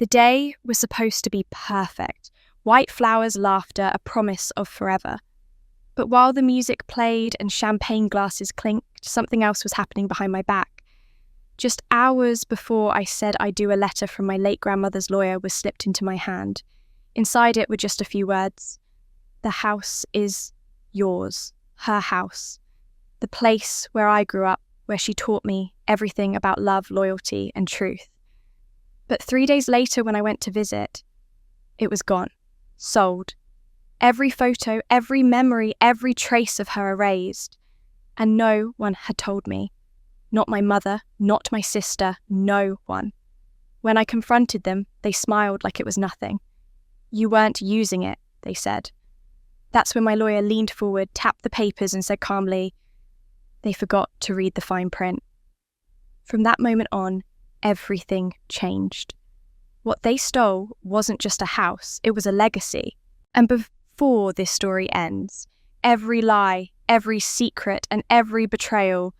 The day was supposed to be perfect. White flowers, laughter, a promise of forever. But while the music played and champagne glasses clinked, something else was happening behind my back. Just hours before I said I'd do, a letter from my late grandmother's lawyer was slipped into my hand. Inside it were just a few words. The house is yours, her house. The place where I grew up, where she taught me everything about love, loyalty, and truth. But 3 days later, when I went to visit, it was gone. Sold. Every photo, every memory, every trace of her erased. And no one had told me. Not my mother, not my sister, no one. When I confronted them, they smiled like it was nothing. You weren't using it, they said. That's when my lawyer leaned forward, tapped the papers and said calmly, they forgot to read the fine print. From that moment on, everything changed. What they stole wasn't just a house, it was a legacy. And before this story ends, every lie, every secret, and every betrayal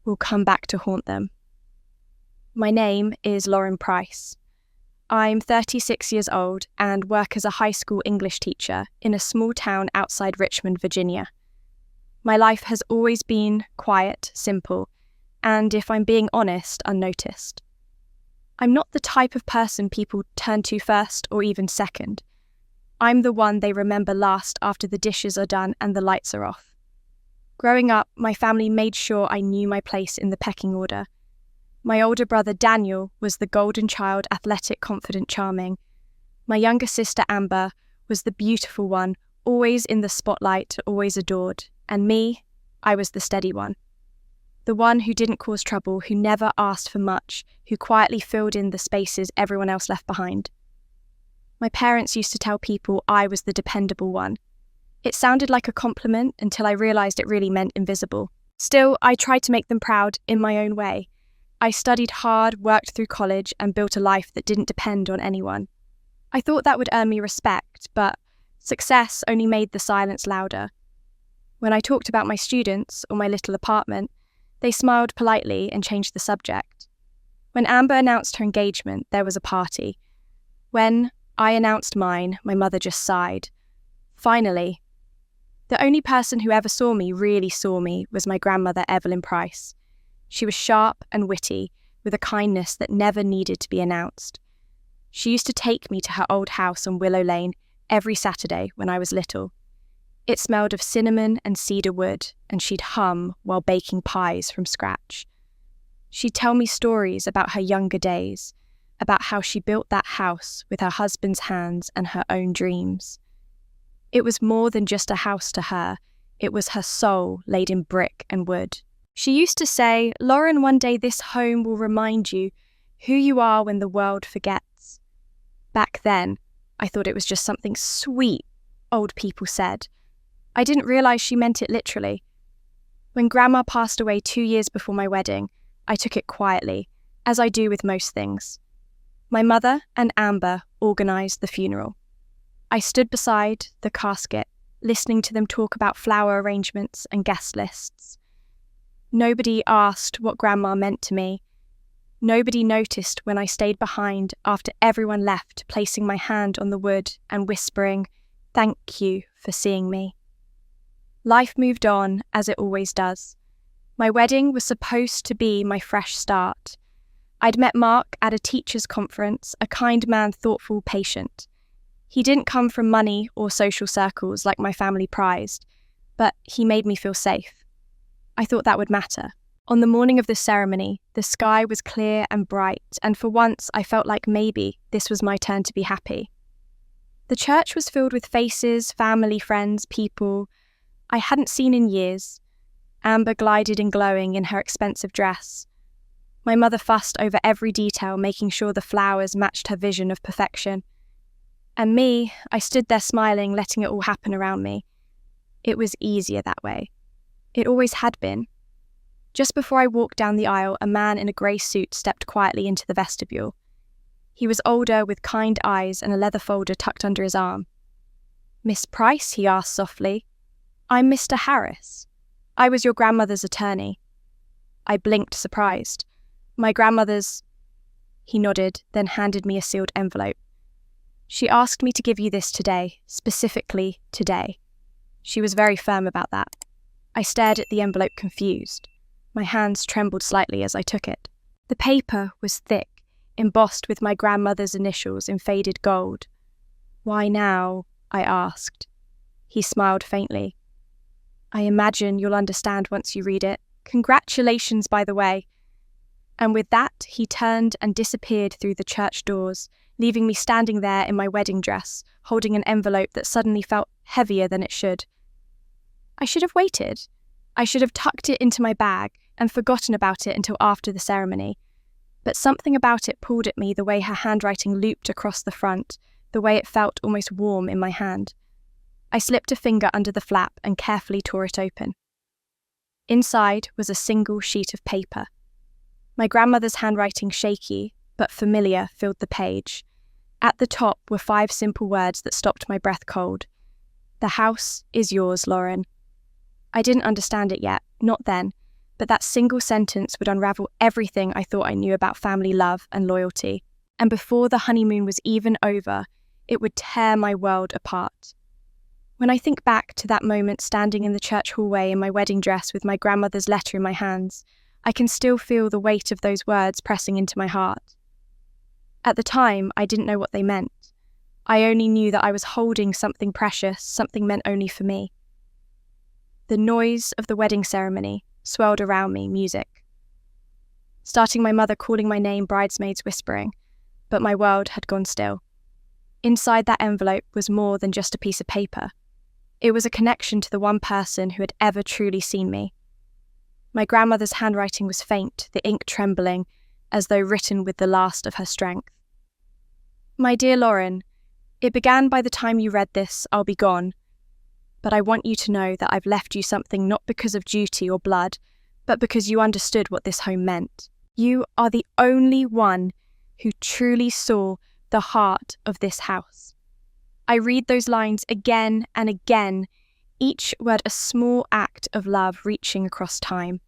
will come back to haunt them. My name is Lauren Price. I'm 36 years old and work as a high school English teacher in a small town outside Richmond, Virginia. My life has always been quiet, simple, and if I'm being honest, unnoticed. I'm not the type of person people turn to first or even second. I'm the one they remember last after the dishes are done and the lights are off. Growing up, my family made sure I knew my place in the pecking order. My older brother Daniel was the golden child, athletic, confident, charming. My younger sister Amber was the beautiful one, always in the spotlight, always adored. And me, I was the steady one. The one who didn't cause trouble, who never asked for much, who quietly filled in the spaces everyone else left behind. My parents used to tell people I was the dependable one. It sounded like a compliment until I realised it really meant invisible. Still, I tried to make them proud in my own way. I studied hard, worked through college, and built a life that didn't depend on anyone. I thought that would earn me respect, but success only made the silence louder. When I talked about my students or my little apartment, they smiled politely and changed the subject. When Amber announced her engagement, there was a party. When I announced mine, my mother just sighed. Finally. The only person who ever saw me really saw me was my grandmother, Evelyn Price. She was sharp and witty, with a kindness that never needed to be announced. She used to take me to her old house on Willow Lane every Saturday when I was little. It smelled of cinnamon and cedar wood, and she'd hum while baking pies from scratch. She'd tell me stories about her younger days, about how she built that house with her husband's hands and her own dreams. It was more than just a house to her, it was her soul laid in brick and wood. She used to say, "Lauren, one day this home will remind you who you are when the world forgets." Back then, I thought it was just something sweet old people said. I didn't realise she meant it literally. When Grandma passed away 2 years before my wedding, I took it quietly, as I do with most things. My mother and Amber organised the funeral. I stood beside the casket, listening to them talk about flower arrangements and guest lists. Nobody asked what Grandma meant to me. Nobody noticed when I stayed behind after everyone left, placing my hand on the wood and whispering, "Thank you for seeing me." Life moved on, as it always does. My wedding was supposed to be my fresh start. I'd met Mark at a teachers' conference, a kind man, thoughtful, patient. He didn't come from money or social circles like my family prized, but he made me feel safe. I thought that would matter. On the morning of the ceremony, the sky was clear and bright, and for once I felt like maybe this was my turn to be happy. The church was filled with faces, family, friends, people I hadn't seen in years. Amber glided in glowing in her expensive dress. My mother fussed over every detail, making sure the flowers matched her vision of perfection. And me, I stood there smiling, letting it all happen around me. It was easier that way. It always had been. Just before I walked down the aisle, a man in a grey suit stepped quietly into the vestibule. He was older, with kind eyes and a leather folder tucked under his arm. "Miss Price?" he asked softly. "I'm Mr. Harris. I was your grandmother's attorney." I blinked, surprised. My grandmother's... He nodded, then handed me a sealed envelope. She asked me to give you this today, specifically today. She was very firm about that. I stared at the envelope confused. My hands trembled slightly as I took it. The paper was thick, embossed with my grandmother's initials in faded gold. Why now? I asked. He smiled faintly. I imagine you'll understand once you read it. Congratulations, by the way. And with that, he turned and disappeared through the church doors, leaving me standing there in my wedding dress, holding an envelope that suddenly felt heavier than it should. I should have waited. I should have tucked it into my bag and forgotten about it until after the ceremony. But something about it pulled at me, the way her handwriting looped across the front, the way it felt almost warm in my hand. I slipped a finger under the flap and carefully tore it open. Inside was a single sheet of paper. My grandmother's handwriting, shaky but familiar, filled the page. At the top were 5 simple words that stopped my breath cold. The house is yours, Lauren. I didn't understand it yet, not then, but that single sentence would unravel everything I thought I knew about family love and loyalty. And before the honeymoon was even over, it would tear my world apart. When I think back to that moment standing in the church hallway in my wedding dress with my grandmother's letter in my hands, I can still feel the weight of those words pressing into my heart. At the time, I didn't know what they meant. I only knew that I was holding something precious, something meant only for me. The noise of the wedding ceremony swirled around me, music. Starting my mother calling my name, bridesmaids whispering, but my world had gone still. Inside that envelope was more than just a piece of paper. It was a connection to the one person who had ever truly seen me. My grandmother's handwriting was faint, the ink trembling, as though written with the last of her strength. My dear Lauren, it began by the time you read this, I'll be gone. But I want you to know that I've left you something not because of duty or blood, but because you understood what this home meant. You are the only one who truly saw the heart of this house. I read those lines again and again, each word a small act of love reaching across time.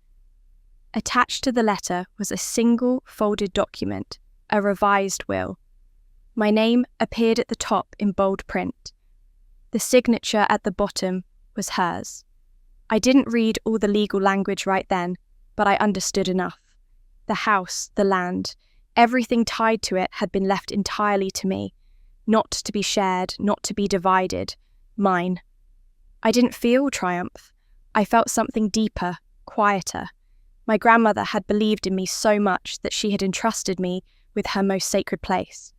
Attached to the letter was a single folded document, a revised will. My name appeared at the top in bold print. The signature at the bottom was hers. I didn't read all the legal language right then, but I understood enough. The house, the land, everything tied to it had been left entirely to me, not to be shared, not to be divided, mine. I didn't feel triumph. I felt something deeper, quieter. My grandmother had believed in me so much that she had entrusted me with her most sacred place.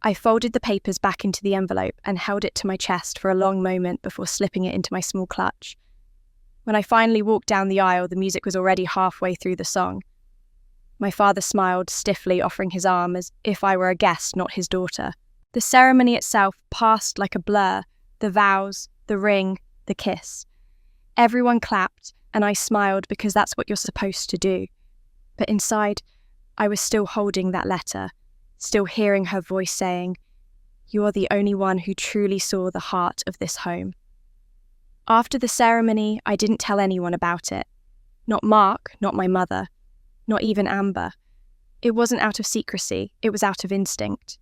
I folded the papers back into the envelope and held it to my chest for a long moment before slipping it into my small clutch. When I finally walked down the aisle, the music was already halfway through the song. My father smiled stiffly, offering his arm as if I were a guest, not his daughter. The ceremony itself passed like a blur, the vows, the ring, the kiss. Everyone clapped, and I smiled because that's what you're supposed to do. But inside, I was still holding that letter, still hearing her voice saying, "You are the only one who truly saw the heart of this home." After the ceremony, I didn't tell anyone about it. Not Mark, not my mother, not even Amber. It wasn't out of secrecy, it was out of instinct.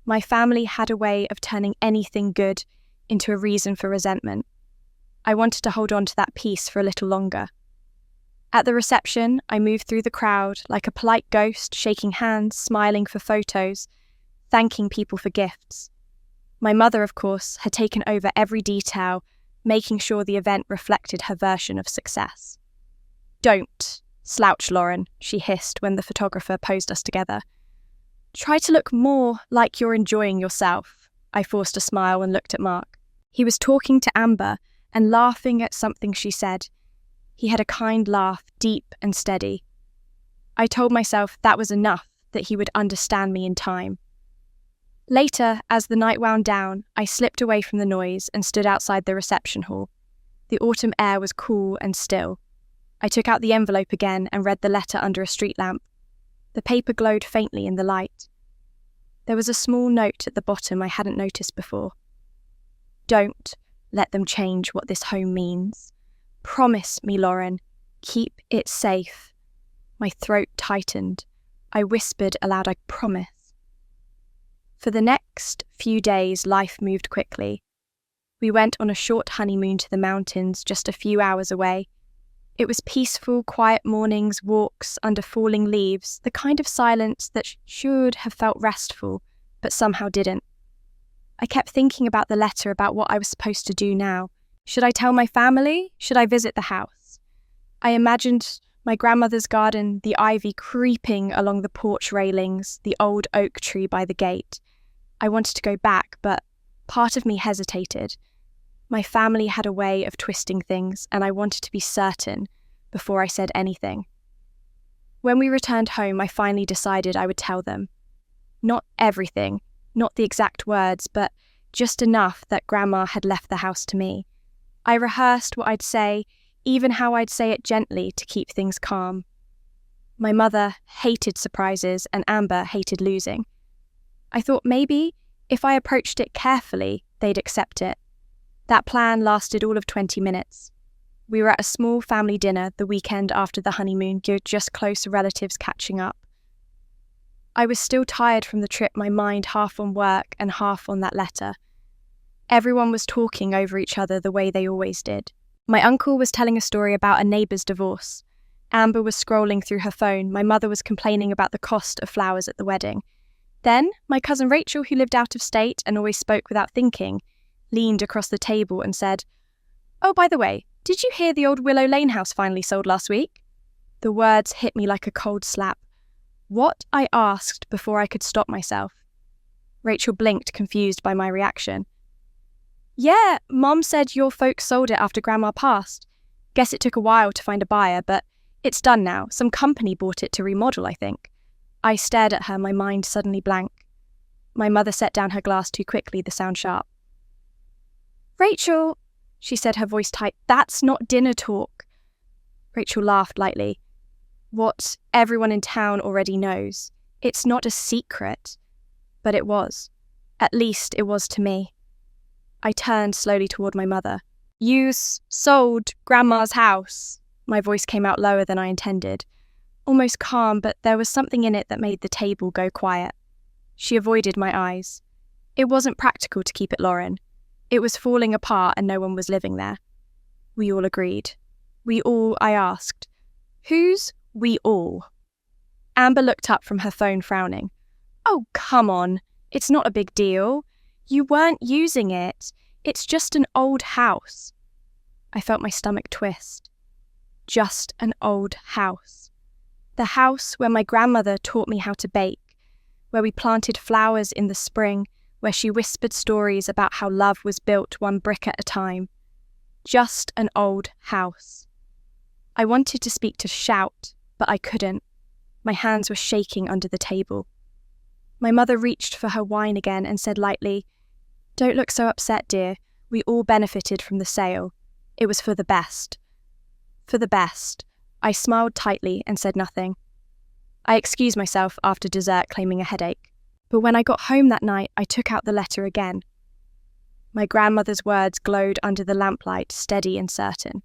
My family had a way of turning anything good into a reason for resentment. I wanted to hold on to that peace for a little longer. At the reception, I moved through the crowd like a polite ghost, shaking hands, smiling for photos, thanking people for gifts. My mother, of course, had taken over every detail, making sure the event reflected her version of success. "Don't slouch, Lauren," she hissed when the photographer posed us together. "Try to look more like you're enjoying yourself." I forced a smile and looked at Mark. He was talking to Amber and laughing at something she said. He had a kind laugh, deep and steady. I told myself that was enough, that he would understand me in time. Later, as the night wound down, I slipped away from the noise and stood outside the reception hall. The autumn air was cool and still. I took out the envelope again and read the letter under a street lamp. The paper glowed faintly in the light. There was a small note at the bottom I hadn't noticed before. "Don't let them change what this home means. Promise me, Lauren. Keep it safe." My throat tightened. I whispered aloud, I promise. For the next few days, life moved quickly. We went on a short honeymoon to the mountains just a few hours away. It was peaceful, quiet mornings, walks under falling leaves, the kind of silence that should have felt restful, but somehow didn't. I kept thinking about the letter, about what I was supposed to do now. Should I tell my family? Should I visit the house? I imagined my grandmother's garden, the ivy creeping along the porch railings, the old oak tree by the gate. I wanted to go back, but part of me hesitated. My family had a way of twisting things, and I wanted to be certain before I said anything. When we returned home, I finally decided I would tell them. Not everything, not the exact words, but just enough that Grandma had left the house to me. I rehearsed what I'd say, even how I'd say it gently to keep things calm. My mother hated surprises, and Amber hated losing. I thought maybe if I approached it carefully, they'd accept it. That plan lasted all of 20 minutes. We were at a small family dinner the weekend after the honeymoon, just close relatives catching up. I was still tired from the trip, my mind half on work and half on that letter. Everyone was talking over each other the way they always did. My uncle was telling a story about a neighbour's divorce. Amber was scrolling through her phone. My mother was complaining about the cost of flowers at the wedding. Then, my cousin Rachel, who lived out of state and always spoke without thinking, leaned across the table and said, "Oh, by the way, did you hear the old Willow Lane house finally sold last week?" The words hit me like a cold slap. What? I asked before I could stop myself. Rachel blinked, confused by my reaction. "Yeah, Mom said your folks sold it after Grandma passed. Guess it took a while to find a buyer, but it's done now. Some company bought it to remodel, I think." I stared at her, my mind suddenly blank. My mother set down her glass too quickly, the sound sharp. "Rachel," she said, her voice tight, "that's not dinner talk." Rachel laughed lightly. "What everyone in town already knows. It's not a secret." But it was. At least it was to me. I turned slowly toward my mother. "You sold Grandma's house." My voice came out lower than I intended. Almost calm, but there was something in it that made the table go quiet. She avoided my eyes. It wasn't practical to keep it Lauren. It was falling apart and no one was living there. We all agreed. We all, I asked. Who's we all? Amber looked up from her phone, frowning. "Oh, come on. It's not a big deal. You weren't using it. It's just an old house." I felt my stomach twist. Just an old house. The house where my grandmother taught me how to bake, where we planted flowers in the spring, where she whispered stories about how love was built one brick at a time. Just an old house. I wanted to speak, to shout, but I couldn't. My hands were shaking under the table. My mother reached for her wine again and said lightly, "Don't look so upset, dear. We all benefited from the sale. It was for the best." For the best. I smiled tightly and said nothing. I excused myself after dessert, claiming a headache. But when I got home that night, I took out the letter again. My grandmother's words glowed under the lamplight, steady and certain.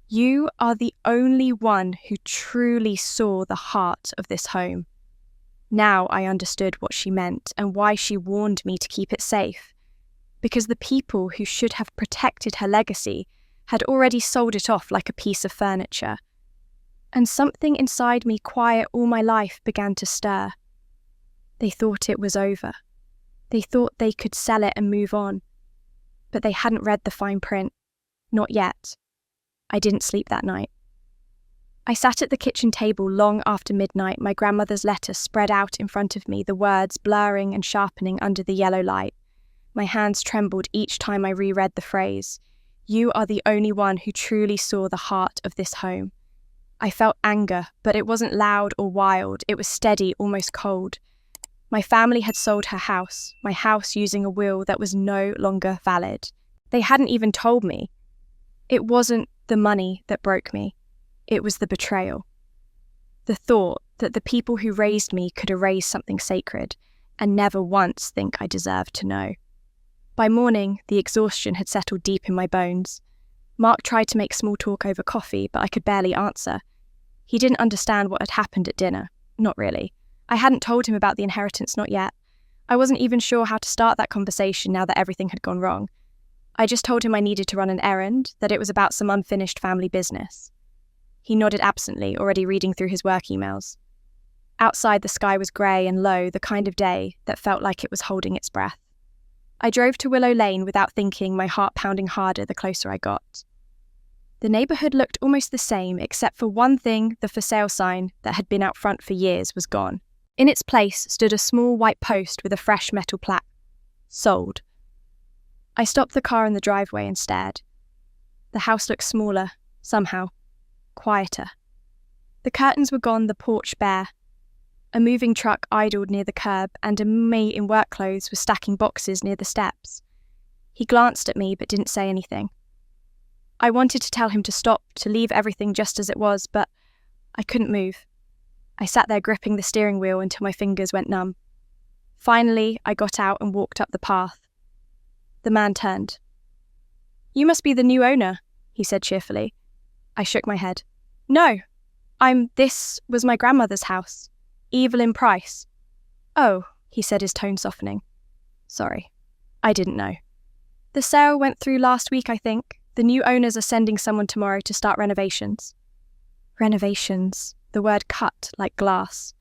"You are the only one who truly saw the heart of this home." Now I understood what she meant and why she warned me to keep it safe. Because the people who should have protected her legacy had already sold it off like a piece of furniture. And something inside me, quiet all my life, began to stir. They thought it was over. They thought they could sell it and move on. But they hadn't read the fine print. Not yet. I didn't sleep that night. I sat at the kitchen table long after midnight, my grandmother's letter spread out in front of me, the words blurring and sharpening under the yellow light. My hands trembled each time I reread the phrase, "You are the only one who truly saw the heart of this home." I felt anger, but it wasn't loud or wild. It was steady, almost cold. My family had sold her house, my house using a will that was no longer valid. They hadn't even told me. It wasn't the money that broke me. It was the betrayal. The thought that the people who raised me could erase something sacred and never once think I deserved to know. By morning, the exhaustion had settled deep in my bones. Mark tried to make small talk over coffee, but I could barely answer. He didn't understand what had happened at dinner. Not really. I hadn't told him about the inheritance, not yet. I wasn't even sure how to start that conversation now that everything had gone wrong. I just told him I needed to run an errand, that it was about some unfinished family business. He nodded absently, already reading through his work emails. Outside, the sky was grey and low, the kind of day that felt like it was holding its breath. I drove to Willow Lane without thinking, my heart pounding harder the closer I got. The neighbourhood looked almost the same, except for one thing: the for sale sign that had been out front for years was gone. In its place stood a small white post with a fresh metal plaque. Sold. I stopped the car in the driveway and stared. The house looked smaller, somehow. Quieter. The curtains were gone, the porch bare. A moving truck idled near the curb, and a me in work clothes was stacking boxes near the steps. He glanced at me but didn't say anything. I wanted to tell him to stop, to leave everything just as it was, but I couldn't move. I sat there gripping the steering wheel until my fingers went numb. Finally, I got out and walked up the path. The man turned. "You must be the new owner," he said cheerfully. I shook my head. "No, this was my grandmother's house. Evelyn Price." "Oh," he said, his tone softening. "Sorry, I didn't know. The sale went through last week, I think. The new owners are sending someone tomorrow to start renovations." Renovations. The word cut like glass.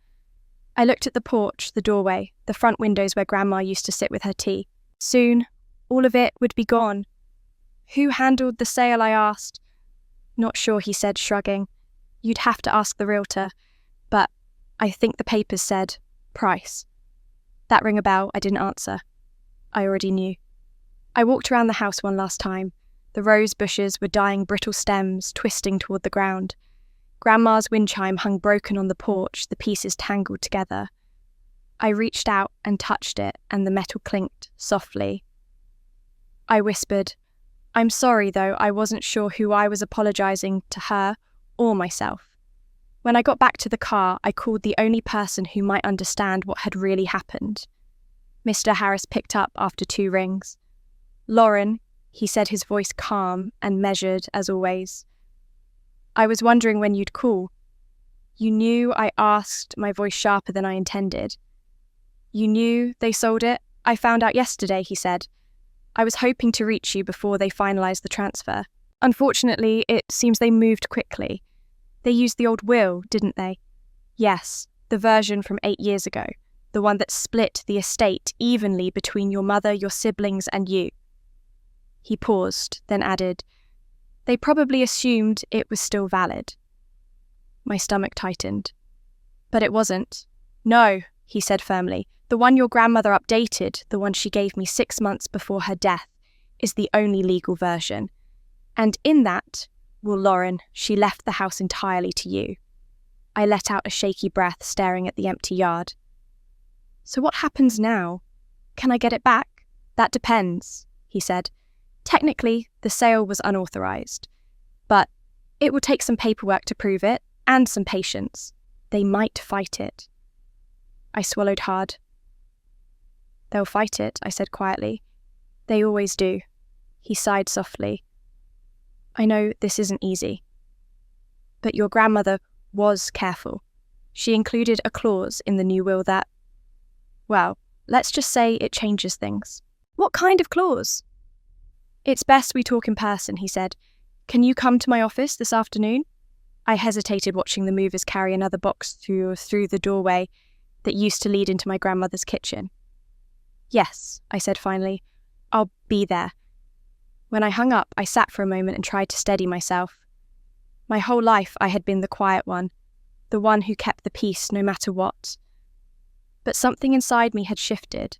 I looked at the porch, the doorway, the front windows where Grandma used to sit with her tea. Soon, all of it would be gone. "Who handled the sale?" I asked. "Not sure," he said, shrugging. "You'd have to ask the realtor, but I think the papers said Price." That rang a bell. I didn't answer. I already knew. I walked around the house one last time. The rose bushes were dying brittle stems, twisting toward the ground. Grandma's wind chime hung broken on the porch, the pieces tangled together. I reached out and touched it, and the metal clinked softly. I whispered, "I'm sorry, though. I wasn't sure who I was apologising to, her or myself." When I got back to the car, I called the only person who might understand what had really happened. Mr. Harris picked up after 2 rings. "Lauren," he said, his voice calm and measured as always. "I was wondering when you'd call." "You knew?" I asked, my voice sharper than I intended. "You knew they sold it? I found out yesterday," he said. "I was hoping to reach you before they finalised the transfer. Unfortunately, it seems they moved quickly. They used the old will, didn't they?" "Yes, the version from 8 years ago, the one that split the estate evenly between your mother, your siblings, and you." He paused, then added, "They probably assumed it was still valid." My stomach tightened. "But it wasn't." "No," he said firmly. "The one your grandmother updated, the one she gave me 6 months before her death, is the only legal version. And in that, well, Lauren, she left the house entirely to you." I let out a shaky breath, staring at the empty yard. "So what happens now? Can I get it back?" "That depends," he said. "Technically, the sale was unauthorised, but it will take some paperwork to prove it, and some patience. They might fight it." I swallowed hard. "They'll fight it," I said quietly. "They always do." He sighed softly. "I know this isn't easy. But your grandmother was careful. She included a clause in the new will that, well, let's just say it changes things." "What kind of clause?" "It's best we talk in person," he said. "Can you come to my office this afternoon?" I hesitated, watching the movers carry another box through the doorway that used to lead into my grandmother's kitchen. "Yes," I said finally. "I'll be there." When I hung up, I sat for a moment and tried to steady myself. My whole life I had been the quiet one, the one who kept the peace no matter what. But something inside me had shifted.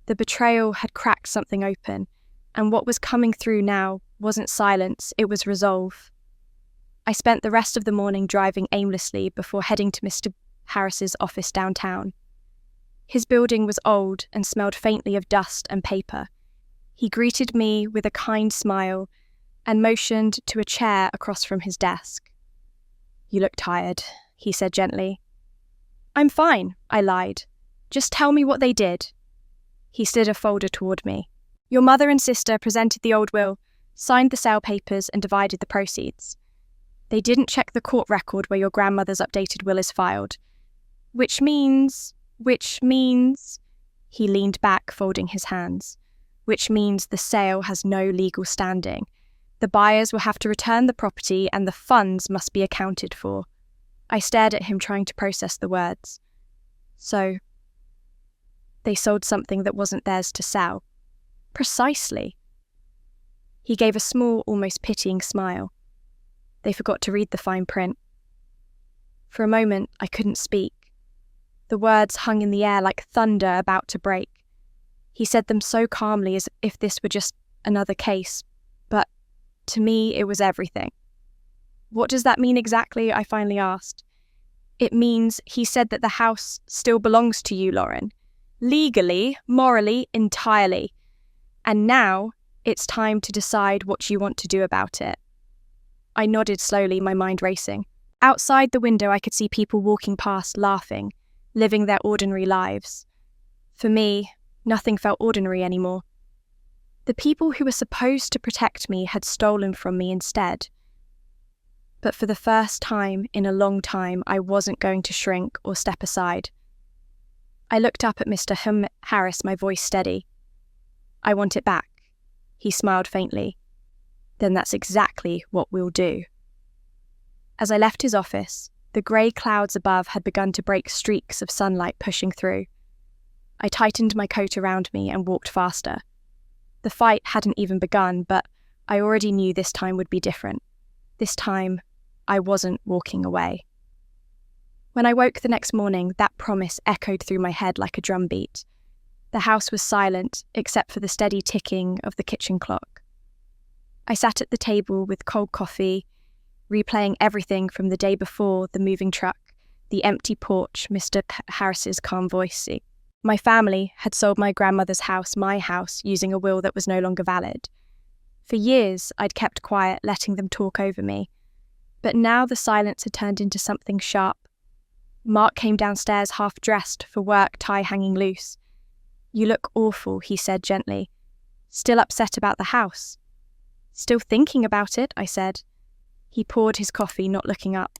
The betrayal had cracked something open, and what was coming through now wasn't silence, it was resolve. I spent the rest of the morning driving aimlessly before heading to Mr. Harris's office downtown. His building was old and smelled faintly of dust and paper. He greeted me with a kind smile and motioned to a chair across from his desk. "You look tired," he said gently. "I'm fine," I lied. "Just tell me what they did." He slid a folder toward me. "Your mother and sister presented the old will, signed the sale papers, and divided the proceeds. They didn't check the court record where your grandmother's updated will is filed. Which means, he leaned back, folding his hands. Which means the sale has no legal standing. The buyers will have to return the property and the funds must be accounted for. I stared at him, trying to process the words. So, they sold something that wasn't theirs to sell. Precisely. He gave a small, almost pitying smile. They forgot to read the fine print. For a moment, I couldn't speak. The words hung in the air like thunder about to break. He said them so calmly, as if this were just another case, but to me it was everything. What does that mean exactly? I finally asked. It means he said that the house still belongs to you, Lauren. Legally, morally, entirely. And now it's time to decide what you want to do about it. I nodded slowly, my mind racing. Outside the window I could see people walking past, laughing, living their ordinary lives. For me, nothing felt ordinary anymore. The people who were supposed to protect me had stolen from me instead. But for the first time in a long time, I wasn't going to shrink or step aside. I looked up at Mr. Harris, my voice steady. I want it back. He smiled faintly. Then that's exactly what we'll do. As I left his office, the grey clouds above had begun to break streaks of sunlight pushing through. I tightened my coat around me and walked faster. The fight hadn't even begun, but I already knew this time would be different. This time, I wasn't walking away. When I woke the next morning, that promise echoed through my head like a drumbeat. The house was silent, except for the steady ticking of the kitchen clock. I sat at the table with cold coffee, replaying everything from the day before: the moving truck, the empty porch, Mr. Harris's calm voice. My family had sold my grandmother's house, my house, using a will that was no longer valid. For years, I'd kept quiet, letting them talk over me. But now the silence had turned into something sharp. Mark came downstairs half-dressed for work, tie hanging loose. "You look awful," he said gently. "Still upset about the house?" "Still thinking about it," I said. He poured his coffee, not looking up.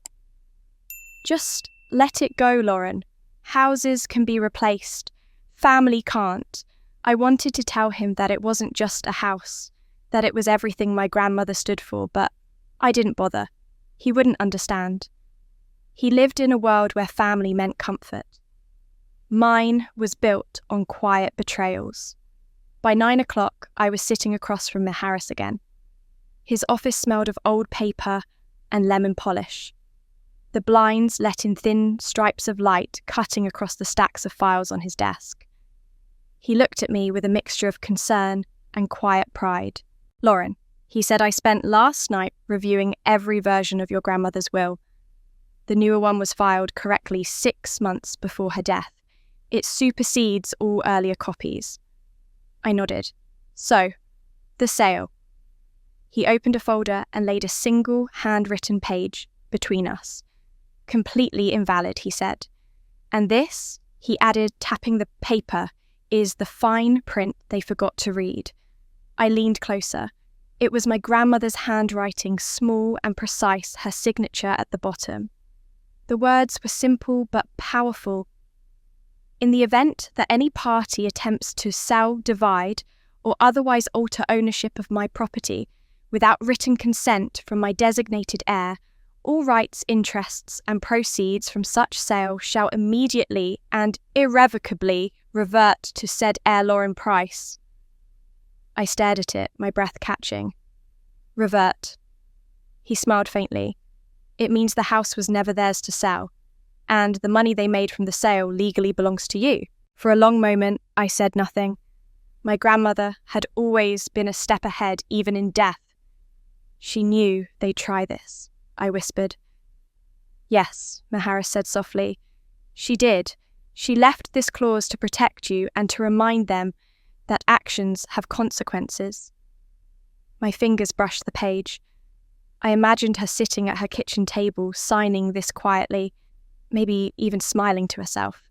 "Just let it go, Lauren. Houses can be replaced. Family can't." I wanted to tell him that it wasn't just a house, that it was everything my grandmother stood for, but I didn't bother. He wouldn't understand. He lived in a world where family meant comfort. Mine was built on quiet betrayals. By 9 o'clock, I was sitting across from Harris again. His office smelled of old paper and lemon polish. The blinds let in thin stripes of light cutting across the stacks of files on his desk. He looked at me with a mixture of concern and quiet pride. "Lauren," he said, "I spent last night reviewing every version of your grandmother's will. The newer one was filed correctly 6 months before her death. It supersedes all earlier copies." I nodded. "So, the sale." He opened a folder and laid a single handwritten page between us. "Completely invalid," he said. "And this," he added, tapping the paper, "is the fine print they forgot to read." I leaned closer. It was my grandmother's handwriting, small and precise, her signature at the bottom. The words were simple but powerful. "In the event that any party attempts to sell, divide, or otherwise alter ownership of my property without written consent from my designated heir, all rights, interests, and proceeds from such sale shall immediately and irrevocably revert to said heir Lauren Price." I stared at it, my breath catching. "Revert." He smiled faintly. "It means the house was never theirs to sell, and the money they made from the sale legally belongs to you." For a long moment, I said nothing. My grandmother had always been a step ahead, even in death. "She knew they'd try this," I whispered. "Yes," Harris said softly. "She did. She left this clause to protect you and to remind them that actions have consequences." My fingers brushed the page. I imagined her sitting at her kitchen table, signing this quietly, maybe even smiling to herself.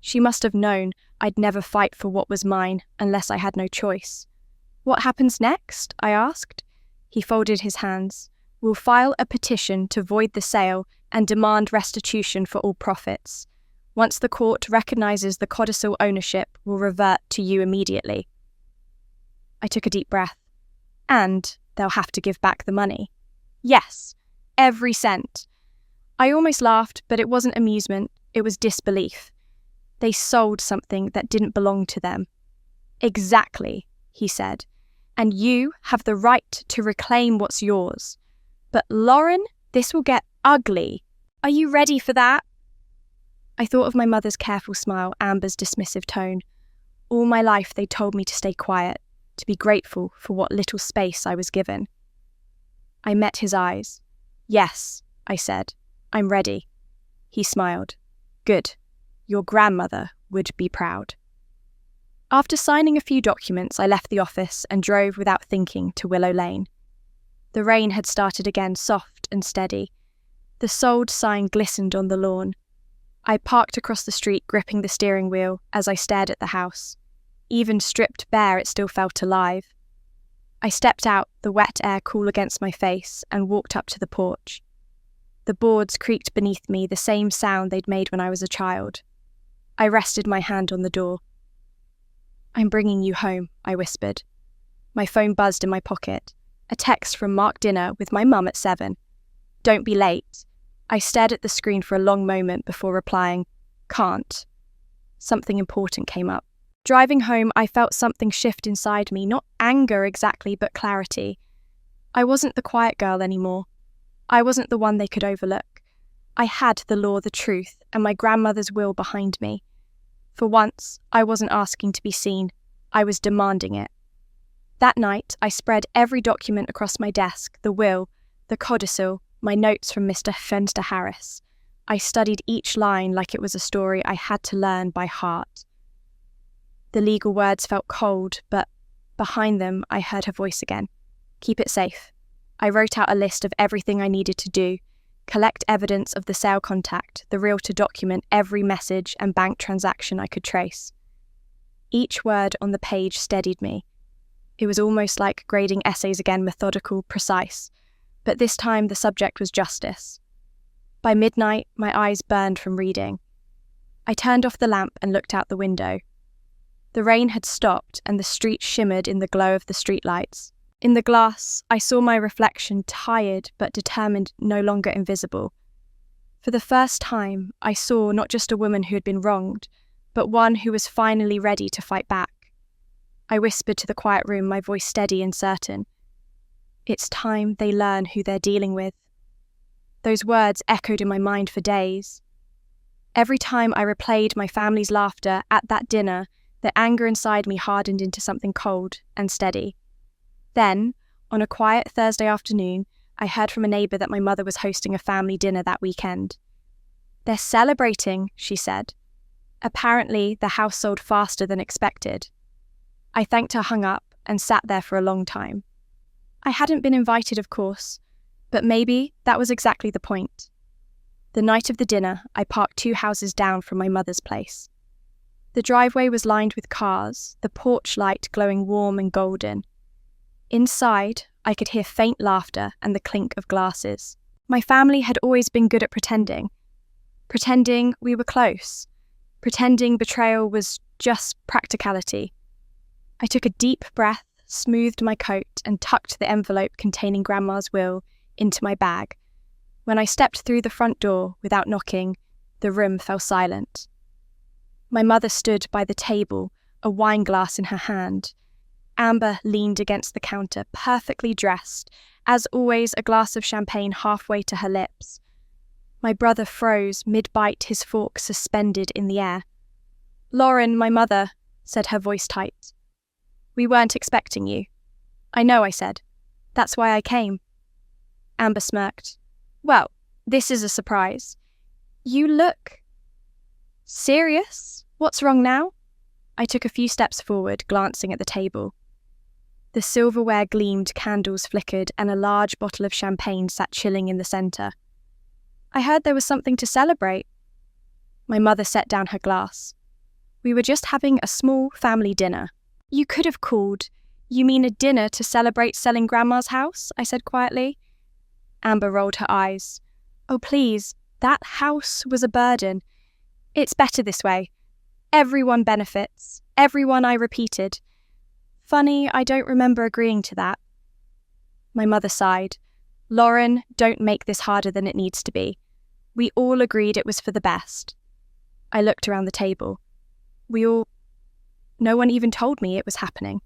She must have known I'd never fight for what was mine unless I had no choice. "What happens next?" I asked. He folded his hands. "We'll file a petition to void the sale and demand restitution for all profits. Once the court recognises the codicil ownership will revert to you immediately. I took a deep breath. And they'll have to give back the money. Yes, every cent. I almost laughed, but it wasn't amusement, it was disbelief. They sold something that didn't belong to them. Exactly, he said. And you have the right to reclaim what's yours. But Lauren, this will get ugly. Are you ready for that? I thought of my mother's careful smile, Amber's dismissive tone. All my life they told me to stay quiet, to be grateful for what little space I was given. I met his eyes. Yes, I said. I'm ready. He smiled. Good. Your grandmother would be proud. After signing a few documents, I left the office and drove without thinking to Willow Lane. The rain had started again, soft and steady. The sold sign glistened on the lawn. I parked across the street, gripping the steering wheel as I stared at the house. Even stripped bare, it still felt alive. I stepped out, the wet air cool against my face, and walked up to the porch. The boards creaked beneath me, the same sound they'd made when I was a child. I rested my hand on the door. I'm bringing you home, I whispered. My phone buzzed in my pocket. A text from Mark Dinner with my mum at 7. Don't be late. I stared at the screen for a long moment before replying, can't. Something important came up. Driving home, I felt something shift inside me, not anger exactly, but clarity. I wasn't the quiet girl anymore. I wasn't the one they could overlook. I had the law, the truth, and my grandmother's will behind me. For once, I wasn't asking to be seen. I was demanding it. That night, I spread every document across my desk, the will, the codicil, my notes from Mr. Fenster Harris. I studied each line like it was a story I had to learn by heart. The legal words felt cold, but behind them I heard her voice again. Keep it safe. I wrote out a list of everything I needed to do, collect evidence of the sale contact, the realtor document every message and bank transaction I could trace. Each word on the page steadied me. It was almost like grading essays again, methodical, precise. But this time the subject was justice. By midnight, my eyes burned from reading. I turned off the lamp and looked out the window. The rain had stopped and the street shimmered in the glow of the streetlights. In the glass, I saw my reflection, tired but determined, no longer invisible. For the first time, I saw not just a woman who had been wronged, but one who was finally ready to fight back. I whispered to the quiet room, my voice steady and certain. It's time they learn who they're dealing with. Those words echoed in my mind for days. Every time I replayed my family's laughter at that dinner, the anger inside me hardened into something cold and steady. Then, on a quiet Thursday afternoon, I heard from a neighbour that my mother was hosting a family dinner that weekend. They're celebrating, she said. Apparently, the house sold faster than expected. I thanked her, hung up, and sat there for a long time. I hadn't been invited, of course, but maybe that was exactly the point. The night of the dinner, I parked 2 houses down from my mother's place. The driveway was lined with cars, the porch light glowing warm and golden. Inside, I could hear faint laughter and the clink of glasses. My family had always been good at pretending. Pretending we were close. Pretending betrayal was just practicality. I took a deep breath, smoothed my coat, and tucked the envelope containing Grandma's will into my bag. When I stepped through the front door without knocking, the room fell silent. My mother stood by the table, a wine glass in her hand. Amber leaned against the counter, perfectly dressed, as always a glass of champagne halfway to her lips. My brother froze, mid-bite, his fork suspended in the air. "Lauren, my mother," said her voice tight. "We weren't expecting you." "I know," I said. "That's why I came." Amber smirked. "Well, this is a surprise. You look serious. What's wrong now?" I took a few steps forward, glancing at the table. The silverware gleamed, candles flickered, and a large bottle of champagne sat chilling in the centre. "I heard there was something to celebrate." My mother set down her glass. "We were just having a small family dinner." "You could have called. You mean a dinner to celebrate selling Grandma's house?" I said quietly. Amber rolled her eyes. "Oh, please, that house was a burden. It's better this way. Everyone benefits. Everyone, I repeated. Funny, I don't remember agreeing to that. My mother sighed. Lauren, don't make this harder than it needs to be. We all agreed it was for the best. I looked around the table. No one even told me it was happening.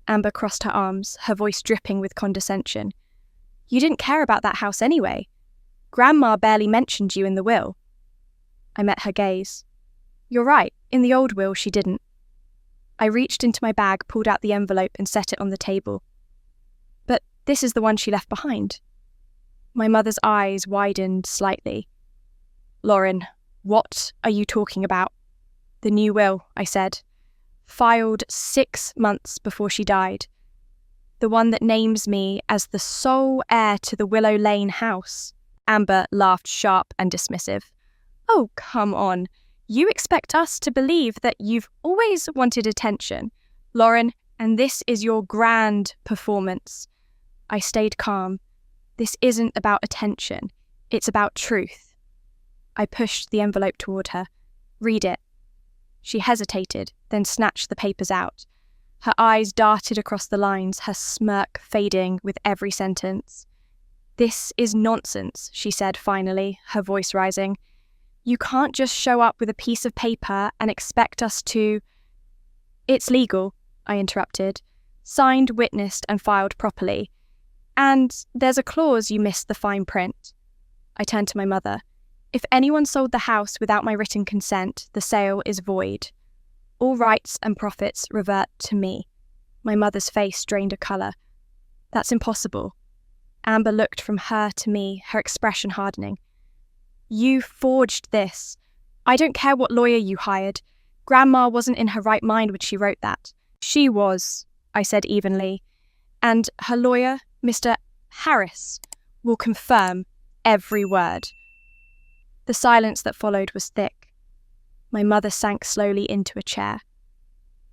Amber crossed her arms, her voice dripping with condescension. You didn't care about that house anyway. Grandma barely mentioned you in the will. I met her gaze. You're right, in the old will she didn't. I reached into my bag, pulled out the envelope and set it on the table. But this is the one she left behind. My mother's eyes widened slightly. Lauren, what are you talking about? The new will, I said. Filed 6 months before she died. The one that names me as the sole heir to the Willow Lane house. Amber laughed sharp and dismissive. Oh, come on. You expect us to believe that you've always wanted attention, Lauren, and this is your grand performance. I stayed calm. This isn't about attention. It's about truth. I pushed the envelope toward her. Read it. She hesitated, then snatched the papers out. Her eyes darted across the lines, her smirk fading with every sentence. This is nonsense, she said finally, her voice rising. You can't just show up with a piece of paper and expect us to... It's legal, I interrupted. Signed, witnessed and filed properly. And there's a clause you missed the fine print. I turned to my mother. If anyone sold the house without my written consent, the sale is void. All rights and profits revert to me. My mother's face drained a colour. That's impossible. Amber looked from her to me, her expression hardening. You forged this. I don't care what lawyer you hired. Grandma wasn't in her right mind when she wrote that. She was, I said evenly. And her lawyer, Mr. Harris, will confirm every word. The silence that followed was thick. My mother sank slowly into a chair.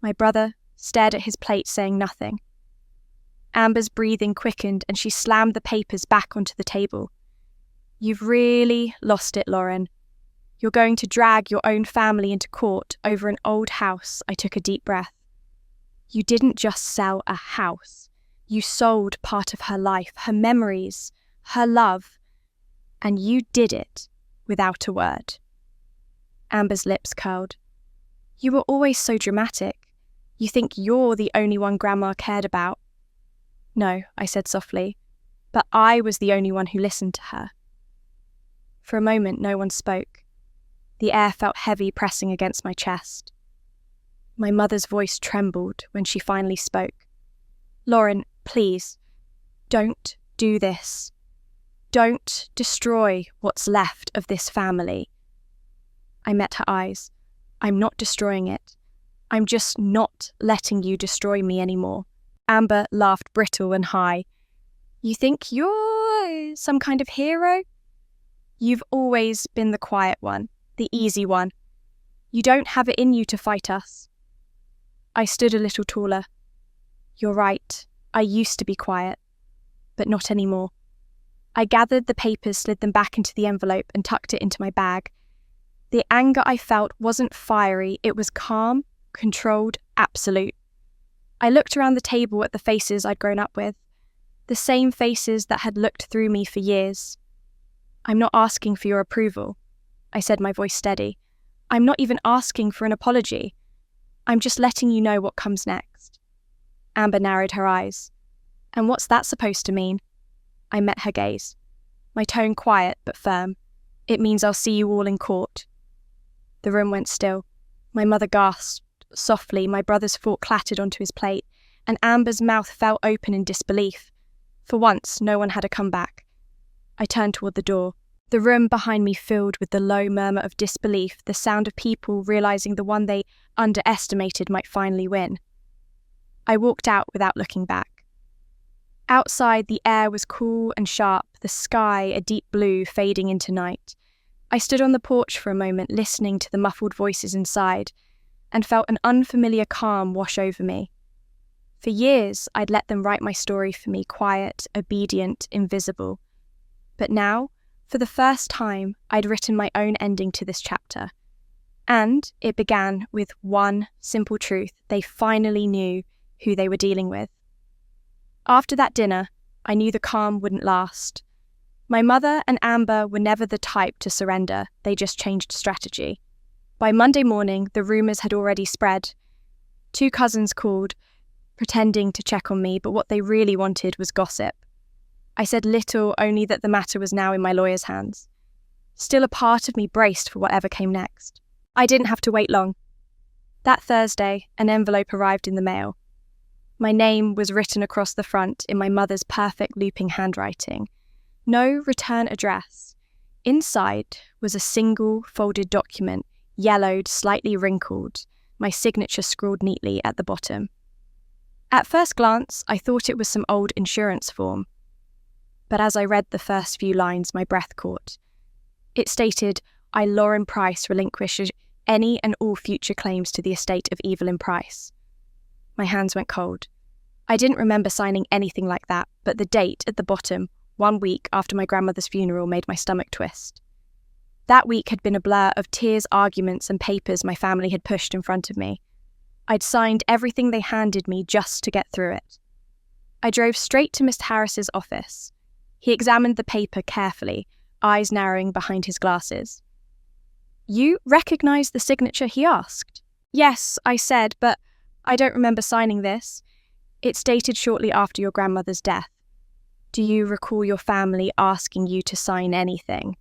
My brother stared at his plate, saying nothing. Amber's breathing quickened and she slammed the papers back onto the table. You've really lost it, Lauren. You're going to drag your own family into court over an old house. I took a deep breath. You didn't just sell a house. You sold part of her life, her memories, her love. And you did it without a word. Amber's lips curled. You were always so dramatic. You think you're the only one Grandma cared about. No, I said softly, but I was the only one who listened to her. For a moment, no one spoke. The air felt heavy pressing against my chest. My mother's voice trembled when she finally spoke. Lauren, please, don't do this. Don't destroy what's left of this family. I met her eyes. I'm not destroying it. I'm just not letting you destroy me anymore. Amber laughed brittle and high. You think you're some kind of hero? You've always been the quiet one, the easy one. You don't have it in you to fight us. I stood a little taller. You're right. I used to be quiet, but not anymore. I gathered the papers, slid them back into the envelope and tucked it into my bag. The anger I felt wasn't fiery, it was calm, controlled, absolute. I looked around the table at the faces I'd grown up with, the same faces that had looked through me for years. I'm not asking for your approval, I said, my voice steady. I'm not even asking for an apology. I'm just letting you know what comes next. Amber narrowed her eyes. And what's that supposed to mean? I met her gaze. My tone quiet but firm. It means I'll see you all in court. The room went still. My mother gasped softly, my brother's fork clattered onto his plate, and Amber's mouth fell open in disbelief. For once, no one had a comeback. I turned toward the door. The room behind me filled with the low murmur of disbelief, the sound of people realizing the one they underestimated might finally win. I walked out without looking back. Outside, the air was cool and sharp, the sky a deep blue fading into night. I stood on the porch for a moment, listening to the muffled voices inside, and felt an unfamiliar calm wash over me. For years, I'd let them write my story for me, quiet, obedient, invisible. But now, for the first time, I'd written my own ending to this chapter. And it began with one simple truth: they finally knew who they were dealing with. After that dinner, I knew the calm wouldn't last. My mother and Amber were never the type to surrender, they just changed strategy. By Monday morning, the rumours had already spread. 2 cousins called, pretending to check on me, but what they really wanted was gossip. I said little, only that the matter was now in my lawyer's hands. Still, a part of me braced for whatever came next. I didn't have to wait long. That Thursday, an envelope arrived in the mail. My name was written across the front in my mother's perfect looping handwriting. No return address. Inside was a single folded document, yellowed, slightly wrinkled, my signature scrawled neatly at the bottom. At first glance, I thought it was some old insurance form. But as I read the first few lines, my breath caught. It stated, "I, Lauren Price, relinquish any and all future claims to the estate of Evelyn Price." My hands went cold. I didn't remember signing anything like that, but the date at the bottom, 1 week after my grandmother's funeral, made my stomach twist. That week had been a blur of tears, arguments, and papers my family had pushed in front of me. I'd signed everything they handed me just to get through it. I drove straight to Mr. Harris's office. He examined the paper carefully, eyes narrowing behind his glasses. "You recognise the signature?" he asked. "Yes," I said, "but I don't remember signing this. It's dated shortly after your grandmother's death. Do you recall your family asking you to sign anything?"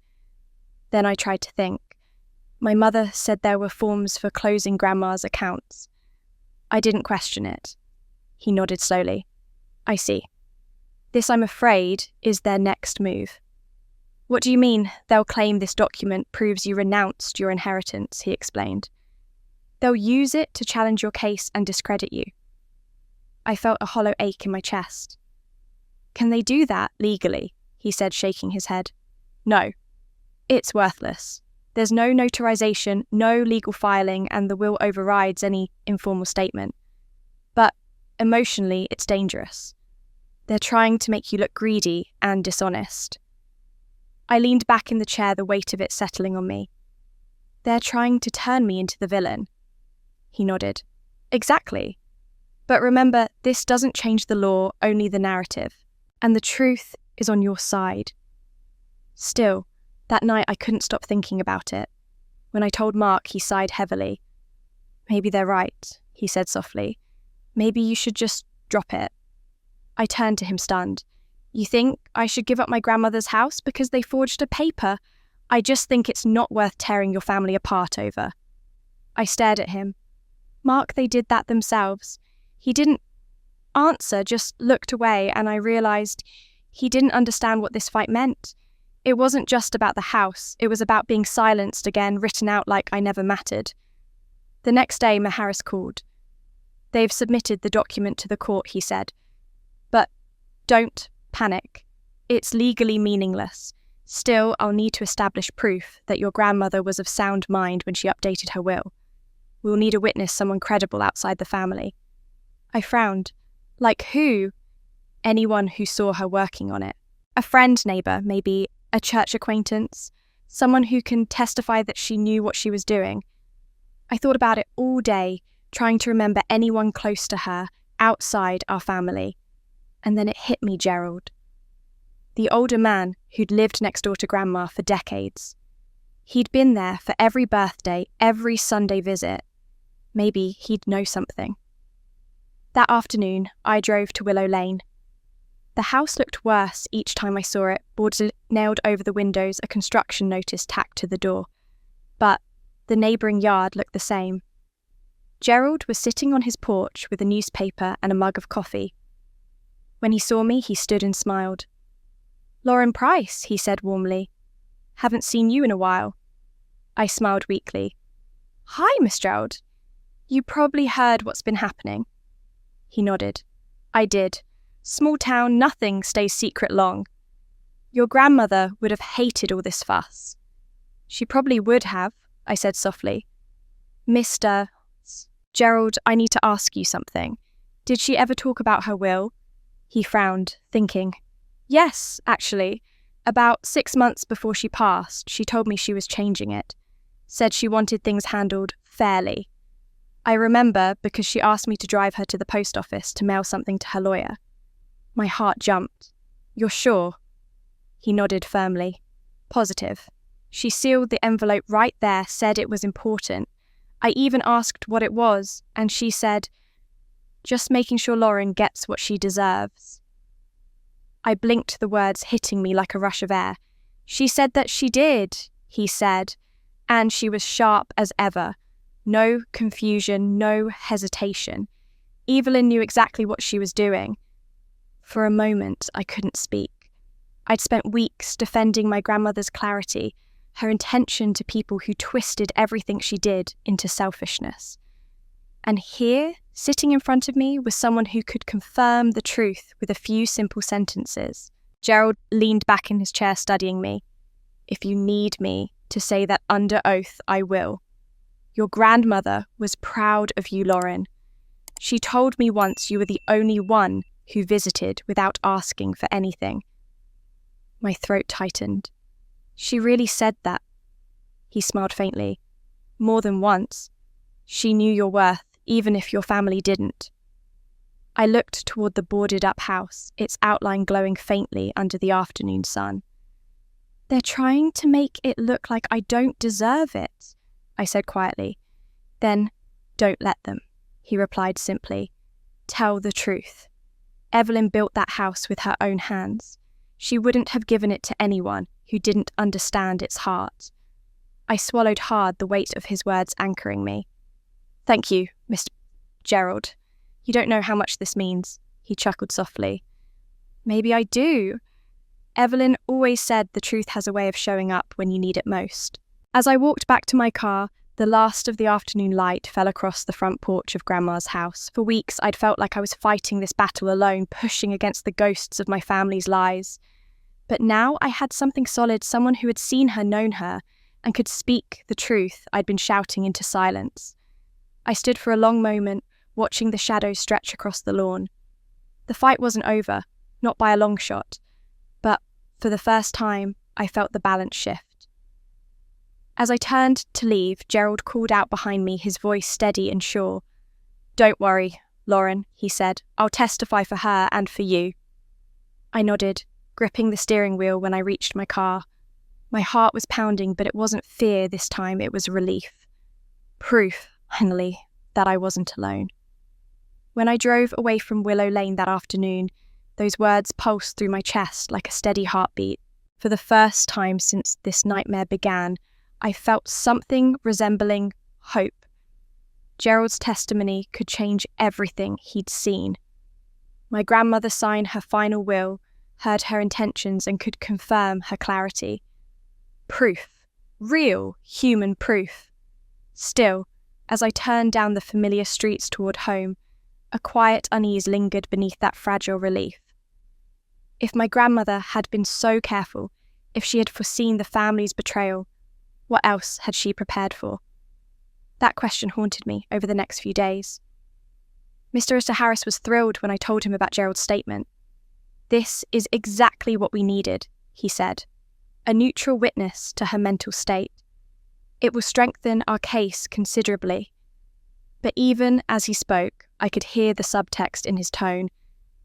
Then I tried to think. My mother said there were forms for closing Grandma's accounts. I didn't question it. He nodded slowly. "I see. This, I'm afraid, is their next move." "What do you mean, they'll claim this document proves you renounced your inheritance?" he explained. "They'll use it to challenge your case and discredit you." I felt a hollow ache in my chest. "Can they do that legally?" he said, shaking his head. "No. It's worthless. There's no notarization, no legal filing, and the will overrides any informal statement. But emotionally, it's dangerous. They're trying to make you look greedy and dishonest." I leaned back in the chair, the weight of it settling on me. "They're trying to turn me into the villain." He nodded. "Exactly. But remember, this doesn't change the law, only the narrative. And the truth is on your side." Still, that night I couldn't stop thinking about it. When I told Mark, he sighed heavily. "Maybe they're right," he said softly. "Maybe you should just drop it." I turned to him stunned. "You think I should give up my grandmother's house because they forged a paper? I just think it's not worth tearing your family apart over." I stared at him. "Mark, they did that themselves." He didn't answer, just looked away, and I realised he didn't understand what this fight meant. It wasn't just about the house, it was about being silenced again, written out like I never mattered. The next day, Maharis called. "They've submitted the document to the court," he said. "But don't panic. It's legally meaningless. Still, I'll need to establish proof that your grandmother was of sound mind when she updated her will. We'll need a witness, someone credible outside the family." I frowned. "Like who?" "Anyone who saw her working on it. A friend, neighbour, maybe a church acquaintance. Someone who can testify that she knew what she was doing." I thought about it all day, trying to remember anyone close to her, outside our family. And then it hit me, Gerald. The older man who'd lived next door to Grandma for decades. He'd been there for every birthday, every Sunday visit. Maybe he'd know something. That afternoon, I drove to Willow Lane. The house looked worse each time I saw it, boards nailed over the windows, a construction notice tacked to the door. But the neighbouring yard looked the same. Gerald was sitting on his porch with a newspaper and a mug of coffee. When he saw me, he stood and smiled. "Lauren Price," he said warmly. "Haven't seen you in a while." I smiled weakly. "Hi, Miss Gerald. You probably heard what's been happening." He nodded. I did. Small town, nothing stays secret long. "Your grandmother would have hated all this fuss." "She probably would have," I said softly. "Mr. Gerald, I need to ask you something. Did she ever talk about her will?" He frowned, thinking. "Yes, actually. About 6 months before she passed, she told me she was changing it. said she wanted things handled fairly. I remember because she asked me to drive her to the post office to mail something to her lawyer. My heart jumped. "You're sure?" He nodded firmly. "Positive." She sealed the envelope right there, said it was important. I even asked what it was, and she said, "Just making sure Lauren gets what she deserves." I blinked, the words hitting me like a rush of air. "She said that she did," he said, and she was sharp as ever. No confusion, no hesitation. Evelyn knew exactly what she was doing. For a moment, I couldn't speak. I'd spent weeks defending my grandmother's clarity, her intention to people who twisted everything she did into selfishness. And here, sitting in front of me, was someone who could confirm the truth with a few simple sentences. Gerald leaned back in his chair, studying me. "If you need me to say that under oath, I will. Your grandmother was proud of you, Lauren. She told me once you were the only one who visited without asking for anything." My throat tightened. "She really said that." He smiled faintly. "More than once. She knew your worth, even if your family didn't." I looked toward the boarded-up house, its outline glowing faintly under the afternoon sun. "They're trying to make it look like I don't deserve it," I said quietly. "Then, don't let them," he replied simply. "Tell the truth. Evelyn built that house with her own hands. She wouldn't have given it to anyone who didn't understand its heart." I swallowed hard, the weight of his words anchoring me. "Thank you, Mr. Gerald. You don't know how much this means," he chuckled softly. "Maybe I do. Evelyn always said the truth has a way of showing up when you need it most." As I walked back to my car, the last of the afternoon light fell across the front porch of Grandma's house. For weeks, I'd felt like I was fighting this battle alone, pushing against the ghosts of my family's lies. But now I had something solid, someone who had seen her, known her, and could speak the truth I'd been shouting into silence. I stood for a long moment, watching the shadows stretch across the lawn. The fight wasn't over, not by a long shot, but for the first time, I felt the balance shift. As I turned to leave, Gerald called out behind me, his voice steady and sure. "Don't worry, Lauren," he said. "I'll testify for her and for you." I nodded, gripping the steering wheel when I reached my car. My heart was pounding, but it wasn't fear this time, it was relief. Proof, finally, that I wasn't alone. When I drove away from Willow Lane that afternoon, those words pulsed through my chest like a steady heartbeat. For the first time since this nightmare began, I felt something resembling hope. Gerald's testimony could change everything he'd seen. My grandmother signed her final will, heard her intentions, and could confirm her clarity. Proof. Real human proof. Still, as I turned down the familiar streets toward home, a quiet unease lingered beneath that fragile relief. If my grandmother had been so careful, if she had foreseen the family's betrayal, what else had she prepared for? That question haunted me over the next few days. Mr. Harris was thrilled when I told him about Gerald's statement. "This is exactly what we needed," he said. "A neutral witness to her mental state. It will strengthen our case considerably." But even as he spoke, I could hear the subtext in his tone.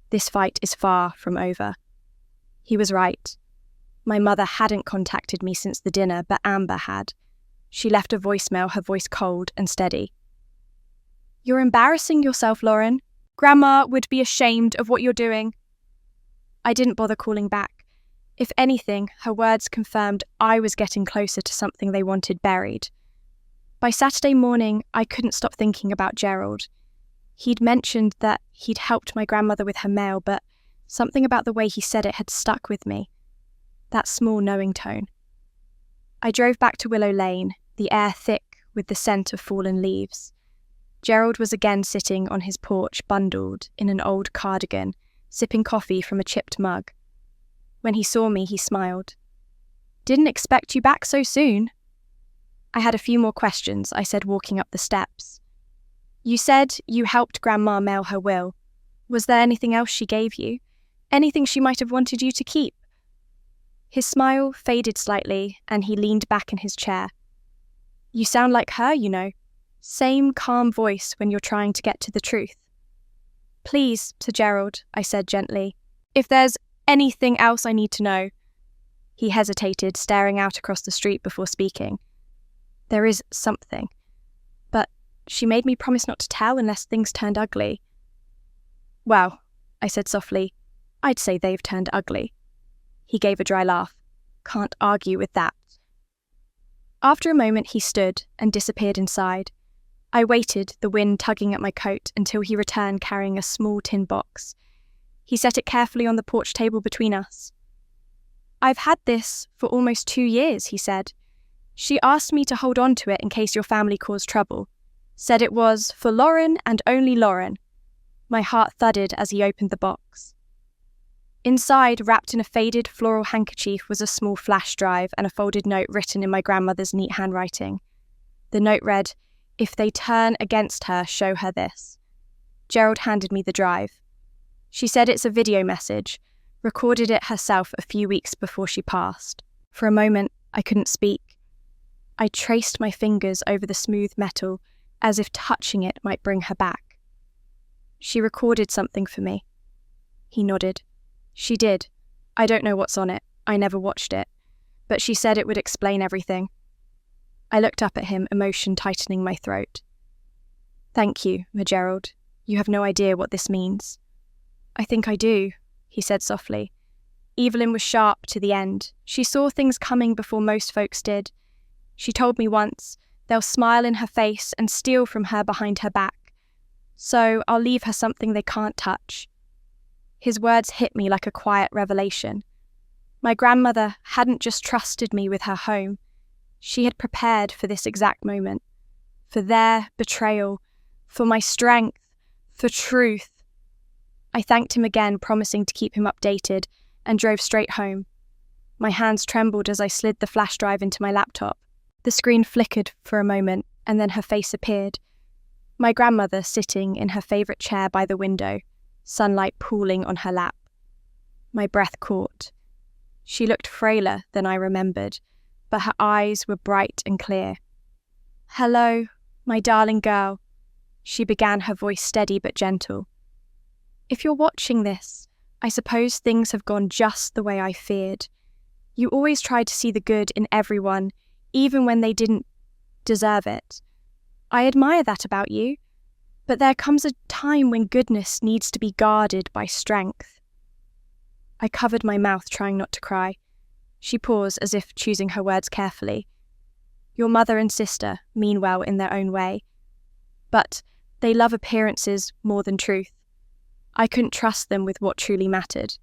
This fight is far from over. He was right. My mother hadn't contacted me since the dinner, but Amber had. She left a voicemail, her voice cold and steady. "You're embarrassing yourself, Lauren. Grandma would be ashamed of what you're doing." I didn't bother calling back. If anything, her words confirmed I was getting closer to something they wanted buried. By Saturday morning, I couldn't stop thinking about Gerald. He'd mentioned that he'd helped my grandmother with her mail, but something about the way he said it had stuck with me. That small knowing tone. I drove back to Willow Lane, the air thick with the scent of fallen leaves. Gerald was again sitting on his porch, bundled in an old cardigan, sipping coffee from a chipped mug. When he saw me, he smiled. "Didn't expect you back so soon." I had a few more questions, I said, walking up the steps. "You said you helped Grandma mail her will. Was there anything else she gave you? Anything she might have wanted you to keep?" His smile faded slightly, and he leaned back in his chair. You sound like her, you know. Same calm voice when you're trying to get to the truth. Please, Sir Gerald, I said gently. If there's anything else I need to know. He hesitated, staring out across the street before speaking. There is something. But she made me promise not to tell unless things turned ugly. Well, I said softly, I'd say they've turned ugly. He gave a dry laugh. Can't argue with that. After a moment he stood and disappeared inside. I waited, the wind tugging at my coat, until he returned carrying a small tin box. He set it carefully on the porch table between us. I've had this for almost 2 years, he said. She asked me to hold on to it in case your family caused trouble. Said it was for Lauren and only Lauren. My heart thudded as he opened the box. Inside, wrapped in a faded floral handkerchief, was a small flash drive and a folded note written in my grandmother's neat handwriting. The note read, "If they turn against her, show her this." Gerald handed me the drive. She said it's a video message, recorded it herself a few weeks before she passed. For a moment, I couldn't speak. I traced my fingers over the smooth metal, as if touching it might bring her back. She recorded something for me. He nodded. She did. I don't know what's on it. I never watched it. But she said it would explain everything. I looked up at him, emotion tightening my throat. Thank you, Gerald. You have no idea what this means. I think I do, he said softly. Evelyn was sharp to the end. She saw things coming before most folks did. She told me once, they'll smile in her face and steal from her behind her back. So I'll leave her something they can't touch. His words hit me like a quiet revelation. My grandmother hadn't just trusted me with her home. She had prepared for this exact moment. For their betrayal. For my strength. For truth. I thanked him again, promising to keep him updated, and drove straight home. My hands trembled as I slid the flash drive into my laptop. The screen flickered for a moment, and then her face appeared. My grandmother sitting in her favourite chair by the window, sunlight pooling on her lap. My breath caught. She looked frailer than I remembered, but her eyes were bright and clear. "Hello, my darling girl," she began, her voice steady but gentle. "If you're watching this, I suppose things have gone just the way I feared. You always tried to see the good in everyone, even when they didn't deserve it. I admire that about you, but there comes a time when goodness needs to be guarded by strength." I covered my mouth, trying not to cry. She paused, as if choosing her words carefully. "Your mother and sister mean well in their own way, but they love appearances more than truth. I couldn't trust them with what truly mattered.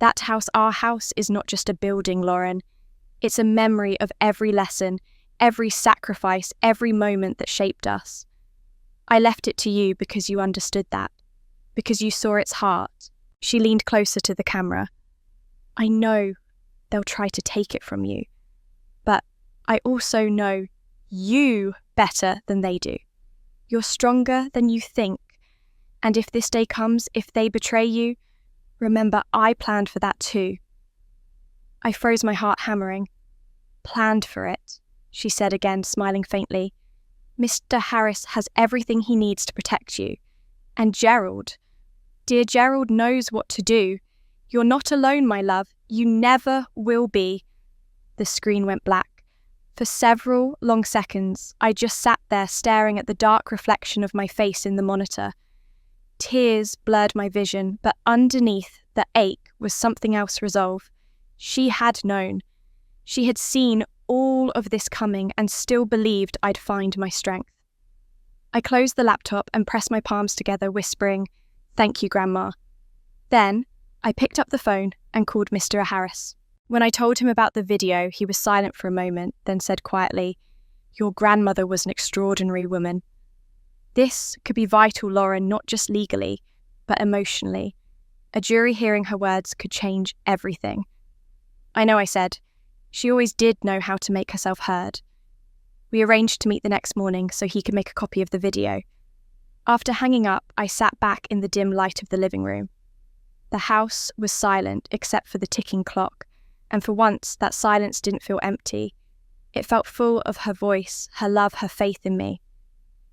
That house, our house, is not just a building, Lauren. It's a memory of every lesson, every sacrifice, every moment that shaped us. I left it to you because you understood that, because you saw its heart." She leaned closer to the camera. "I know they'll try to take it from you, but I also know you better than they do. You're stronger than you think, and if this day comes, if they betray you, remember I planned for that too." I froze, my heart hammering. "Planned for it," she said again, smiling faintly. "Mr. Harris has everything he needs to protect you. And Gerald, dear Gerald, knows what to do. You're not alone, my love. You never will be." The screen went black. For several long seconds, I just sat there staring at the dark reflection of my face in the monitor. Tears blurred my vision, but underneath the ache was something else resolve. She had known. She had seen all of this coming and still believed I'd find my strength. I closed the laptop and pressed my palms together, whispering, "Thank you, Grandma." Then I picked up the phone and called Mr. Harris. When I told him about the video, he was silent for a moment, then said quietly, "Your grandmother was an extraordinary woman. This could be vital, Lauren, not just legally, but emotionally. A jury hearing her words could change everything." "I know," I said. She always did know how to make herself heard. We arranged to meet the next morning so he could make a copy of the video. After hanging up, I sat back in the dim light of the living room. The house was silent except for the ticking clock, and for once that silence didn't feel empty. It felt full of her voice, her love, her faith in me.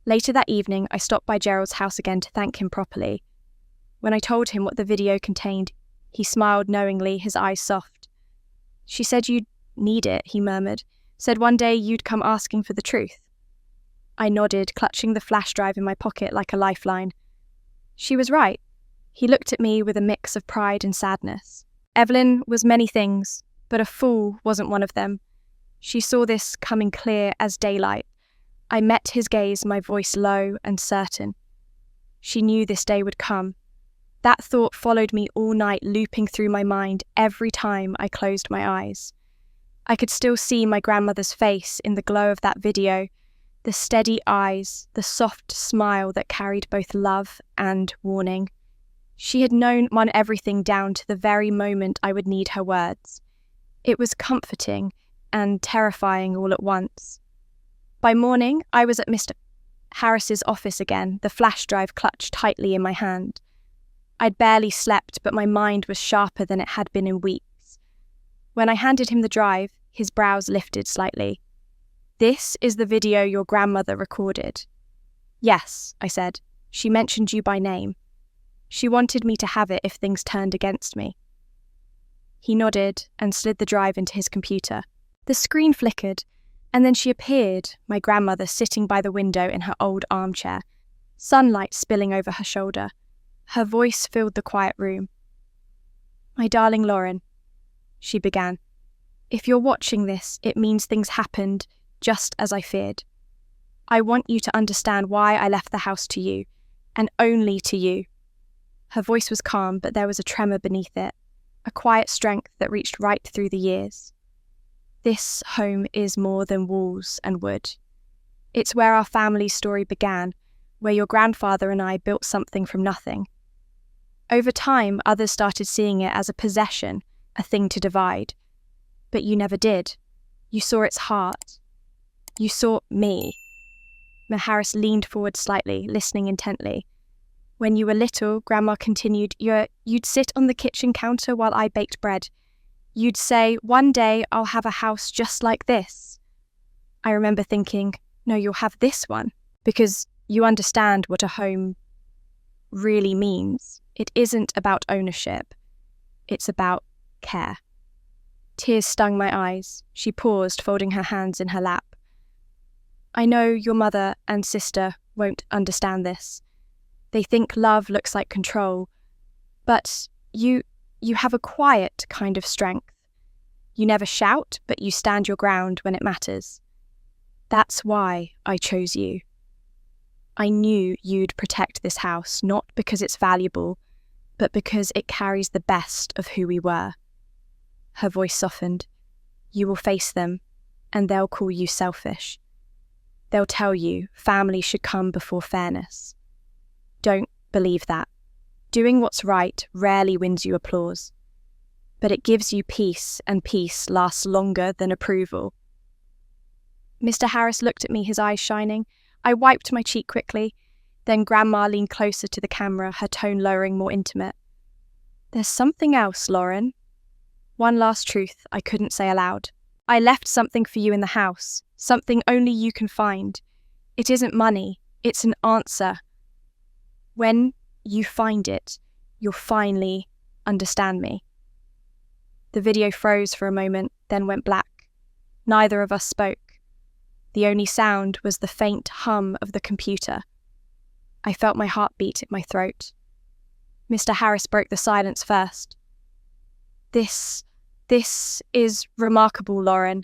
Later that evening, I stopped by Gerald's house again to thank him properly. When I told him what the video contained, he smiled knowingly, his eyes soft. "She said you'd need it," he murmured. "Said one day you'd come asking for the truth." I nodded, clutching the flash drive in my pocket like a lifeline. She was right. He looked at me with a mix of pride and sadness. Evelyn was many things, but a fool wasn't one of them. She saw this coming clear as daylight. I met his gaze, my voice low and certain. She knew this day would come. That thought followed me all night, looping through my mind every time I closed my eyes. I could still see my grandmother's face in the glow of that video, the steady eyes, the soft smile that carried both love and warning. She had known everything down to the very moment I would need her words. It was comforting and terrifying all at once. By morning, I was at Mr. Harris's office again, the flash drive clutched tightly in my hand. I'd barely slept, but my mind was sharper than it had been in weeks. When I handed him the drive, his brows lifted slightly. "This is the video your grandmother recorded." "Yes," I said. "She mentioned you by name. She wanted me to have it if things turned against me." He nodded and slid the drive into his computer. The screen flickered, and then she appeared, my grandmother sitting by the window in her old armchair, sunlight spilling over her shoulder. Her voice filled the quiet room. "My darling Lauren," she began, "if you're watching this, it means things happened just as I feared. I want you to understand why I left the house to you, and only to you." Her voice was calm, but there was a tremor beneath it, a quiet strength that reached right through the years. "This home is more than walls and wood. It's where our family story began, where your grandfather and I built something from nothing. Over time, others started seeing it as a possession, a thing to divide. But you never did. You saw its heart. You saw me." Harris leaned forward slightly, listening intently. "When you were little," Grandma continued, you'd sit on the kitchen counter while I baked bread. You'd say, 'One day I'll have a house just like this.' I remember thinking, 'No, you'll have this one,' because you understand what a home really means. It isn't about ownership. It's about care." Tears stung my eyes. She paused, folding her hands in her lap. "I know your mother and sister won't understand this. They think love looks like control. But you have a quiet kind of strength. You never shout, but you stand your ground when it matters. That's why I chose you. I knew you'd protect this house, not because it's valuable, but because it carries the best of who we were." Her voice softened. "You will face them, and they'll call you selfish. They'll tell you family should come before fairness. Don't believe that. Doing what's right rarely wins you applause. But it gives you peace, and peace lasts longer than approval." Mr. Harris looked at me, his eyes shining. I wiped my cheek quickly. Then Grandma leaned closer to the camera, her tone lowering, more intimate. "There's something else, Lauren. One last truth I couldn't say aloud. I left something for you in the house, something only you can find. It isn't money, it's an answer. When you find it, you'll finally understand me." The video froze for a moment, then went black. Neither of us spoke. The only sound was the faint hum of the computer. I felt my heartbeat at my throat. Mr. Harris broke the silence first. This is remarkable, Lauren.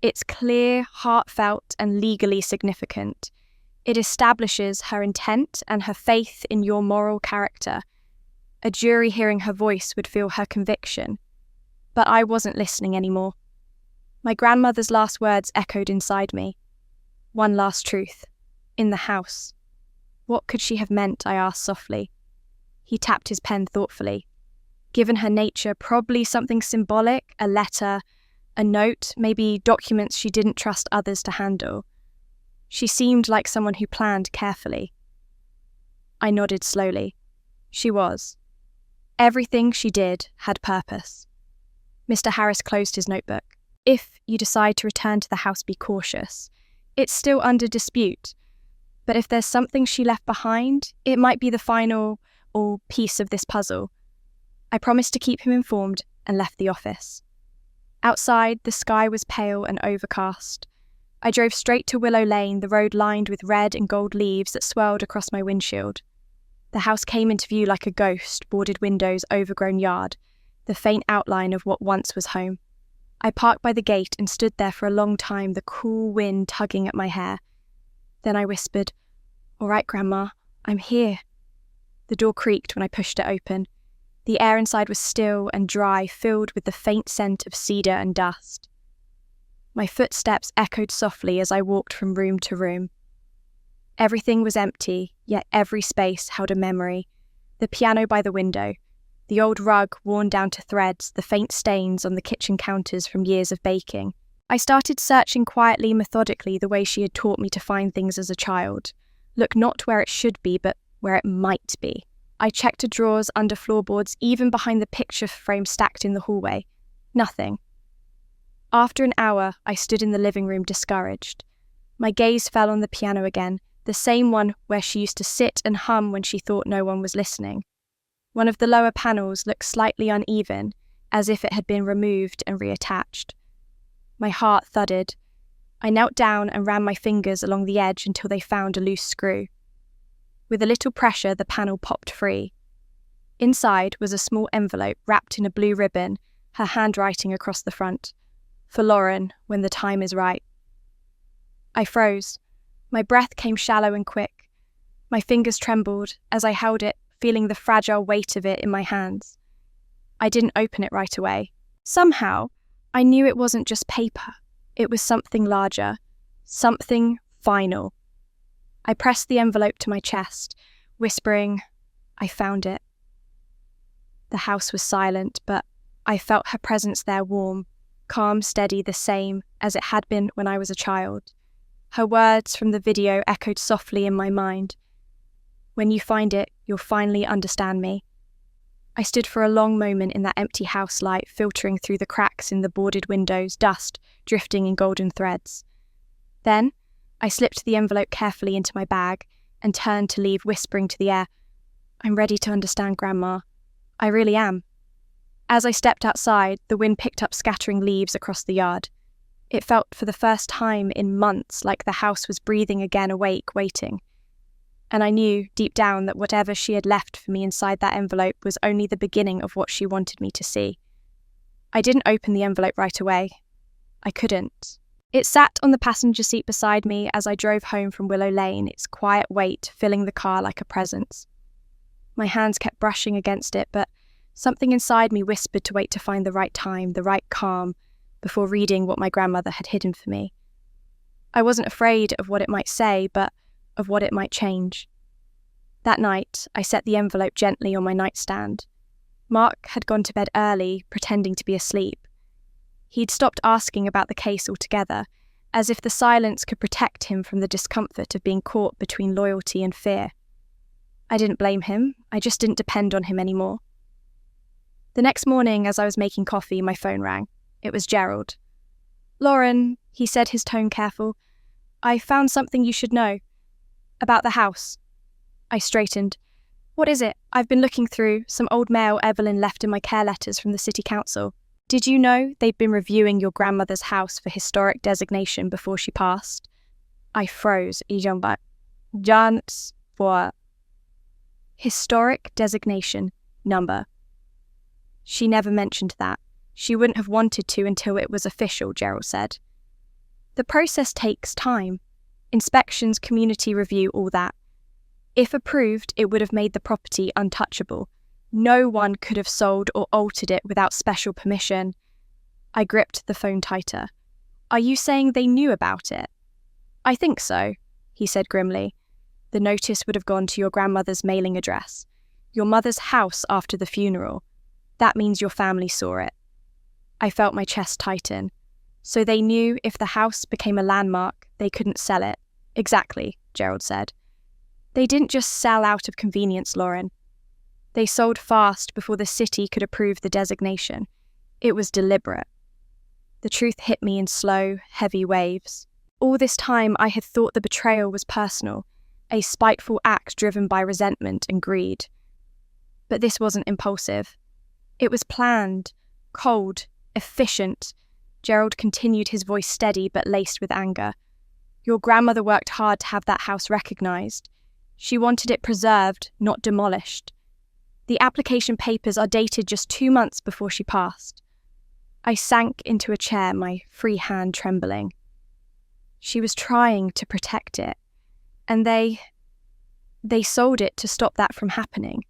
It's clear, heartfelt, and legally significant. It establishes her intent and her faith in your moral character. A jury hearing her voice would feel her conviction. But I wasn't listening anymore. My grandmother's last words echoed inside me. One last truth. In the house. What could she have meant? I asked softly. He tapped his pen thoughtfully. Given her nature, probably something symbolic, a letter, a note, maybe documents she didn't trust others to handle. She seemed like someone who planned carefully. I nodded slowly. She was. Everything she did had purpose. Mr. Harris closed his notebook. If you decide to return to the house, be cautious. It's still under dispute, but if there's something she left behind, it might be the final piece of this puzzle. I promised to keep him informed and left the office. Outside, the sky was pale and overcast. I drove straight to Willow Lane, the road lined with red and gold leaves that swirled across my windshield. The house came into view like a ghost, boarded windows, overgrown yard, the faint outline of what once was home. I parked by the gate and stood there for a long time, the cool wind tugging at my hair. Then I whispered, "All right, Grandma, I'm here." The door creaked when I pushed it open. The air inside was still and dry, filled with the faint scent of cedar and dust. My footsteps echoed softly as I walked from room to room. Everything was empty, yet every space held a memory. The piano by the window, the old rug worn down to threads, the faint stains on the kitchen counters from years of baking. I started searching quietly, methodically, the way she had taught me to find things as a child. Look not where it should be, but where it might be. I checked the drawers, under floorboards, even behind the picture frame stacked in the hallway. Nothing. After an hour, I stood in the living room, discouraged. My gaze fell on the piano again, the same one where she used to sit and hum when she thought no one was listening. One of the lower panels looked slightly uneven, as if it had been removed and reattached. My heart thudded. I knelt down and ran my fingers along the edge until they found a loose screw. With a little pressure, the panel popped free. Inside was a small envelope wrapped in a blue ribbon, her handwriting across the front. "For Lauren, when the time is right." I froze. My breath came shallow and quick. My fingers trembled as I held it, feeling the fragile weight of it in my hands. I didn't open it right away. Somehow, I knew it wasn't just paper. It was something larger, something final. I pressed the envelope to my chest, whispering, "I found it." The house was silent, but I felt her presence there, warm, calm, steady, the same as it had been when I was a child. Her words from the video echoed softly in my mind. "When you find it, you'll finally understand me." I stood for a long moment in that empty house light filtering through the cracks in the boarded windows, dust drifting in golden threads. Then, I slipped the envelope carefully into my bag and turned to leave, whispering to the air, "I'm ready to understand, Grandma. I really am." As I stepped outside, the wind picked up scattering leaves across the yard. It felt for the first time in months like the house was breathing again, awake, waiting. And I knew, deep down, that whatever she had left for me inside that envelope was only the beginning of what she wanted me to see. I didn't open the envelope right away. I couldn't. It sat on the passenger seat beside me as I drove home from Willow Lane, its quiet weight filling the car like a presence. My hands kept brushing against it, but something inside me whispered to wait to find the right time, the right calm, before reading what my grandmother had hidden for me. I wasn't afraid of what it might say, but of what it might change. That night, I set the envelope gently on my nightstand. Mark had gone to bed early, pretending to be asleep. He'd stopped asking about the case altogether, as if the silence could protect him from the discomfort of being caught between loyalty and fear. I didn't blame him, I just didn't depend on him anymore. The next morning, as I was making coffee, my phone rang. It was Gerald. "Lauren," he said, his tone careful, "I found something you should know. About the house." I straightened. "What is it?" "I've been looking through some old mail Evelyn left in my care letters from the city council. Did you know they've been reviewing your grandmother's house for historic designation before she passed?" I froze. Jan's for historic designation number. She never mentioned that. She wouldn't have wanted to until it was official, Gerald said. The process takes time. Inspections, community review, all that. If approved, it would have made the property untouchable. No one could have sold or altered it without special permission. I gripped the phone tighter. "Are you saying they knew about it?" "I think so," he said grimly. "The notice would have gone to your grandmother's mailing address. Your mother's house after the funeral. That means your family saw it." I felt my chest tighten. So they knew if the house became a landmark, they couldn't sell it. Exactly, Gerald said. They didn't just sell out of convenience, Lauren. They sold fast before the city could approve the designation. It was deliberate. The truth hit me in slow, heavy waves. All this time I had thought the betrayal was personal, a spiteful act driven by resentment and greed. But this wasn't impulsive. It was planned, cold, efficient. Gerald continued, his voice steady but laced with anger. Your grandmother worked hard to have that house recognised. She wanted it preserved, not demolished. The application papers are dated just 2 months before she passed. I sank into a chair, my free hand trembling. She was trying to protect it, and they sold it to stop that from happening.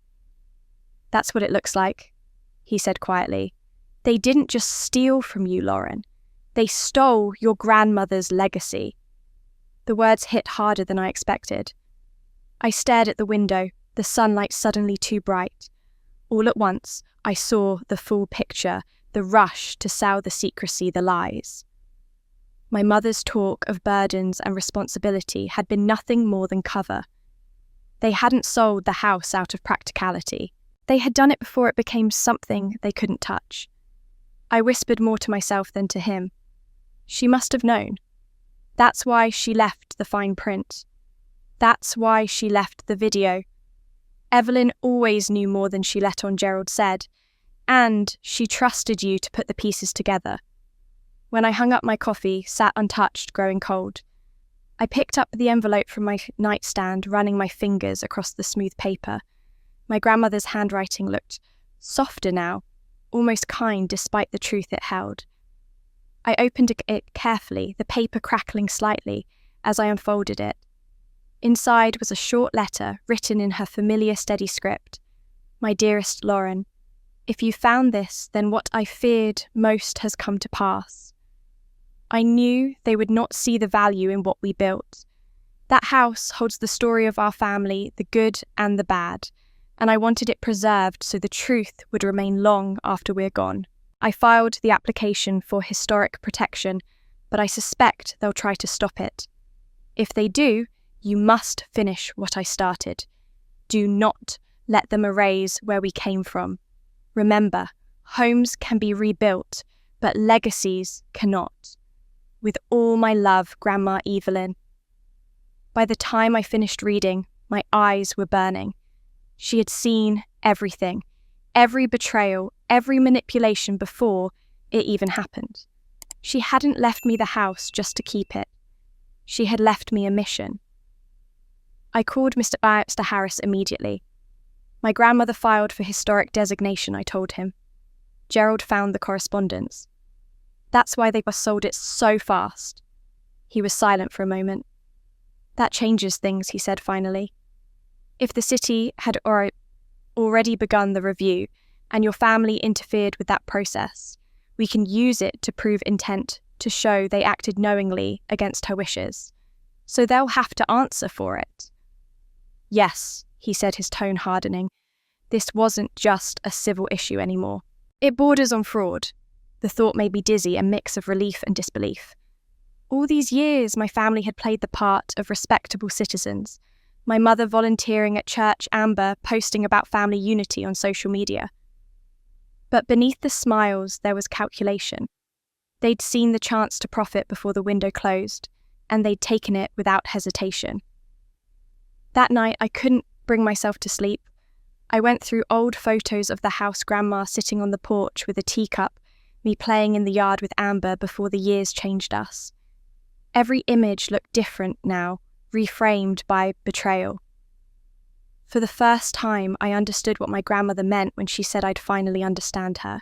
That's what it looks like, he said quietly. They didn't just steal from you, Lauren. They stole your grandmother's legacy. The words hit harder than I expected. I stared at the window, the sunlight suddenly too bright. All at once, I saw the full picture, the rush to sow the secrecy, the lies. My mother's talk of burdens and responsibility had been nothing more than cover. They hadn't sold the house out of practicality. They had done it before it became something they couldn't touch. I whispered more to myself than to him. She must have known. That's why she left the fine print. That's why she left the video. Evelyn always knew more than she let on, Gerald said, and she trusted you to put the pieces together. When I hung up my coffee, sat untouched, growing cold, I picked up the envelope from my nightstand, running my fingers across the smooth paper. My grandmother's handwriting looked softer now, almost kind despite the truth it held. I opened it carefully, the paper crackling slightly as I unfolded it. Inside was a short letter written in her familiar steady script. My dearest Lauren, if you found this, then what I feared most has come to pass. I knew they would not see the value in what we built. That house holds the story of our family, the good and the bad, and I wanted it preserved so the truth would remain long after we're gone. I filed the application for historic protection, but I suspect they'll try to stop it. If they do, you must finish what I started. Do not let them erase where we came from. Remember, homes can be rebuilt, but legacies cannot. With all my love, Grandma Evelyn. By the time I finished reading, my eyes were burning. She had seen everything, every betrayal, every manipulation before it even happened. She hadn't left me the house just to keep it. She had left me a mission. I called Mr. Harris immediately. My grandmother filed for historic designation, I told him. Gerald found the correspondence. That's why they sold it so fast. He was silent for a moment. That changes things, he said finally. If the city had already begun the review and your family interfered with that process, we can use it to prove intent, to show they acted knowingly against her wishes. So they'll have to answer for it. Yes, he said, his tone hardening. This wasn't just a civil issue anymore. It borders on fraud. The thought made me dizzy, a mix of relief and disbelief. All these years, my family had played the part of respectable citizens. My mother volunteering at church, Amber posting about family unity on social media. But beneath the smiles, there was calculation. They'd seen the chance to profit before the window closed, and they'd taken it without hesitation. That night, I couldn't bring myself to sleep. I went through old photos of the house Grandma sitting on the porch with a teacup, me playing in the yard with Amber before the years changed us. Every image looked different now, reframed by betrayal. For the first time, I understood what my grandmother meant when she said I'd finally understand her.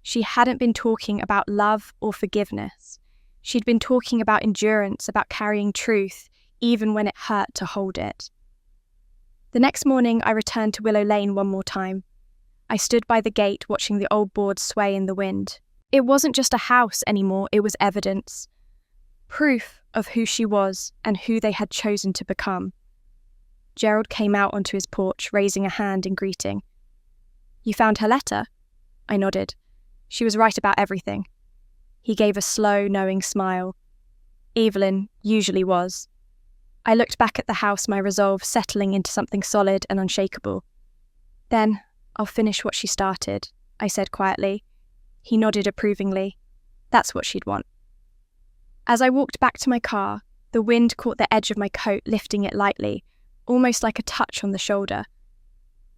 She hadn't been talking about love or forgiveness. She'd been talking about endurance, about carrying truth, even when it hurt to hold it. The next morning, I returned to Willow Lane one more time. I stood by the gate watching the old boards sway in the wind. It wasn't just a house anymore, it was evidence. Proof of who she was and who they had chosen to become. Gerald came out onto his porch, raising a hand in greeting. You found her letter? I nodded. She was right about everything. He gave a slow, knowing smile. Evelyn usually was. I looked back at the house, my resolve settling into something solid and unshakable. Then I'll finish what she started, I said quietly. He nodded approvingly. That's what she'd want. As I walked back to my car, the wind caught the edge of my coat, lifting it lightly, almost like a touch on the shoulder.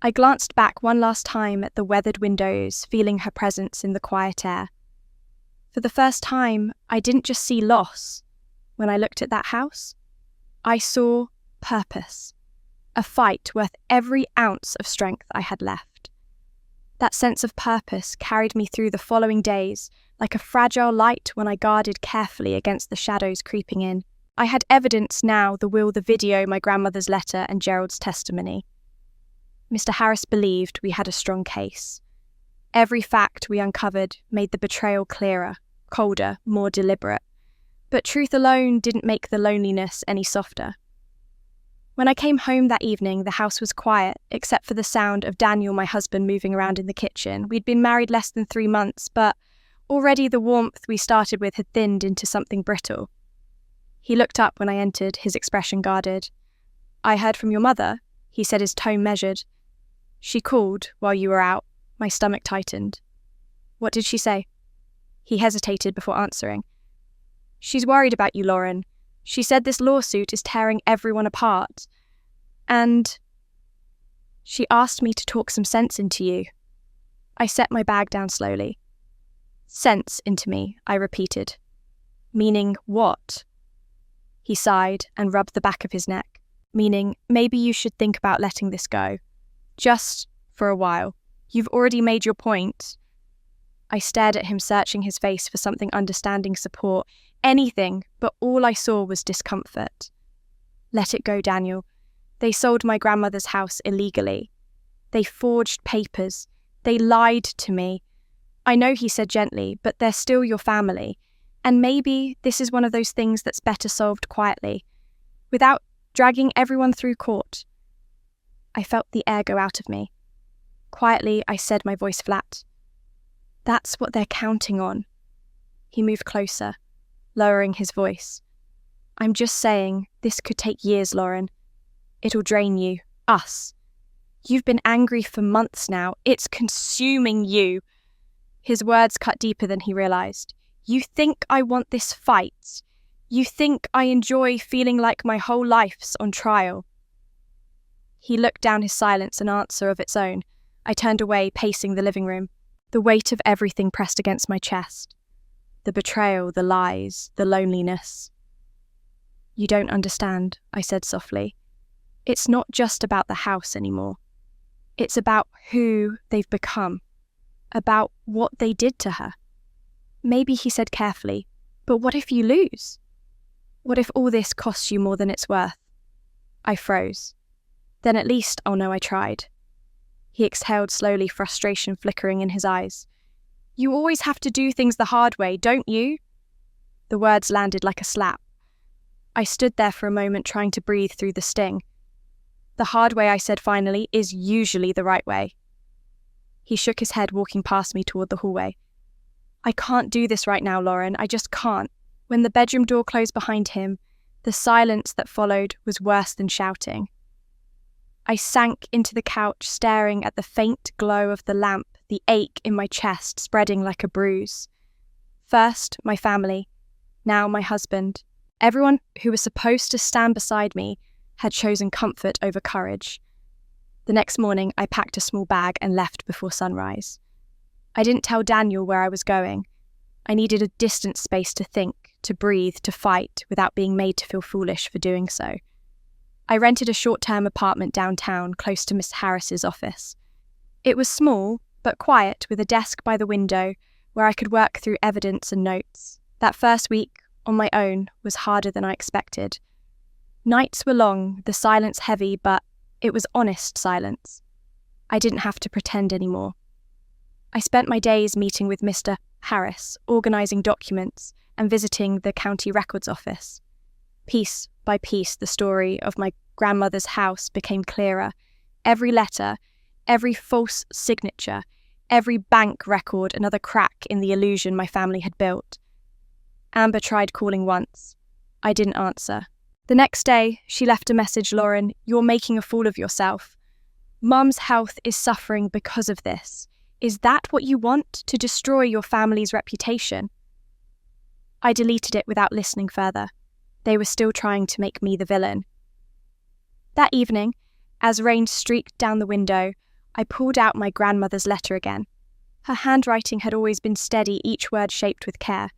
I glanced back one last time at the weathered windows, feeling her presence in the quiet air. For the first time, I didn't just see loss. When I looked at that house, I saw purpose, a fight worth every ounce of strength I had left. That sense of purpose carried me through the following days, like a fragile light when I guarded carefully against the shadows creeping in. I had evidence now, the will, the video, my grandmother's letter, and Gerald's testimony. Mr. Harris believed we had a strong case. Every fact we uncovered made the betrayal clearer, colder, more deliberate. But truth alone didn't make the loneliness any softer. When I came home that evening, the house was quiet, except for the sound of Daniel, my husband, moving around in the kitchen. We'd been married less than 3 months, but already the warmth we started with had thinned into something brittle. He looked up when I entered, his expression guarded. "I heard from your mother," he said, his tone measured. "She called while you were out." My stomach tightened. "What did she say?" He hesitated before answering. "She's worried about you, Lauren. She said this lawsuit is tearing everyone apart. And she asked me to talk some sense into you." I set my bag down slowly. "Sense into me," I repeated. "Meaning what?" He sighed and rubbed the back of his neck. "Meaning, maybe you should think about letting this go. Just for a while. You've already made your point." I stared at him, searching his face for something understanding, support, anything, but all I saw was discomfort. "Let it go, Daniel. They sold my grandmother's house illegally. They forged papers. They lied to me. I know," he said gently, "but they're still your family. And maybe this is one of those things that's better solved quietly, without dragging everyone through court." I felt the air go out of me. Quietly, I said, my voice flat. "That's what they're counting on." He moved closer, lowering his voice. "I'm just saying, this could take years, Lauren. It'll drain you, us. You've been angry for months now. It's consuming you." His words cut deeper than he realized. "You think I want this fight? You think I enjoy feeling like my whole life's on trial?" He looked down, his silence an answer of its own. I turned away, pacing the living room. The weight of everything pressed against my chest. The betrayal, the lies, the loneliness. "You don't understand," I said softly. "It's not just about the house anymore. It's about who they've become, about what they did to her." "Maybe," he said carefully, "but what if you lose? What if all this costs you more than it's worth?" I froze. "Then at least I'll know I tried." He exhaled slowly, frustration flickering in his eyes. "You always have to do things the hard way, don't you?" The words landed like a slap. I stood there for a moment, trying to breathe through the sting. "The hard way," I said finally, "is usually the right way." He shook his head, walking past me toward the hallway. "I can't do this right now, Lauren. I just can't." When the bedroom door closed behind him, the silence that followed was worse than shouting. I sank into the couch, staring at the faint glow of the lamp, the ache in my chest spreading like a bruise. First, my family. Now, my husband. Everyone who was supposed to stand beside me had chosen comfort over courage. The next morning, I packed a small bag and left before sunrise. I didn't tell Daniel where I was going. I needed a distant space to think, to breathe, to fight, without being made to feel foolish for doing so. I rented a short-term apartment downtown, close to Miss Harris's office. It was small, but quiet, with a desk by the window where I could work through evidence and notes. That first week, on my own, was harder than I expected. Nights were long, the silence heavy, but it was honest silence. I didn't have to pretend anymore. I spent my days meeting with Mr. Harris, organising documents, and visiting the county records office. Piece by piece, the story of my grandmother's house became clearer. Every letter, every false signature, every bank record, another crack in the illusion my family had built. Amber tried calling once. I didn't answer. The next day, she left a message, "Lauren, you're making a fool of yourself. Mum's health is suffering because of this. Is that what you want, to destroy your family's reputation?" I deleted it without listening further. They were still trying to make me the villain. That evening, as rain streaked down the window, I pulled out my grandmother's letter again. Her handwriting had always been steady, each word shaped with care.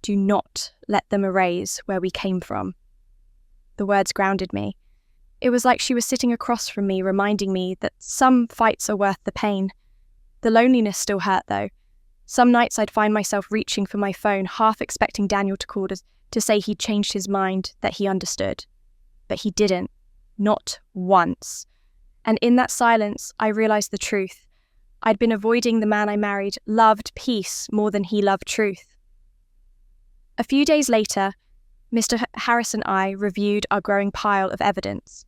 Do not let them erase where we came from. The words grounded me. It was like she was sitting across from me, reminding me that some fights are worth the pain. The loneliness still hurt, though. Some nights I'd find myself reaching for my phone, half expecting Daniel to call to say he'd changed his mind, that he understood. But he didn't. Not once. And in that silence, I realized the truth. I'd been avoiding the man I married, loved peace more than he loved truth. A few days later, Mr. Harris and I reviewed our growing pile of evidence.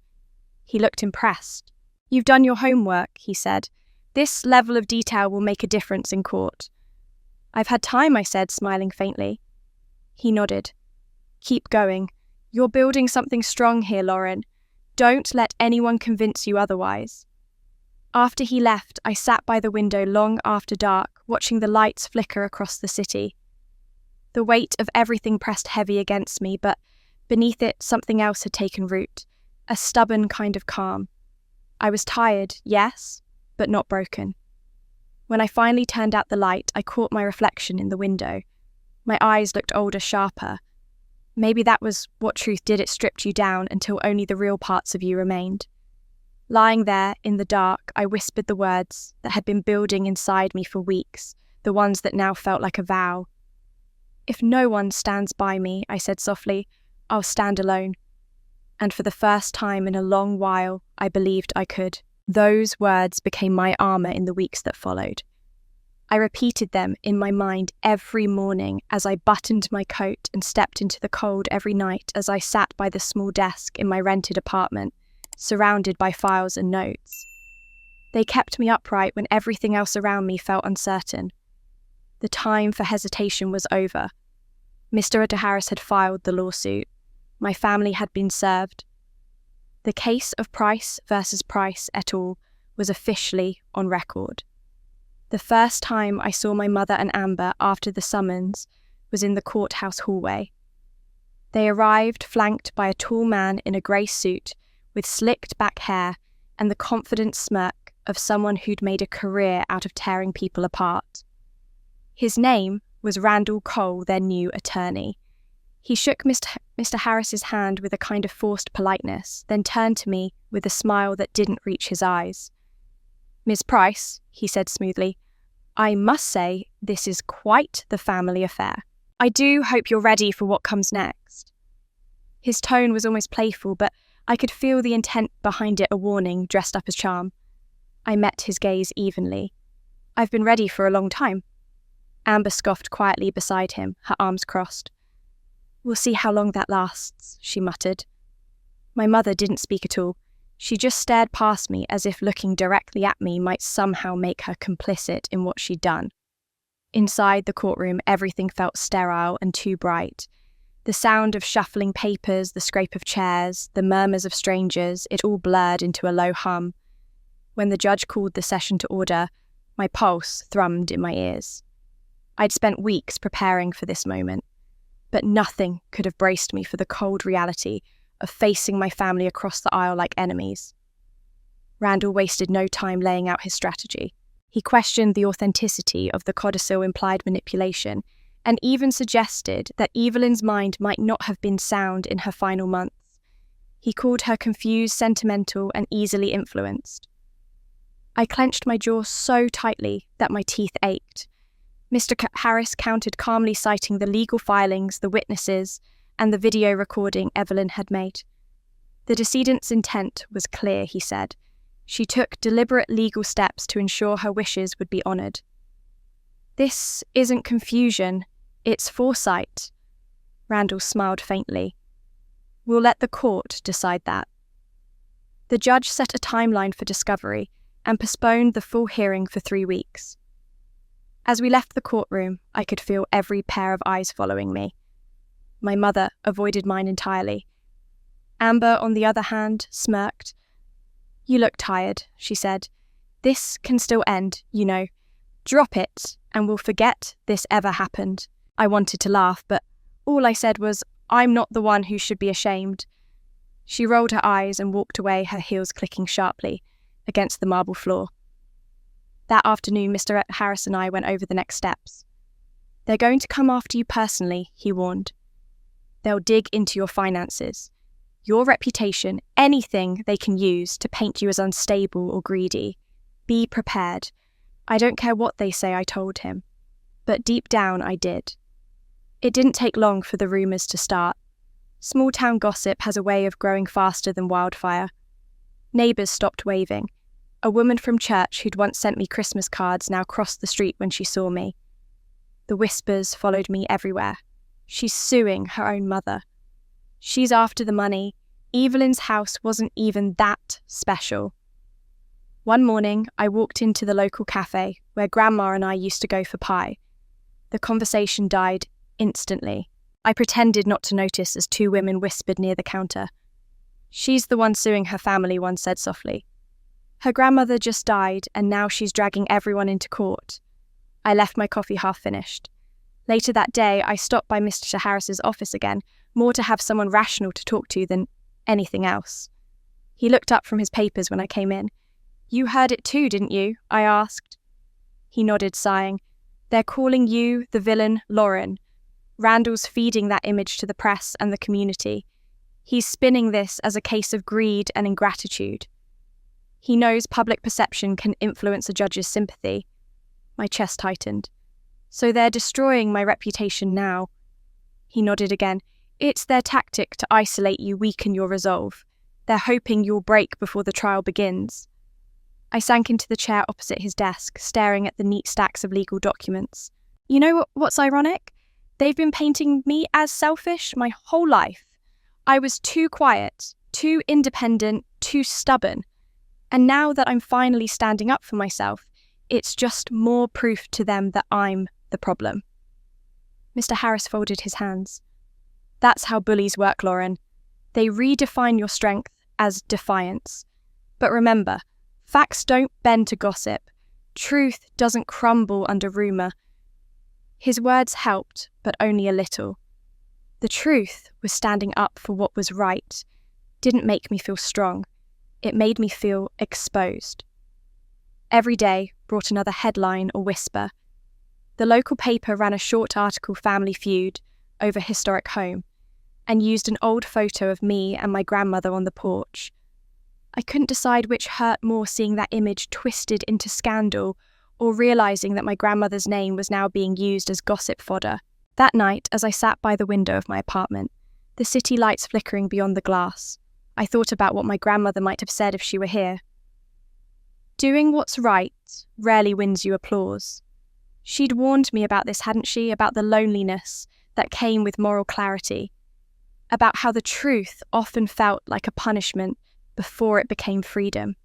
He looked impressed. You've done your homework, he said. This level of detail will make a difference in court. I've had time, I said, smiling faintly. He nodded. Keep going. You're building something strong here, Lauren. Don't let anyone convince you otherwise. After he left, I sat by the window long after dark, watching the lights flicker across the city. The weight of everything pressed heavy against me, but beneath it something else had taken root, a stubborn kind of calm. I was tired, yes, but not broken. When I finally turned out the light, I caught my reflection in the window. My eyes looked older, sharper. Maybe that was what truth did, it stripped you down until only the real parts of you remained. Lying there, in the dark, I whispered the words that had been building inside me for weeks, the ones that now felt like a vow. If no one stands by me, I said softly, I'll stand alone. And for the first time in a long while, I believed I could. Those words became my armor in the weeks that followed. I repeated them in my mind every morning as I buttoned my coat and stepped into the cold every night as I sat by the small desk in my rented apartment, surrounded by files and notes. They kept me upright when everything else around me felt uncertain. The time for hesitation was over. Mr. Harris had filed the lawsuit. My family had been served. The case of Price versus Price et al. Was officially on record. The first time I saw my mother and Amber after the summons was in the courthouse hallway. They arrived flanked by a tall man in a grey suit with slicked back hair and the confident smirk of someone who'd made a career out of tearing people apart. His name was Randall Cole, their new attorney. He shook Mr. Harris's hand with a kind of forced politeness, then turned to me with a smile that didn't reach his eyes. Miss Price, he said smoothly, I must say this is quite the family affair. I do hope you're ready for what comes next. His tone was almost playful, but I could feel the intent behind it, a warning dressed up as charm. I met his gaze evenly. I've been ready for a long time. Amber scoffed quietly beside him, her arms crossed. We'll see how long that lasts, she muttered. My mother didn't speak at all. She just stared past me as if looking directly at me might somehow make her complicit in what she'd done. Inside the courtroom, everything felt sterile and too bright. The sound of shuffling papers, the scrape of chairs, the murmurs of strangers, it all blurred into a low hum. When the judge called the session to order, my pulse thrummed in my ears. I'd spent weeks preparing for this moment, but nothing could have braced me for the cold reality of facing my family across the aisle like enemies. Randall wasted no time laying out his strategy. He questioned the authenticity of the codicil implied manipulation, and even suggested that Evelyn's mind might not have been sound in her final months. He called her confused, sentimental, and easily influenced. I clenched my jaw so tightly that my teeth ached. Mr. Harris countered calmly, citing the legal filings, the witnesses, and the video recording Evelyn had made. The decedent's intent was clear, he said. She took deliberate legal steps to ensure her wishes would be honoured. This isn't confusion, it's foresight. Randall smiled faintly. We'll let the court decide that. The judge set a timeline for discovery and postponed the full hearing for 3 weeks. As we left the courtroom, I could feel every pair of eyes following me. My mother avoided mine entirely. Amber, on the other hand, smirked. You look tired, she said. This can still end, you know. Drop it, and we'll forget this ever happened. I wanted to laugh, but all I said was, "I'm not the one who should be ashamed." She rolled her eyes and walked away, her heels clicking sharply against the marble floor. That afternoon, Mr. Harris and I went over the next steps. "They're going to come after you personally," he warned. "They'll dig into your finances, your reputation, anything they can use to paint you as unstable or greedy. Be prepared." "I don't care what they say," I told him. But deep down, I did. It didn't take long for the rumours to start. Small-town gossip has a way of growing faster than wildfire. Neighbours stopped waving. A woman from church who'd once sent me Christmas cards now crossed the street when she saw me. The whispers followed me everywhere. "She's suing her own mother. She's after the money. Evelyn's house wasn't even that special." One morning, I walked into the local cafe where Grandma and I used to go for pie. The conversation died instantly. I pretended not to notice as two women whispered near the counter. "She's the one suing her family," one said softly. "Her grandmother just died and now she's dragging everyone into court." I left my coffee half finished. Later that day, I stopped by Mr. Harris's office again, more to have someone rational to talk to than anything else. He looked up from his papers when I came in. "You heard it too, didn't you?" I asked. He nodded, sighing. "They're calling you the villain, Lauren. Randall's feeding that image to the press and the community. He's spinning this as a case of greed and ingratitude. He knows public perception can influence a judge's sympathy." My chest tightened. "So they're destroying my reputation now." He nodded again. "It's their tactic to isolate you, weaken your resolve. They're hoping you'll break before the trial begins." I sank into the chair opposite his desk, staring at the neat stacks of legal documents. You know what's ironic? They've been painting me as selfish my whole life. I was too quiet, too independent, too stubborn. And now that I'm finally standing up for myself, it's just more proof to them that I'm the problem. Mr. Harris folded his hands. "That's how bullies work, Lauren. They redefine your strength as defiance. But remember, facts don't bend to gossip. Truth doesn't crumble under rumour." His words helped, but only a little. The truth was standing up for what was right. Didn't make me feel strong. It made me feel exposed. Every day brought another headline or whisper. The local paper ran a short article, Family Feud, over historic home, and used an old photo of me and my grandmother on the porch. I couldn't decide which hurt more, seeing that image twisted into scandal or realising that my grandmother's name was now being used as gossip fodder. That night, as I sat by the window of my apartment, the city lights flickering beyond the glass, I thought about what my grandmother might have said if she were here. Doing what's right rarely wins you applause. She'd warned me about this, hadn't she? About the loneliness that came with moral clarity. About how the truth often felt like a punishment before it became freedom.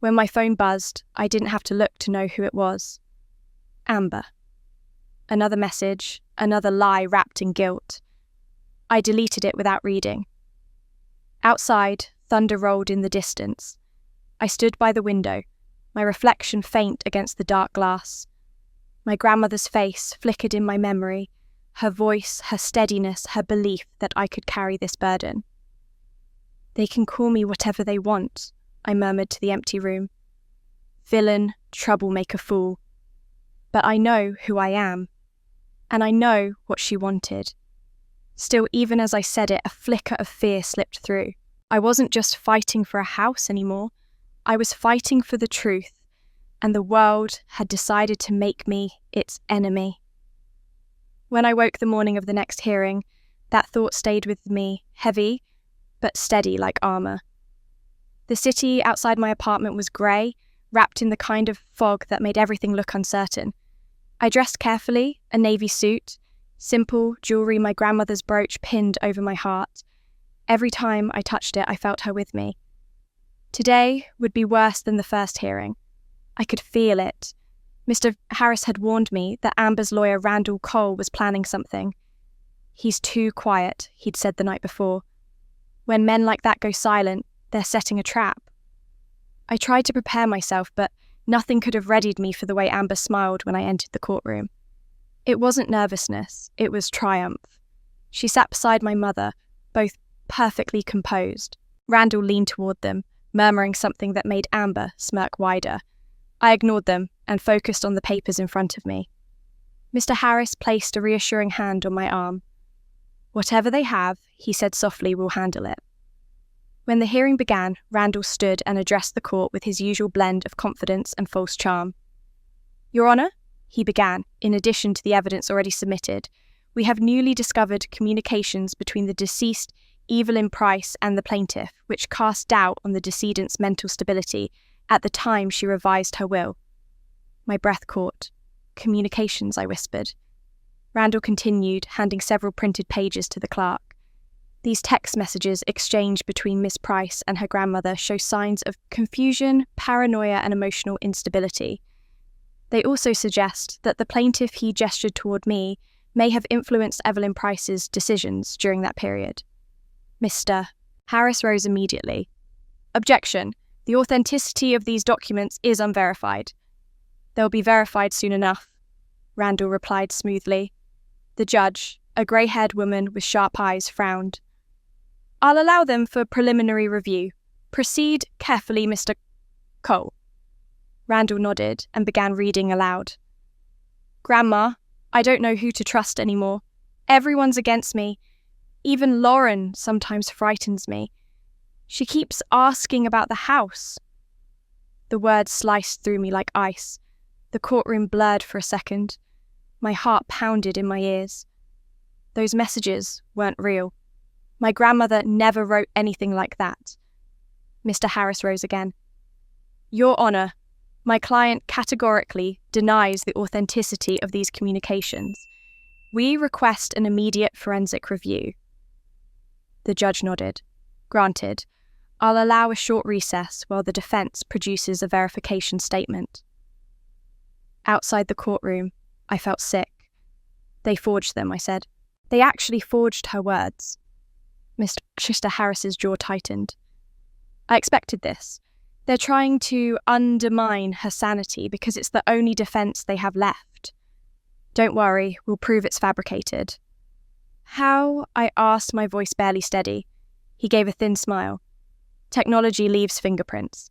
When my phone buzzed, I didn't have to look to know who it was. Amber. Another message, another lie wrapped in guilt. I deleted it without reading. Outside, thunder rolled in the distance. I stood by the window, my reflection faint against the dark glass. My grandmother's face flickered in my memory, her voice, her steadiness, her belief that I could carry this burden. "They can call me whatever they want," I murmured to the empty room. "Villain, troublemaker, fool. But I know who I am, and I know what she wanted." Still, even as I said it, a flicker of fear slipped through. I wasn't just fighting for a house anymore. I was fighting for the truth, and the world had decided to make me its enemy. When I woke the morning of the next hearing, that thought stayed with me, heavy, but steady like armour. The city outside my apartment was grey, wrapped in the kind of fog that made everything look uncertain. I dressed carefully, a navy suit, simple jewellery, my grandmother's brooch pinned over my heart. Every time I touched it, I felt her with me. Today would be worse than the first hearing. I could feel it. Mr. Harris had warned me that Amber's lawyer, Randall Cole, was planning something. "He's too quiet," he'd said the night before. "When men like that go silent, they're setting a trap." I tried to prepare myself, but nothing could have readied me for the way Amber smiled when I entered the courtroom. It wasn't nervousness, it was triumph. She sat beside my mother, both perfectly composed. Randall leaned toward them, murmuring something that made Amber smirk wider. I ignored them and focused on the papers in front of me. Mr. Harris placed a reassuring hand on my arm. "Whatever they have," he said softly, "we'll handle it." When the hearing began, Randall stood and addressed the court with his usual blend of confidence and false charm. "Your Honour," he began, "in addition to the evidence already submitted, we have newly discovered communications between the deceased Evelyn Price and the plaintiff, which cast doubt on the decedent's mental stability at the time she revised her will." My breath caught. "Communications," I whispered. Randall continued, handing several printed pages to the clerk. "These text messages exchanged between Miss Price and her grandmother show signs of confusion, paranoia, and emotional instability. They also suggest that the plaintiff he gestured toward me may have influenced Evelyn Price's decisions during that period." Mr. Harris rose immediately. "Objection. The authenticity of these documents is unverified." "They'll be verified soon enough," Randall replied smoothly. The judge, a grey-haired woman with sharp eyes, frowned. "I'll allow them for preliminary review. Proceed carefully, Mr. Cole." Randall nodded and began reading aloud. "Grandma, I don't know who to trust anymore. Everyone's against me. Even Lauren sometimes frightens me. She keeps asking about the house." The words sliced through me like ice. The courtroom blurred for a second. My heart pounded in my ears. Those messages weren't real. My grandmother never wrote anything like that. Mr. Harris rose again. "Your Honour, my client categorically denies the authenticity of these communications. We request an immediate forensic review." The judge nodded. "Granted. I'll allow a short recess while the defence produces a verification statement." Outside the courtroom, I felt sick. "They forged them," I said. "They actually forged her words." Mr. Harris's jaw tightened. "I expected this. They're trying to undermine her sanity because it's the only defence they have left. Don't worry, we'll prove it's fabricated." "How?" I asked, my voice barely steady. He gave a thin smile. "Technology leaves fingerprints."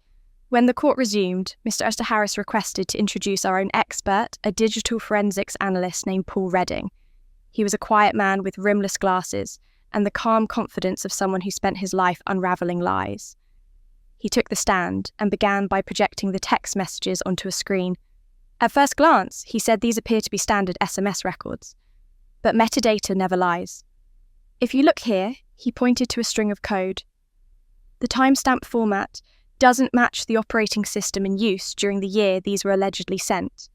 When the court resumed, Mr. Harris requested to introduce our own expert, a digital forensics analyst named Paul Redding. He was a quiet man with rimless glasses and the calm confidence of someone who spent his life unravelling lies. He took the stand and began by projecting the text messages onto a screen. "At first glance," he said, "these appear to be standard SMS records. But metadata never lies. If you look here," he pointed to a string of code. "The timestamp format doesn't match the operating system in use during the year these were allegedly sent."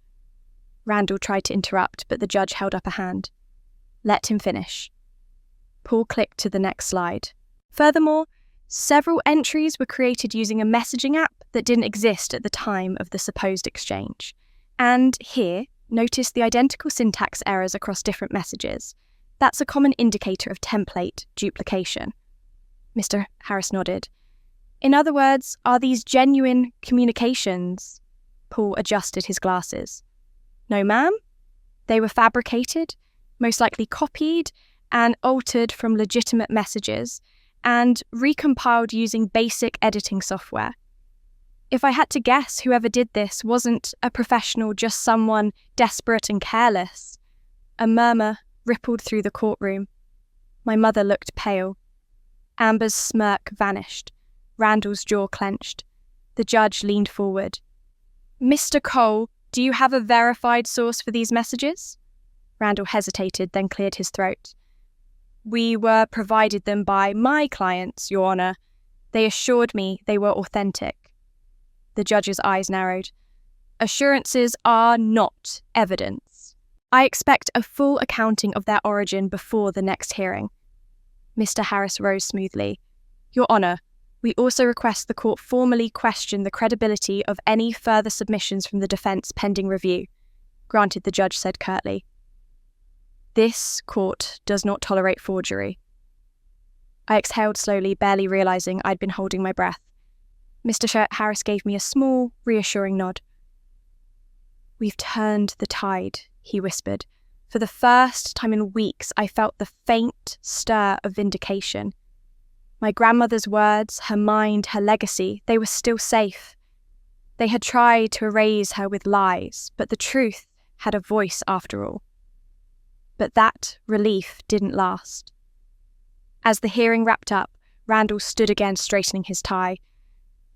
Randall tried to interrupt, but the judge held up a hand. "Let him finish." Paul clicked to the next slide. "Furthermore, several entries were created using a messaging app that didn't exist at the time of the supposed exchange. And here, notice the identical syntax errors across different messages. That's a common indicator of template duplication." Mr. Harris nodded. "In other words, are these genuine communications?" Paul adjusted his glasses. "No, ma'am. They were fabricated, most likely copied and altered from legitimate messages, and recompiled using basic editing software. If I had to guess, whoever did this wasn't a professional, just someone desperate and careless." A murmur rippled through the courtroom. My mother looked pale. Amber's smirk vanished. Randall's jaw clenched. The judge leaned forward. "Mr. Cole, do you have a verified source for these messages?" Randall hesitated, then cleared his throat. "We were provided them by my clients, Your Honour. They assured me they were authentic." The judge's eyes narrowed. "Assurances are not evidence. I expect a full accounting of their origin before the next hearing." Mr. Harris rose smoothly. "Your Honour, we also request the court formally question the credibility of any further submissions from the defence pending review." "Granted," the judge said curtly. "This court does not tolerate forgery." I exhaled slowly, barely realising I'd been holding my breath. Mr. Harris gave me a small, reassuring nod. "We've turned the tide," he whispered. For the first time in weeks, I felt the faint stir of vindication. My grandmother's words, her mind, her legacy, they were still safe. They had tried to erase her with lies, but the truth had a voice after all. But that relief didn't last. As the hearing wrapped up, Randall stood again, straightening his tie.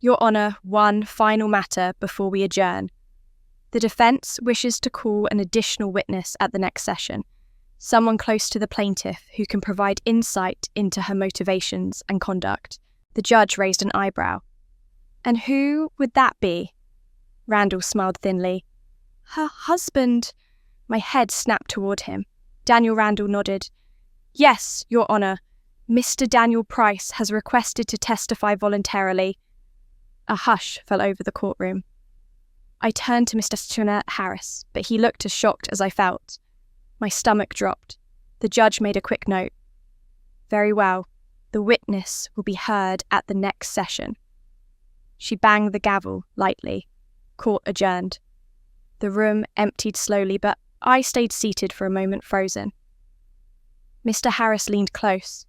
Your Honour, one final matter before we adjourn. The defence wishes to call an additional witness at the next session, someone close to the plaintiff who can provide insight into her motivations and conduct. The judge raised an eyebrow. And who would that be? Randall smiled thinly. Her husband. My head snapped toward him. Daniel Randall nodded. Yes, Your Honour. Mr. Daniel Price has requested to testify voluntarily. A hush fell over the courtroom. I turned to Mr. Harris, but he looked as shocked as I felt. My stomach dropped. The judge made a quick note. Very well. The witness will be heard at the next session. She banged the gavel lightly. Court adjourned. The room emptied slowly, but I stayed seated for a moment, frozen. Mr. Harris leaned close.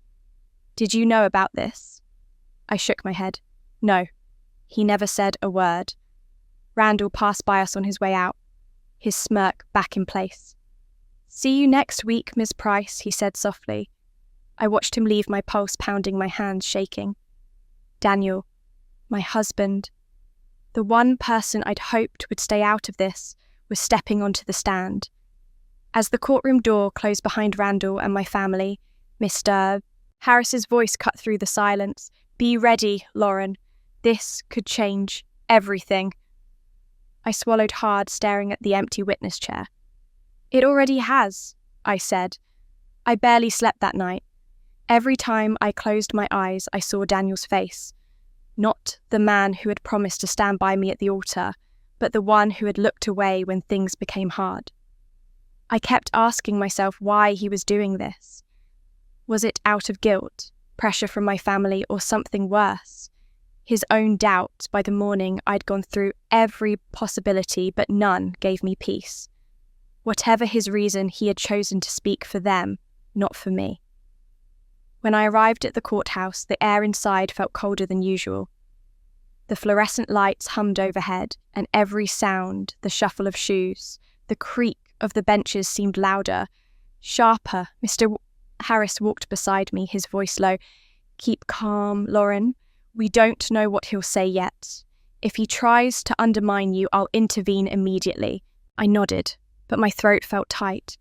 Did you know about this? I shook my head. No. He never said a word. Randall passed by us on his way out, his smirk back in place. See you next week, Miss Price, he said softly. I watched him leave, my pulse pounding, my hands shaking. Daniel, my husband, the one person I'd hoped would stay out of this, was stepping onto the stand. As the courtroom door closed behind Randall and my family, Mr. Harris's voice cut through the silence. Be ready, Lauren. This could change everything. I swallowed hard, staring at the empty witness chair. It already has, I said. I barely slept that night. Every time I closed my eyes, I saw Daniel's face. Not the man who had promised to stand by me at the altar, but the one who had looked away when things became hard. I kept asking myself why he was doing this. Was it out of guilt, pressure from my family, or something worse? His own doubt. By the morning, I'd gone through every possibility, but none gave me peace. Whatever his reason, he had chosen to speak for them, not for me. When I arrived at the courthouse, the air inside felt colder than usual. The fluorescent lights hummed overhead, and every sound, the shuffle of shoes, the creak of the benches seemed louder, sharper. Mr. Harris walked beside me, his voice low. Keep calm, Lauren. We don't know what he'll say yet. If he tries to undermine you, I'll intervene immediately. I nodded, but my throat felt tight.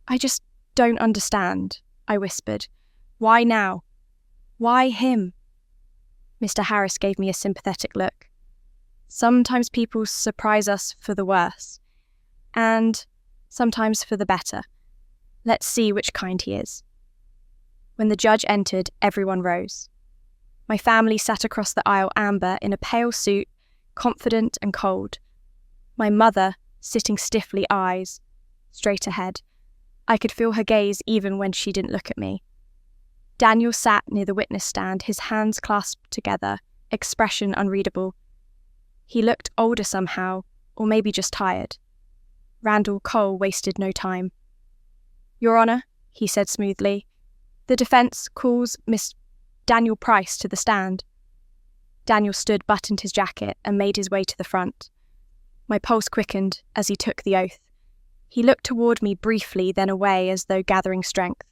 I just don't understand, I whispered. Why now? Why him? Mr. Harris gave me a sympathetic look. Sometimes people surprise us for the worse, and sometimes for the better. Let's see which kind he is. When the judge entered, everyone rose. My family sat across the aisle, Amber in a pale suit, confident and cold. My mother, sitting stiffly, eyes straight ahead. I could feel her gaze even when she didn't look at me. Daniel sat near the witness stand, his hands clasped together, expression unreadable. He looked older somehow, or maybe just tired. Randall Cole wasted no time. Your Honour, he said smoothly, the defence calls Miss Daniel Price to the stand. Daniel stood, buttoned his jacket, and made his way to the front. My pulse quickened as he took the oath. He looked toward me briefly, then away as though gathering strength.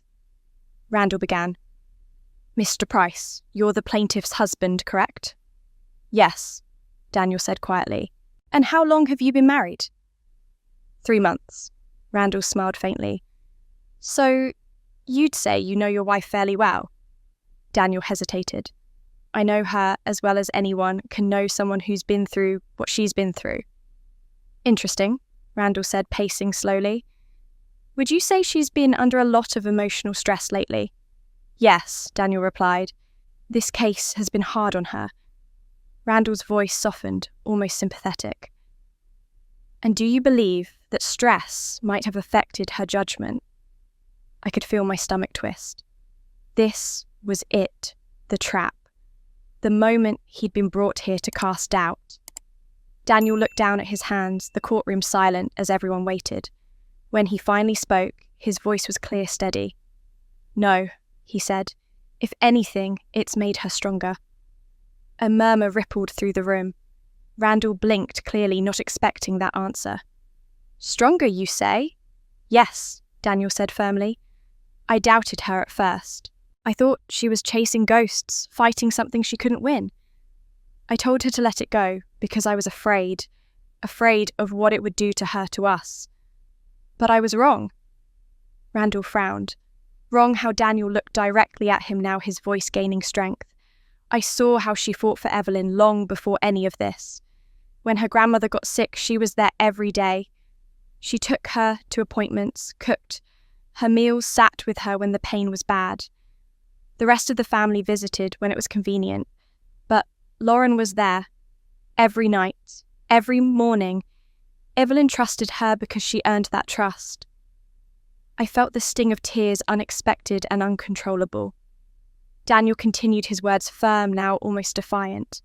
Randall began. Mr. Price, you're the plaintiff's husband, correct? Yes, Daniel said quietly. And how long have you been married? 3 months. Randall smiled faintly. So, you'd say you know your wife fairly well? Daniel hesitated. I know her as well as anyone can know someone who's been through what she's been through. Interesting, Randall said, pacing slowly. Would you say she's been under a lot of emotional stress lately? Yes, Daniel replied. This case has been hard on her. Randall's voice softened, almost sympathetic. And do you believe that stress might have affected her judgment? I could feel my stomach twist. This was it, the trap. The moment he'd been brought here to cast doubt. Daniel looked down at his hands, the courtroom silent as everyone waited. When he finally spoke, his voice was clear, steady. "No," he said. "If anything, it's made her stronger." A murmur rippled through the room. Randall blinked, clearly not expecting that answer. "Stronger, you say?" "Yes," Daniel said firmly. I doubted her at first. I thought she was chasing ghosts, fighting something she couldn't win. I told her to let it go because I was afraid of what it would do to her, to us. But I was wrong. Randall frowned. Wrong how Daniel looked directly at him now, his voice gaining strength. I saw how she fought for Evelyn long before any of this. When her grandmother got sick, she was there every day. She took her to appointments, cooked. Her meals, sat with her when the pain was bad. The rest of the family visited when it was convenient. But Lauren was there. Every night, every morning. Evelyn trusted her because she earned that trust. I felt the sting of tears, unexpected and uncontrollable. Daniel continued, his words firm, now almost defiant.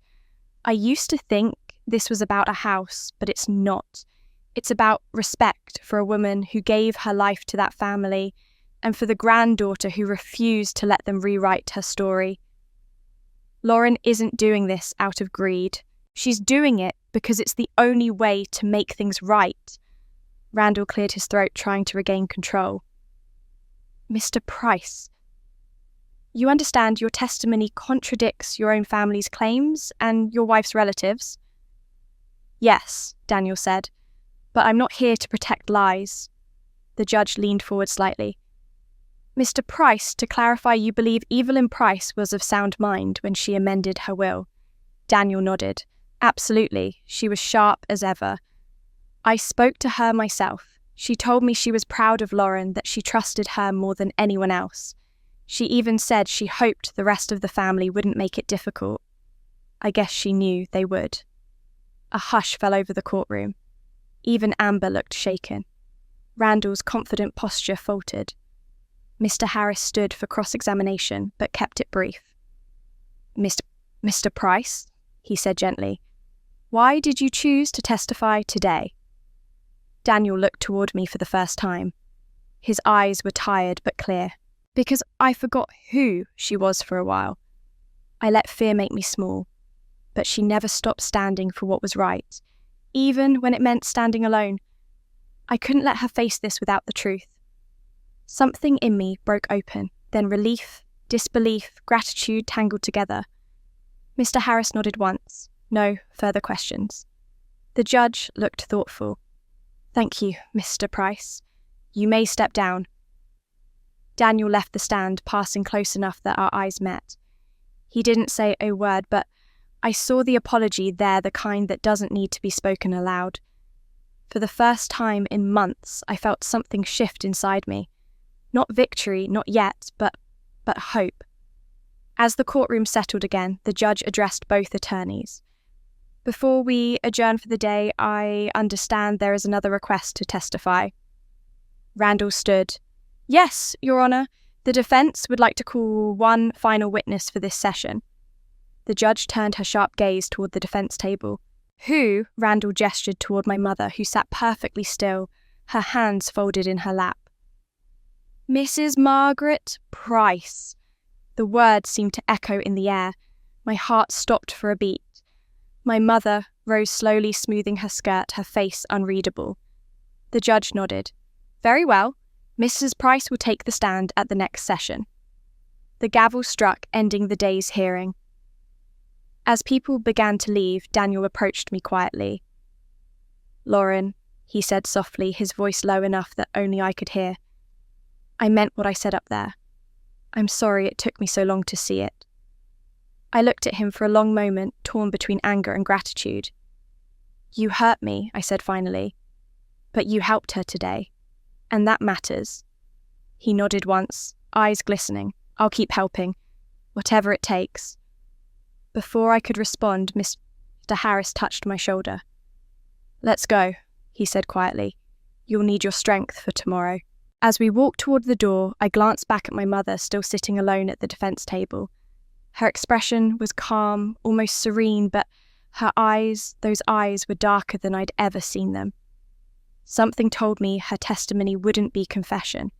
"I used to think this was about a house, but it's not. It's about respect for a woman who gave her life to that family, and for the granddaughter who refused to let them rewrite her story. Lauren isn't doing this out of greed. She's doing it because it's the only way to make things right." Randall cleared his throat, trying to regain control. "Mr. Price, you understand your testimony contradicts your own family's claims and your wife's relatives?" "Yes," Daniel said, "but I'm not here to protect lies." The judge leaned forward slightly. "Mr. Price, to clarify, you believe Evelyn Price was of sound mind when she amended her will?" Daniel nodded. "Absolutely. She was sharp as ever. I spoke to her myself. She told me she was proud of Lauren, that she trusted her more than anyone else. She even said she hoped the rest of the family wouldn't make it difficult. I guess she knew they would." A hush fell over the courtroom. Even Amber looked shaken. Randall's confident posture faltered. Mr. Harris stood for cross-examination, but kept it brief. Mr. Price," he said gently, "why did you choose to testify today?" Daniel looked toward me for the first time. His eyes were tired but clear. "Because I forgot who she was for a while. I let fear make me small. But she never stopped standing for what was right, even when it meant standing alone. I couldn't let her face this without the truth. Something in me broke open, then relief, disbelief, gratitude tangled together." Mr. Harris nodded once. No further questions. The judge looked thoughtful. "Thank you, Mr. Price. You may step down." Daniel left the stand, passing close enough that our eyes met. He didn't say a word, but I saw the apology there, the kind that doesn't need to be spoken aloud. For the first time in months, I felt something shift inside me. Not victory, not yet, but hope. As the courtroom settled again, the judge addressed both attorneys. "Before we adjourn for the day, I understand there is another request to testify." Randall stood. "Yes, Your Honor. The defense would like to call one final witness for this session." The judge turned her sharp gaze toward the defense table. "Who?" Randall gestured toward my mother, who sat perfectly still, her hands folded in her lap. "Mrs. Margaret Price." The words seemed to echo in the air. My heart stopped for a beat. My mother rose slowly, smoothing her skirt, her face unreadable. The judge nodded. "Very well. Mrs. Price will take the stand at the next session." The gavel struck, ending the day's hearing. As people began to leave, Daniel approached me quietly. "Lauren," he said softly, his voice low enough that only I could hear. "I meant what I said up there. I'm sorry it took me so long to see it." I looked at him for a long moment, torn between anger and gratitude. "You hurt me," I said finally, "but you helped her today, and that matters." He nodded once, eyes glistening. "I'll keep helping, whatever it takes." Before I could respond, Mr. Harris touched my shoulder. "Let's go," he said quietly. "You'll need your strength for tomorrow." As we walked toward the door, I glanced back at my mother, still sitting alone at the defense table. Her expression was calm, almost serene, but her eyes, those eyes, were darker than I'd ever seen them. Something told me her testimony wouldn't be confession.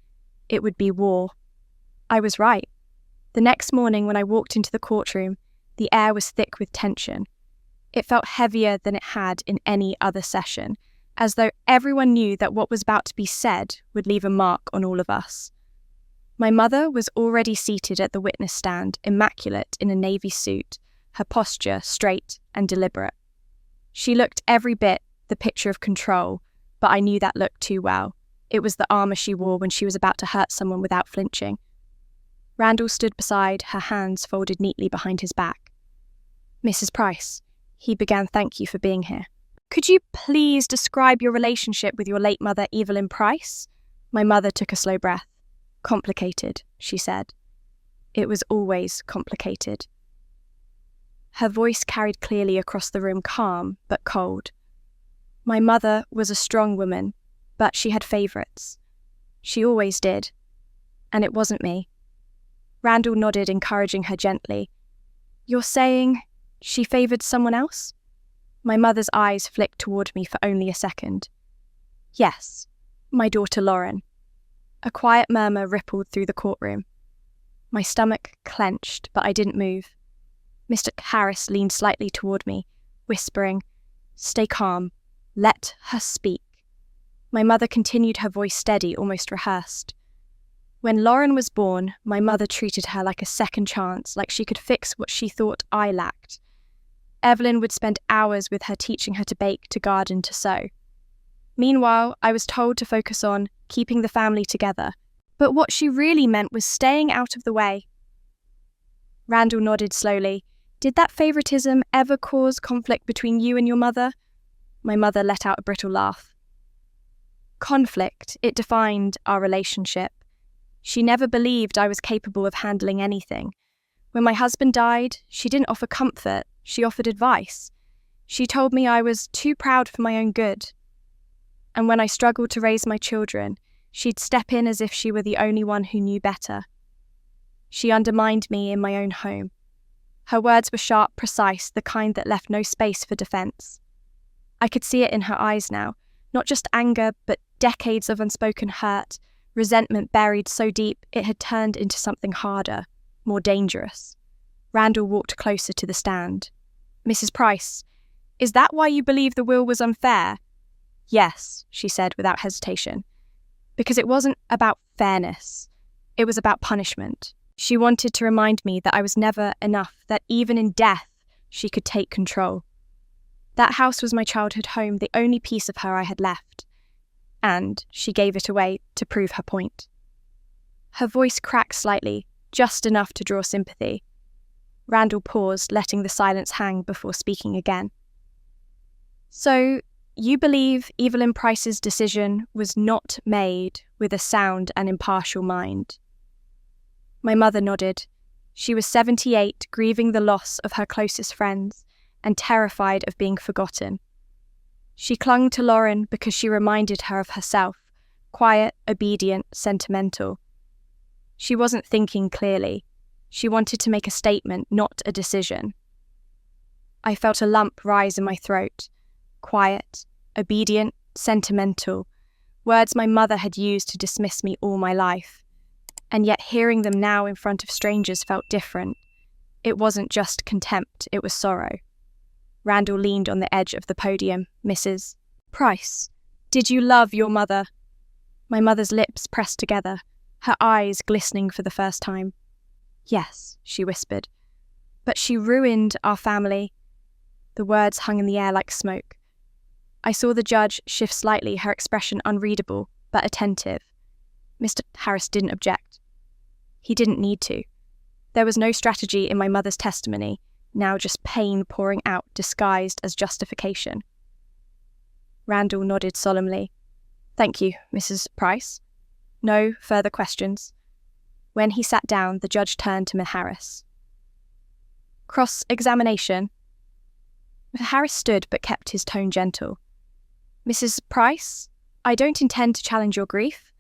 It would be war. I was right. The next morning when I walked into the courtroom, the air was thick with tension. It felt heavier than it had in any other session, as though everyone knew that what was about to be said would leave a mark on all of us. My mother was already seated at the witness stand, immaculate in a navy suit, her posture straight and deliberate. She looked every bit the picture of control, but I knew that look too well. It was the armor she wore when she was about to hurt someone without flinching. Randall stood beside, her hands folded neatly behind his back. "Mrs. Price," he began, "thank you for being here. Could you please describe your relationship with your late mother, Evelyn Price?" My mother took a slow breath. "Complicated," she said. It was always complicated. Her voice carried clearly across the room, calm but cold. My mother was a strong woman, but she had favourites. She always did. And it wasn't me. Randall nodded, encouraging her gently. "You're saying she favoured someone else?" My mother's eyes flicked toward me for only a second. "Yes, my daughter Lauren." A quiet murmur rippled through the courtroom. My stomach clenched, but I didn't move. Mr. Harris leaned slightly toward me, whispering, "Stay calm. Let her speak." My mother continued, her voice steady, almost rehearsed. "When Lauren was born, my mother treated her like a second chance, like she could fix what she thought I lacked. Evelyn would spend hours with her, teaching her to bake, to garden, to sew. Meanwhile, I was told to focus on keeping the family together, but what she really meant was staying out of the way." Randall nodded slowly. "Did that favoritism ever cause conflict between you and your mother?" My mother let out a brittle laugh. "Conflict, it defined our relationship. She never believed I was capable of handling anything. When my husband died, she didn't offer comfort, she offered advice. She told me I was too proud for my own good. And when I struggled to raise my children, she'd step in as if she were the only one who knew better. She undermined me in my own home. Her words were sharp, precise, the kind that left no space for defense. I could see it in her eyes now, not just anger, but decades of unspoken hurt, resentment buried so deep it had turned into something harder, more dangerous. Randall walked closer to the stand. "Mrs. Price, is that why you believe the will was unfair?" "Yes," she said without hesitation. "Because it wasn't about fairness. It was about punishment. She wanted to remind me that I was never enough, that even in death, she could take control. That house was my childhood home, the only piece of her I had left. And she gave it away to prove her point." Her voice cracked slightly, just enough to draw sympathy. Randall paused, letting the silence hang before speaking again. "So, you believe Evelyn Price's decision was not made with a sound and impartial mind?" My mother nodded. She was 78, grieving the loss of her closest friends, and terrified of being forgotten. She clung to Lauren because she reminded her of herself, quiet, obedient, sentimental. She wasn't thinking clearly. She wanted to make a statement, not a decision. I felt a lump rise in my throat. Quiet, obedient, sentimental, words my mother had used to dismiss me all my life. And yet hearing them now in front of strangers felt different. It wasn't just contempt, it was sorrow. Randall leaned on the edge of the podium. "Mrs. Price, did you love your mother?" My mother's lips pressed together, her eyes glistening for the first time. "Yes," she whispered. "But she ruined our family." The words hung in the air like smoke. I saw the judge shift slightly, her expression unreadable, but attentive. Mr. Harris didn't object. He didn't need to. There was no strategy in my mother's testimony, now just pain pouring out, disguised as justification. Randall nodded solemnly. "Thank you, Mrs. Price. No further questions." When he sat down, the judge turned to Ms. Harris. "Cross-examination." Mr. Harris stood but kept his tone gentle. "Mrs. Price, I don't intend to challenge your grief,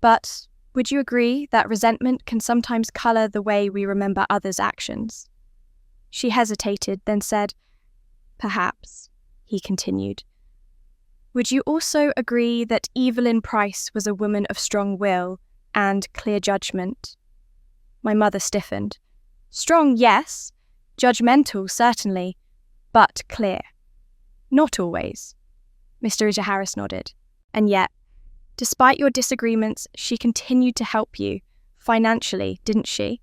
but would you agree that resentment can sometimes colour the way we remember others' actions?" She hesitated, then said, "Perhaps," he continued. Would you also agree that Evelyn Price was a woman of strong will and clear judgment? My mother stiffened. Strong, yes. Judgmental, certainly. But clear. Not always. Mr. Harris nodded. And yet, despite your disagreements, she continued to help you, financially, didn't she?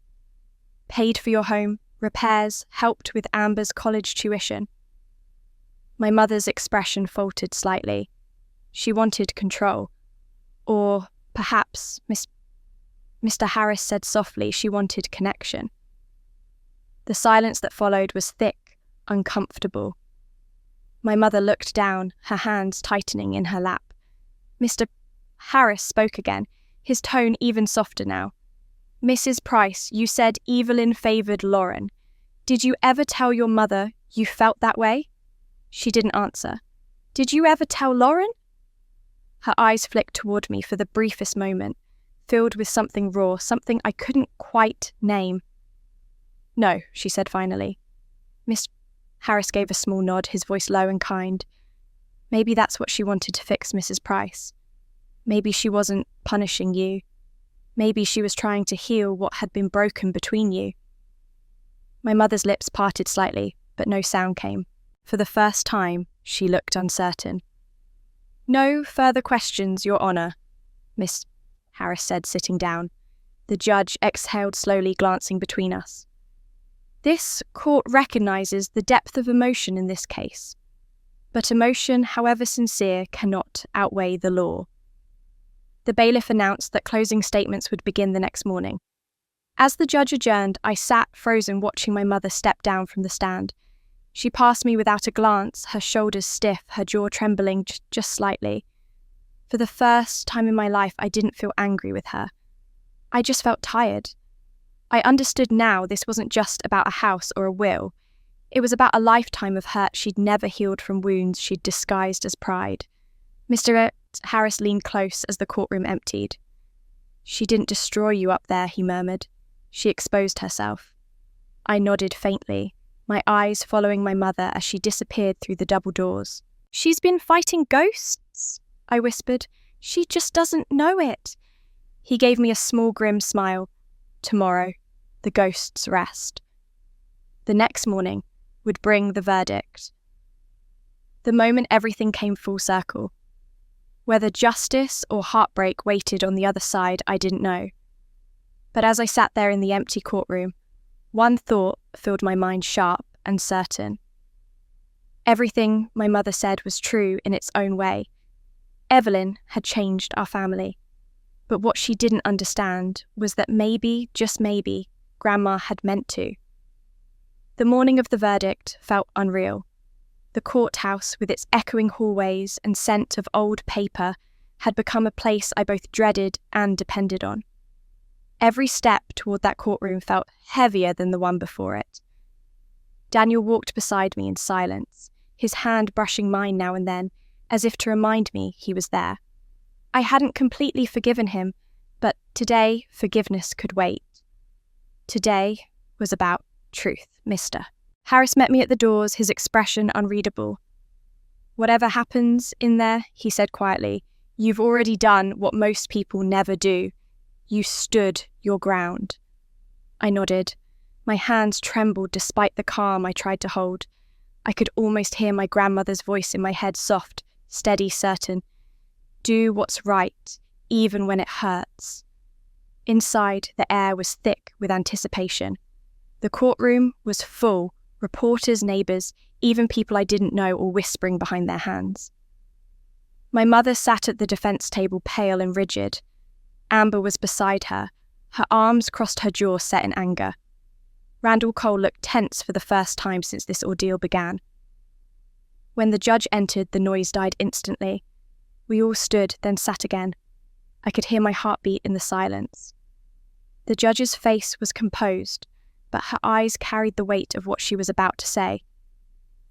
Paid for your home, repairs, helped with Amber's college tuition. My mother's expression faltered slightly. She wanted control. Or, perhaps, Mr. Harris said softly, she wanted connection. The silence that followed was thick, uncomfortable. My mother looked down, her hands tightening in her lap. Mr. Harris spoke again, his tone even softer now. Mrs. Price, you said Evelyn favoured Lauren. Did you ever tell your mother you felt that way? She didn't answer. Did you ever tell Lauren? Her eyes flicked toward me for the briefest moment, filled with something raw, something I couldn't quite name. No, she said finally. Miss Harris gave a small nod, his voice low and kind. Maybe that's what she wanted to fix Mrs. Price. Maybe she wasn't punishing you. Maybe she was trying to heal what had been broken between you. My mother's lips parted slightly, but no sound came. For the first time, she looked uncertain. No further questions, Your Honour, Miss Harris said, sitting down. The judge exhaled slowly, glancing between us. This court recognises the depth of emotion in this case, but emotion, however sincere, cannot outweigh the law. The bailiff announced that closing statements would begin the next morning. As the judge adjourned, I sat frozen watching my mother step down from the stand. She passed me without a glance, her shoulders stiff, her jaw trembling just slightly. For the first time in my life, I didn't feel angry with her. I just felt tired. I understood now this wasn't just about a house or a will. It was about a lifetime of hurt she'd never healed from wounds she'd disguised as pride. Mr. Harris leaned close as the courtroom emptied. She didn't destroy you up there, he murmured. She exposed herself. I nodded faintly, my eyes following my mother as she disappeared through the double doors. She's been fighting ghosts, I whispered. She just doesn't know it. He gave me a small grim smile. Tomorrow, the ghosts rest. The next morning would bring the verdict. The moment everything came full circle. Whether justice or heartbreak waited on the other side, I didn't know. But as I sat there in the empty courtroom, one thought filled my mind sharp and certain. Everything my mother said was true in its own way. Evelyn had changed our family. But what she didn't understand was that maybe, just maybe, Grandma had meant to. The morning of the verdict felt unreal. The courthouse, with its echoing hallways and scent of old paper, had become a place I both dreaded and depended on. Every step toward that courtroom felt heavier than the one before it. Daniel walked beside me in silence, his hand brushing mine now and then, as if to remind me he was there. I hadn't completely forgiven him, but today forgiveness could wait. Today was about truth, Mr. Harris met me at the doors, his expression unreadable. Whatever happens in there, he said quietly, you've already done what most people never do. You stood your ground. I nodded. My hands trembled despite the calm I tried to hold. I could almost hear my grandmother's voice in my head, soft, steady, certain. Do what's right, even when it hurts. Inside, the air was thick with anticipation. The courtroom was full, reporters, neighbours, even people I didn't know all whispering behind their hands. My mother sat at the defence table, pale and rigid. Amber was beside her, her arms crossed her jaw, set in anger. Randall Cole looked tense for the first time since this ordeal began. When the judge entered, the noise died instantly. We all stood, then sat again. I could hear my heartbeat in the silence. The judge's face was composed, but her eyes carried the weight of what she was about to say.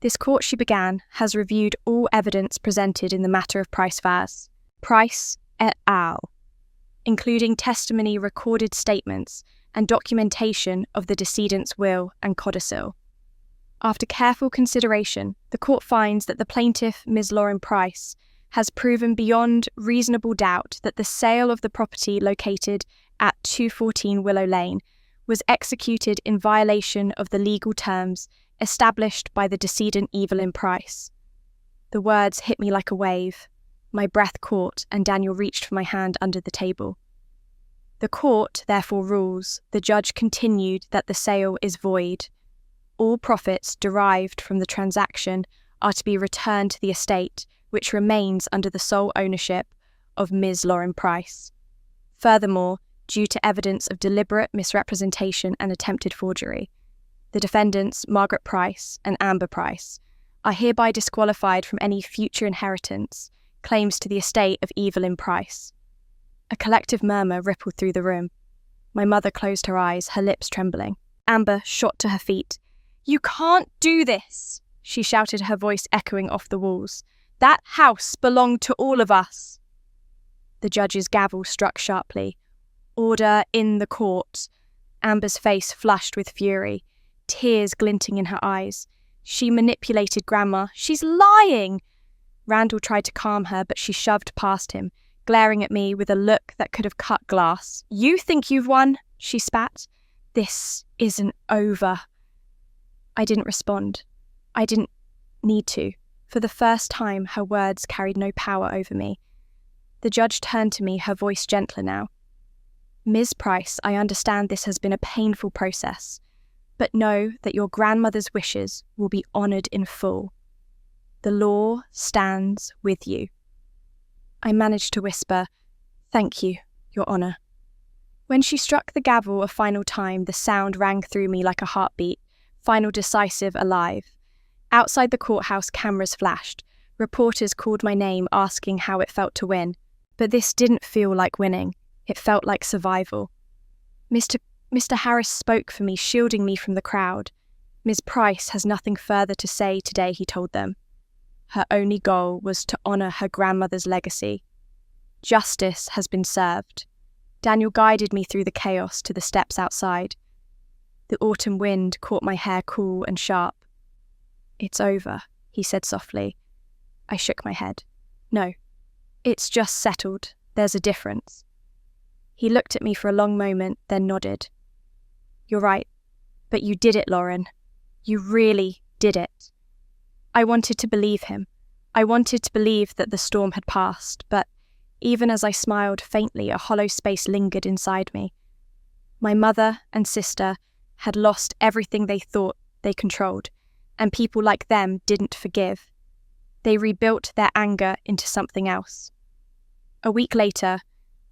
This court, she began, has reviewed all evidence presented in the matter of Price Vaz. Price et al., including testimony, recorded statements, and documentation of the decedent's will and codicil. After careful consideration, the court finds that the plaintiff, Ms. Lauren Price, has proven beyond reasonable doubt that the sale of the property located at 214 Willow Lane was executed in violation of the legal terms established by the decedent Evelyn Price. The words hit me like a wave. My breath caught, and Daniel reached for my hand under the table. The court therefore rules, the judge continued, that the sale is void. All profits derived from the transaction are to be returned to the estate, which remains under the sole ownership of Ms. Lauren Price. Furthermore, due to evidence of deliberate misrepresentation and attempted forgery, the defendants, Margaret Price and Amber Price, are hereby disqualified from any future inheritance claims to the estate of Evelyn Price. A collective murmur rippled through the room. My mother closed her eyes, her lips trembling. Amber shot to her feet. "You can't do this!" she shouted, her voice echoing off the walls. "That house belonged to all of us." The judge's gavel struck sharply. "Order in the court." Amber's face flushed with fury, tears glinting in her eyes. "She manipulated Grandma. She's lying!" Randall tried to calm her, but she shoved past him, glaring at me with a look that could have cut glass. "You think you've won?" she spat. "This isn't over." I didn't respond. I didn't need to. For the first time, her words carried no power over me. The judge turned to me, her voice gentler now. "Ms. Price, I understand this has been a painful process, but know that your grandmother's wishes will be honoured in full. The law stands with you." I managed to whisper, "Thank you, Your Honour." When she struck the gavel a final time, the sound rang through me like a heartbeat, final, decisive, alive. Outside the courthouse, cameras flashed. Reporters called my name, asking how it felt to win. But this didn't feel like winning. It felt like survival. Mr. Harris spoke for me, shielding me from the crowd. "Ms. Price has nothing further to say today," he told them. Her only goal was to honour her grandmother's legacy. Justice has been served. Daniel guided me through the chaos to the steps outside. The autumn wind caught my hair cool and sharp. "It's over," he said softly. I shook my head. "No, it's just settled. There's a difference." He looked at me for a long moment, then nodded. "You're right, but you did it, Lauren. You really did it." I wanted to believe him. I wanted to believe that the storm had passed, but even as I smiled faintly, a hollow space lingered inside me. My mother and sister had lost everything they thought they controlled, and people like them didn't forgive. They rebuilt their anger into something else. A week later,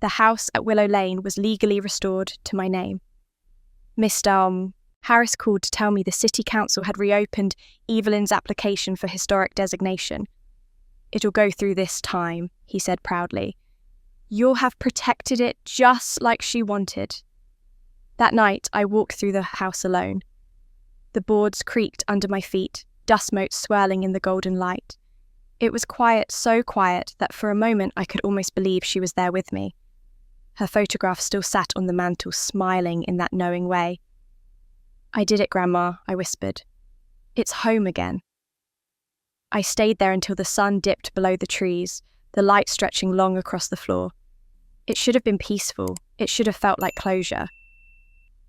the house at Willow Lane was legally restored to my name. Mr. Harris called to tell me the City Council had reopened Evelyn's application for historic designation. "It'll go through this time," he said proudly. "You'll have protected it just like she wanted." That night, I walked through the house alone. The boards creaked under my feet, dust motes swirling in the golden light. It was quiet, so quiet that for a moment I could almost believe she was there with me. Her photograph still sat on the mantel, smiling in that knowing way. "I did it, Grandma," I whispered. "It's home again." I stayed there until the sun dipped below the trees, the light stretching long across the floor. It should have been peaceful. It should have felt like closure.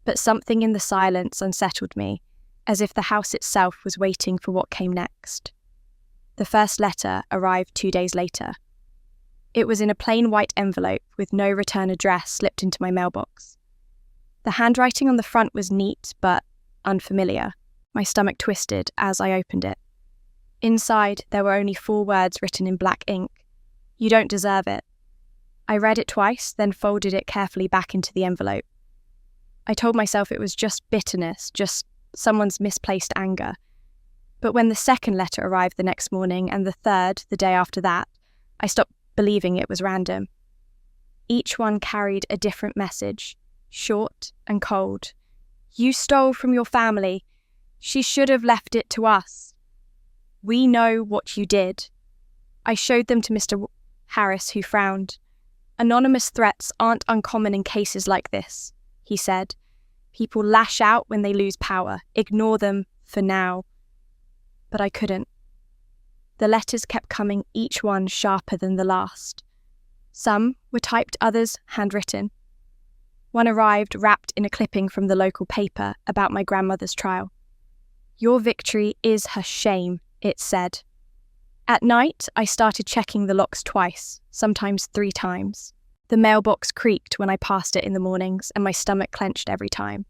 But something in the silence unsettled me, as if the house itself was waiting for what came next. The first letter arrived 2 days later. It was in a plain white envelope with no return address slipped into my mailbox. The handwriting on the front was neat but unfamiliar. My stomach twisted as I opened it. Inside, there were only 4 words written in black ink. "You don't deserve it." I read it twice, then folded it carefully back into the envelope. I told myself it was just bitterness, just someone's misplaced anger. But when the second letter arrived the next morning, and the third the day after that, I stopped believing it was random. Each one carried a different message, short and cold. "You stole from your family. She should have left it to us. We know what you did." I showed them to Mr. Harris, who frowned. "Anonymous threats aren't uncommon in cases like this," he said. "People lash out when they lose power. Ignore them for now." But I couldn't. The letters kept coming, each one sharper than the last. Some were typed, others handwritten. One arrived wrapped in a clipping from the local paper about my grandmother's trial. "Your victory is her shame," it said. At night, I started checking the locks twice, sometimes 3 times. The mailbox creaked when I passed it in the mornings, and my stomach clenched every time.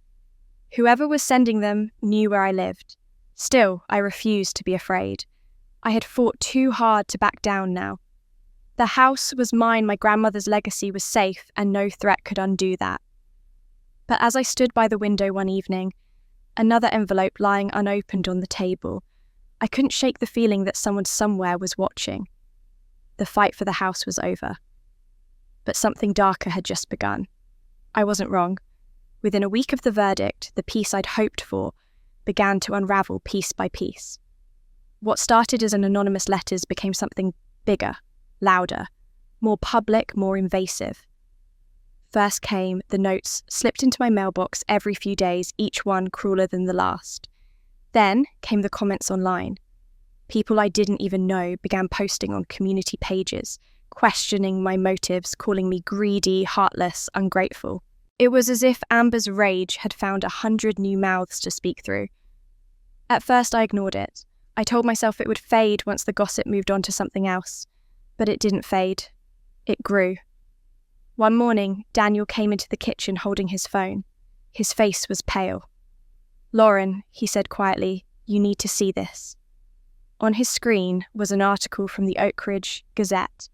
Whoever was sending them knew where I lived. Still, I refused to be afraid. I had fought too hard to back down now. The house was mine, my grandmother's legacy was safe, and no threat could undo that. But as I stood by the window one evening, another envelope lying unopened on the table, I couldn't shake the feeling that someone somewhere was watching. The fight for the house was over. But something darker had just begun. I wasn't wrong. Within a week of the verdict, the peace I'd hoped for began to unravel piece by piece. What started as an anonymous letters became something bigger, louder, more public, more invasive. First came the notes slipped into my mailbox every few days, each one crueler than the last. Then came the comments online. People I didn't even know began posting on community pages, questioning my motives, calling me greedy, heartless, ungrateful. It was as if Amber's rage had found 100 new mouths to speak through. At first I ignored it. I told myself it would fade once the gossip moved on to something else. But it didn't fade. It grew. One morning, Daniel came into the kitchen holding his phone. His face was pale. "Lauren," he said quietly, "you need to see this." On his screen was an article from the Oak Ridge Gazette,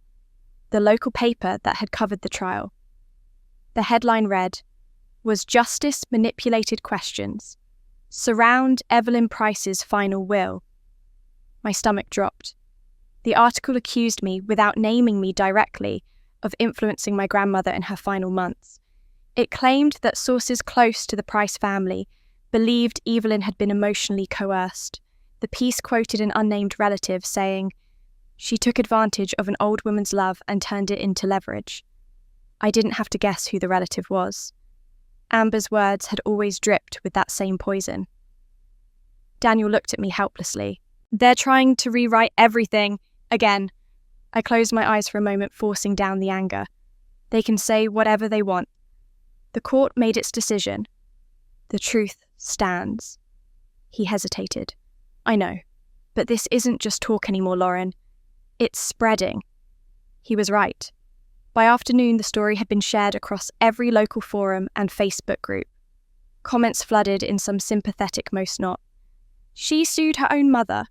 the local paper that had covered the trial. The headline read, "Was Justice Manipulated Questions? Surround Evelyn Price's Final Will." My stomach dropped. The article accused me, without naming me directly, of influencing my grandmother in her final months. It claimed that sources close to the Price family believed Evelyn had been emotionally coerced. The piece quoted an unnamed relative saying, "She took advantage of an old woman's love and turned it into leverage." I didn't have to guess who the relative was. Amber's words had always dripped with that same poison. Daniel looked at me helplessly. "They're trying to rewrite everything again." I closed my eyes for a moment, forcing down the anger. They can say whatever they want. The court made its decision. The truth stands. He hesitated. "I know, but this isn't just talk anymore, Lauren. It's spreading." He was right. By afternoon, the story had been shared across every local forum and Facebook group. Comments flooded, in some sympathetic, most not. "She sued her own mother.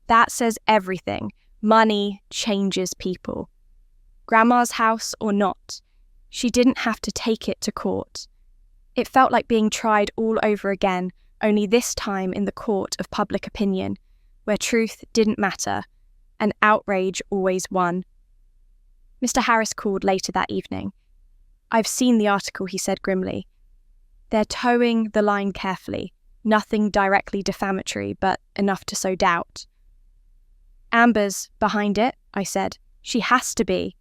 That says everything. Money changes people. Grandma's house or not. She didn't have to take it to court." It felt like being tried all over again, only this time in the court of public opinion, where truth didn't matter, and outrage always won. Mr. Harris called later that evening. "I've seen the article," he said grimly. "They're towing the line carefully. Nothing directly defamatory, but enough to sow doubt." "Amber's behind it," I said. "She has to be."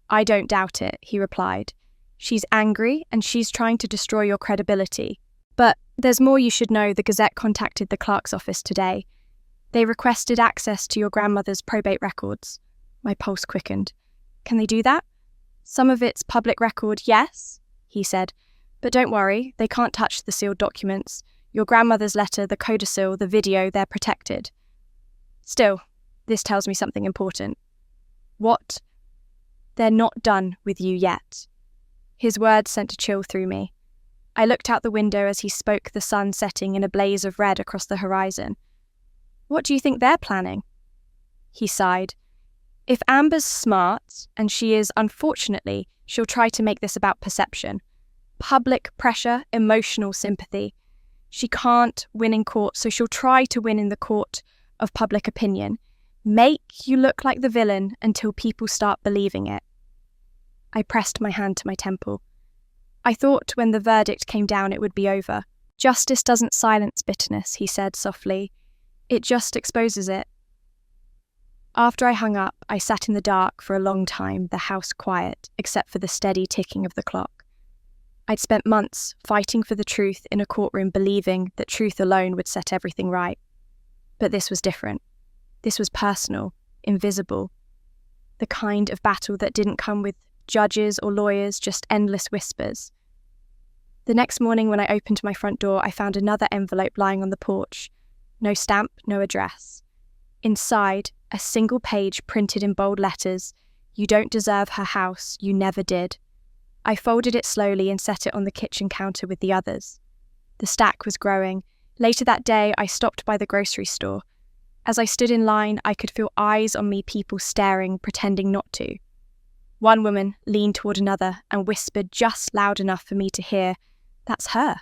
"I don't doubt it," he replied. "She's angry and she's trying to destroy your credibility. But there's more you should know." The Gazette contacted the clerk's office today. They requested access to your grandmother's probate records. My pulse quickened. "Can they do that?" "Some of it's public record, yes," he said. "But don't worry, they can't touch the sealed documents. Your grandmother's letter, the codicil, the video, they're protected. Still, this tells me something important." "What?" "They're not done with you yet." His words sent a chill through me. I looked out the window as he spoke, the sun setting in a blaze of red across the horizon. "What do you think they're planning?" He sighed. "If Amber's smart, and she is, unfortunately, she'll try to make this about perception. Public pressure, emotional sympathy. She can't win in court, so she'll try to win in the court of public opinion. Make you look like the villain until people start believing it." I pressed my hand to my temple. I thought when the verdict came down it would be over. "Justice doesn't silence bitterness," he said softly. "It just exposes it." After I hung up, I sat in the dark for a long time, the house quiet, except for the steady ticking of the clock. I'd spent months fighting for the truth in a courtroom, believing that truth alone would set everything right. But this was different. This was personal, invisible. The kind of battle that didn't come with judges or lawyers, just endless whispers. The next morning when I opened my front door, I found another envelope lying on the porch. No stamp, no address. Inside, a single page printed in bold letters, "You don't deserve her house, you never did." I folded it slowly and set it on the kitchen counter with the others. The stack was growing. Later that day, I stopped by the grocery store. As I stood in line, I could feel eyes on me, people staring, pretending not to. One woman leaned toward another and whispered just loud enough for me to hear, "That's her,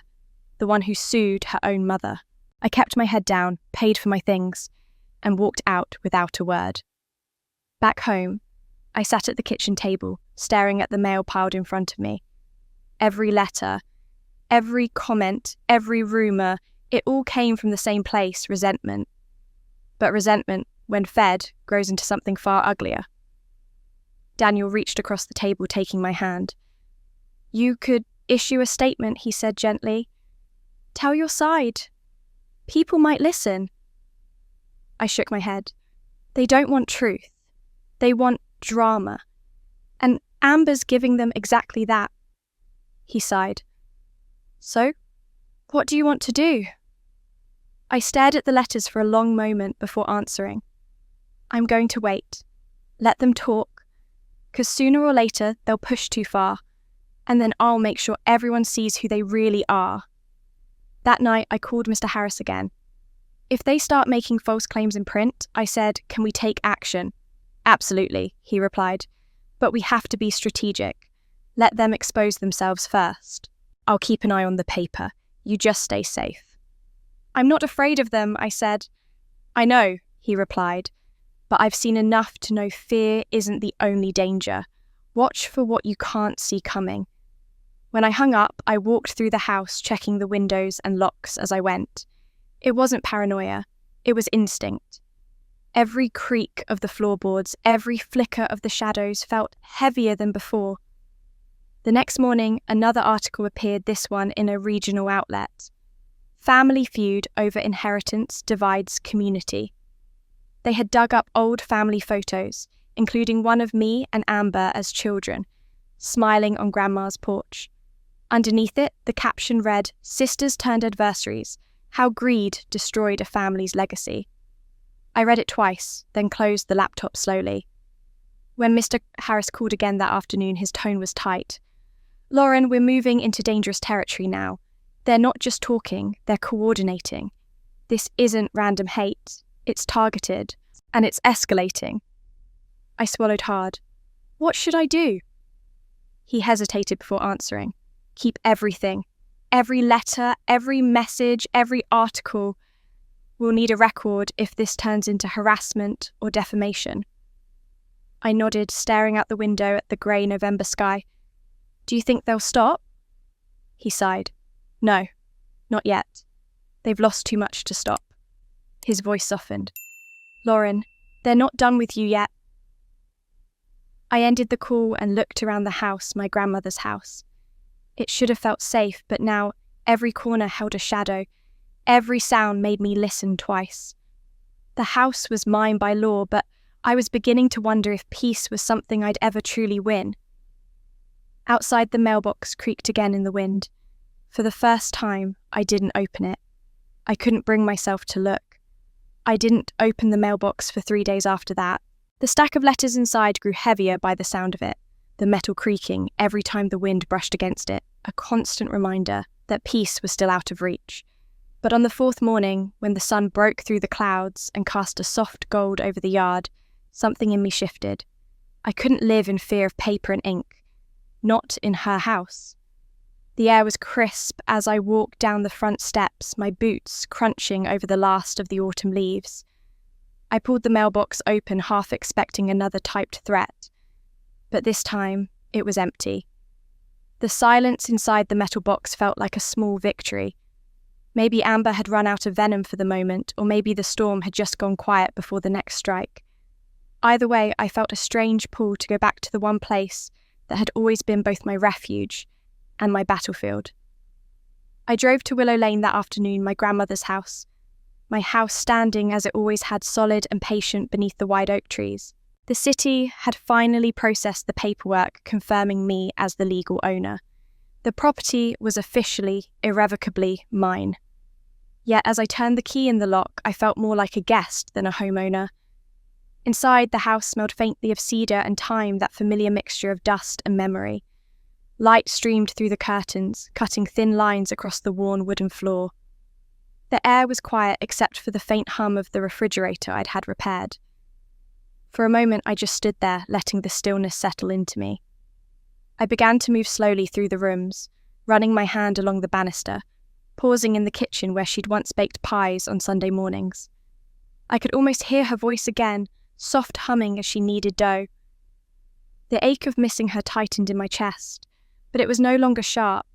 the one who sued her own mother." I kept my head down, paid for my things, and walked out without a word. Back home, I sat at the kitchen table, staring at the mail piled in front of me. Every letter, every comment, every rumour, it all came from the same place, resentment. But resentment, when fed, grows into something far uglier. Daniel reached across the table, taking my hand. "You could issue a statement," he said gently. "Tell your side. People might listen." I shook my head. They don't want truth. They want drama. And Amber's giving them exactly that. He sighed. "So, what do you want to do?" I stared at the letters for a long moment before answering. "I'm going to wait. Let them talk. 'Cause sooner or later they'll push too far. And then I'll make sure everyone sees who they really are." That night I called Mr. Harris again. "If they start making false claims in print," I said, "can we take action?" "Absolutely," he replied. "But we have to be strategic. Let them expose themselves first. I'll keep an eye on the paper. You just stay safe." "I'm not afraid of them," I said. "I know," he replied, "but I've seen enough to know fear isn't the only danger. Watch for what you can't see coming." When I hung up, I walked through the house, checking the windows and locks as I went. It wasn't paranoia, it was instinct. Every creak of the floorboards, every flicker of the shadows felt heavier than before. The next morning, another article appeared, this one in a regional outlet. "Family feud over inheritance divides community." They had dug up old family photos, including one of me and Amber as children, smiling on Grandma's porch. Underneath it, the caption read, "Sisters turned adversaries, how greed destroyed a family's legacy." I read it twice, then closed the laptop slowly. When Mr. Harris called again that afternoon, his tone was tight. "Lauren, we're moving into dangerous territory now. They're not just talking, they're coordinating. This isn't random hate, it's targeted, and it's escalating." I swallowed hard. "What should I do?" He hesitated before answering. "Keep everything. Every letter, every message, every article. We'll need a record if this turns into harassment or defamation." I nodded, staring out the window at the grey November sky. "Do you think they'll stop?" He sighed. "No, not yet. They've lost too much to stop." His voice softened. "Lauren, they're not done with you yet." I ended the call and looked around the house, my grandmother's house. It should have felt safe, but now every corner held a shadow. Every sound made me listen twice. The house was mine by law, but I was beginning to wonder if peace was something I'd ever truly win. Outside, the mailbox creaked again in the wind. For the first time, I didn't open it. I couldn't bring myself to look. I didn't open the mailbox for 3 days after that. The stack of letters inside grew heavier by the sound of it, the metal creaking every time the wind brushed against it, a constant reminder that peace was still out of reach. But on the fourth morning, when the sun broke through the clouds and cast a soft gold over the yard, something in me shifted. I couldn't live in fear of paper and ink. Not in her house. The air was crisp as I walked down the front steps, my boots crunching over the last of the autumn leaves. I pulled the mailbox open, half expecting another typed threat. But this time, it was empty. The silence inside the metal box felt like a small victory. Maybe Amber had run out of venom for the moment, or maybe the storm had just gone quiet before the next strike. Either way, I felt a strange pull to go back to the one place that had always been both my refuge and my battlefield. I drove to Willow Lane that afternoon, my grandmother's house. my house standing as it always had, solid and patient beneath the wide oak trees. The city had finally processed the paperwork confirming me as the legal owner. The property was officially, irrevocably mine. Yet as I turned the key in the lock, I felt more like a guest than a homeowner. Inside, the house smelled faintly of cedar and thyme, that familiar mixture of dust and memory. Light streamed through the curtains, cutting thin lines across the worn wooden floor. The air was quiet except for the faint hum of the refrigerator I'd had repaired. For a moment, I just stood there, letting the stillness settle into me. I began to move slowly through the rooms, running my hand along the banister, pausing in the kitchen where she'd once baked pies on Sunday mornings. I could almost hear her voice again, soft humming as she kneaded dough. The ache of missing her tightened in my chest, but it was no longer sharp.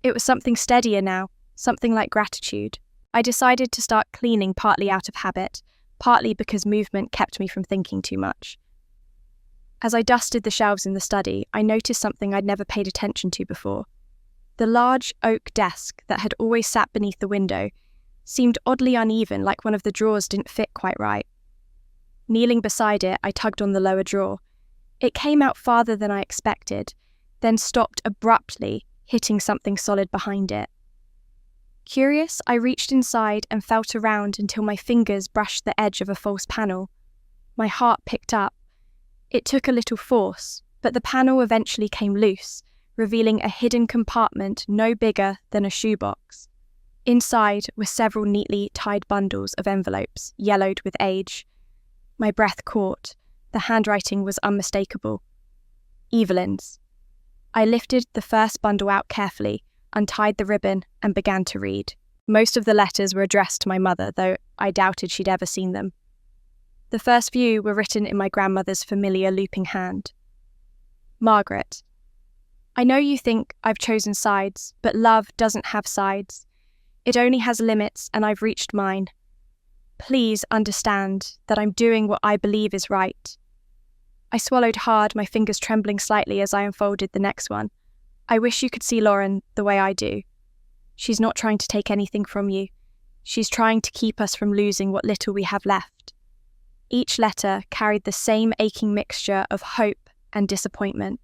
It was something steadier now, something like gratitude. I decided to start cleaning, partly out of habit, partly because movement kept me from thinking too much. As I dusted the shelves in the study, I noticed something I'd never paid attention to before. The large oak desk that had always sat beneath the window seemed oddly uneven, like one of the drawers didn't fit quite right. Kneeling beside it, I tugged on the lower drawer. It came out farther than I expected, then stopped abruptly, hitting something solid behind it. Curious, I reached inside and felt around until my fingers brushed the edge of a false panel. My heart picked up. It took a little force, but the panel eventually came loose, revealing a hidden compartment no bigger than a shoebox. Inside were several neatly tied bundles of envelopes, yellowed with age. My breath caught. The handwriting was unmistakable. Evelyn's. I lifted the first bundle out carefully, untied the ribbon, and began to read. Most of the letters were addressed to my mother, though I doubted she'd ever seen them. The first few were written in my grandmother's familiar looping hand. Margaret. I know you think I've chosen sides, but love doesn't have sides. It only has limits, and I've reached mine. Please understand that I'm doing what I believe is right. I swallowed hard, my fingers trembling slightly as I unfolded the next one. I wish you could see Lauren the way I do. She's not trying to take anything from you. She's trying to keep us from losing what little we have left. Each letter carried the same aching mixture of hope and disappointment.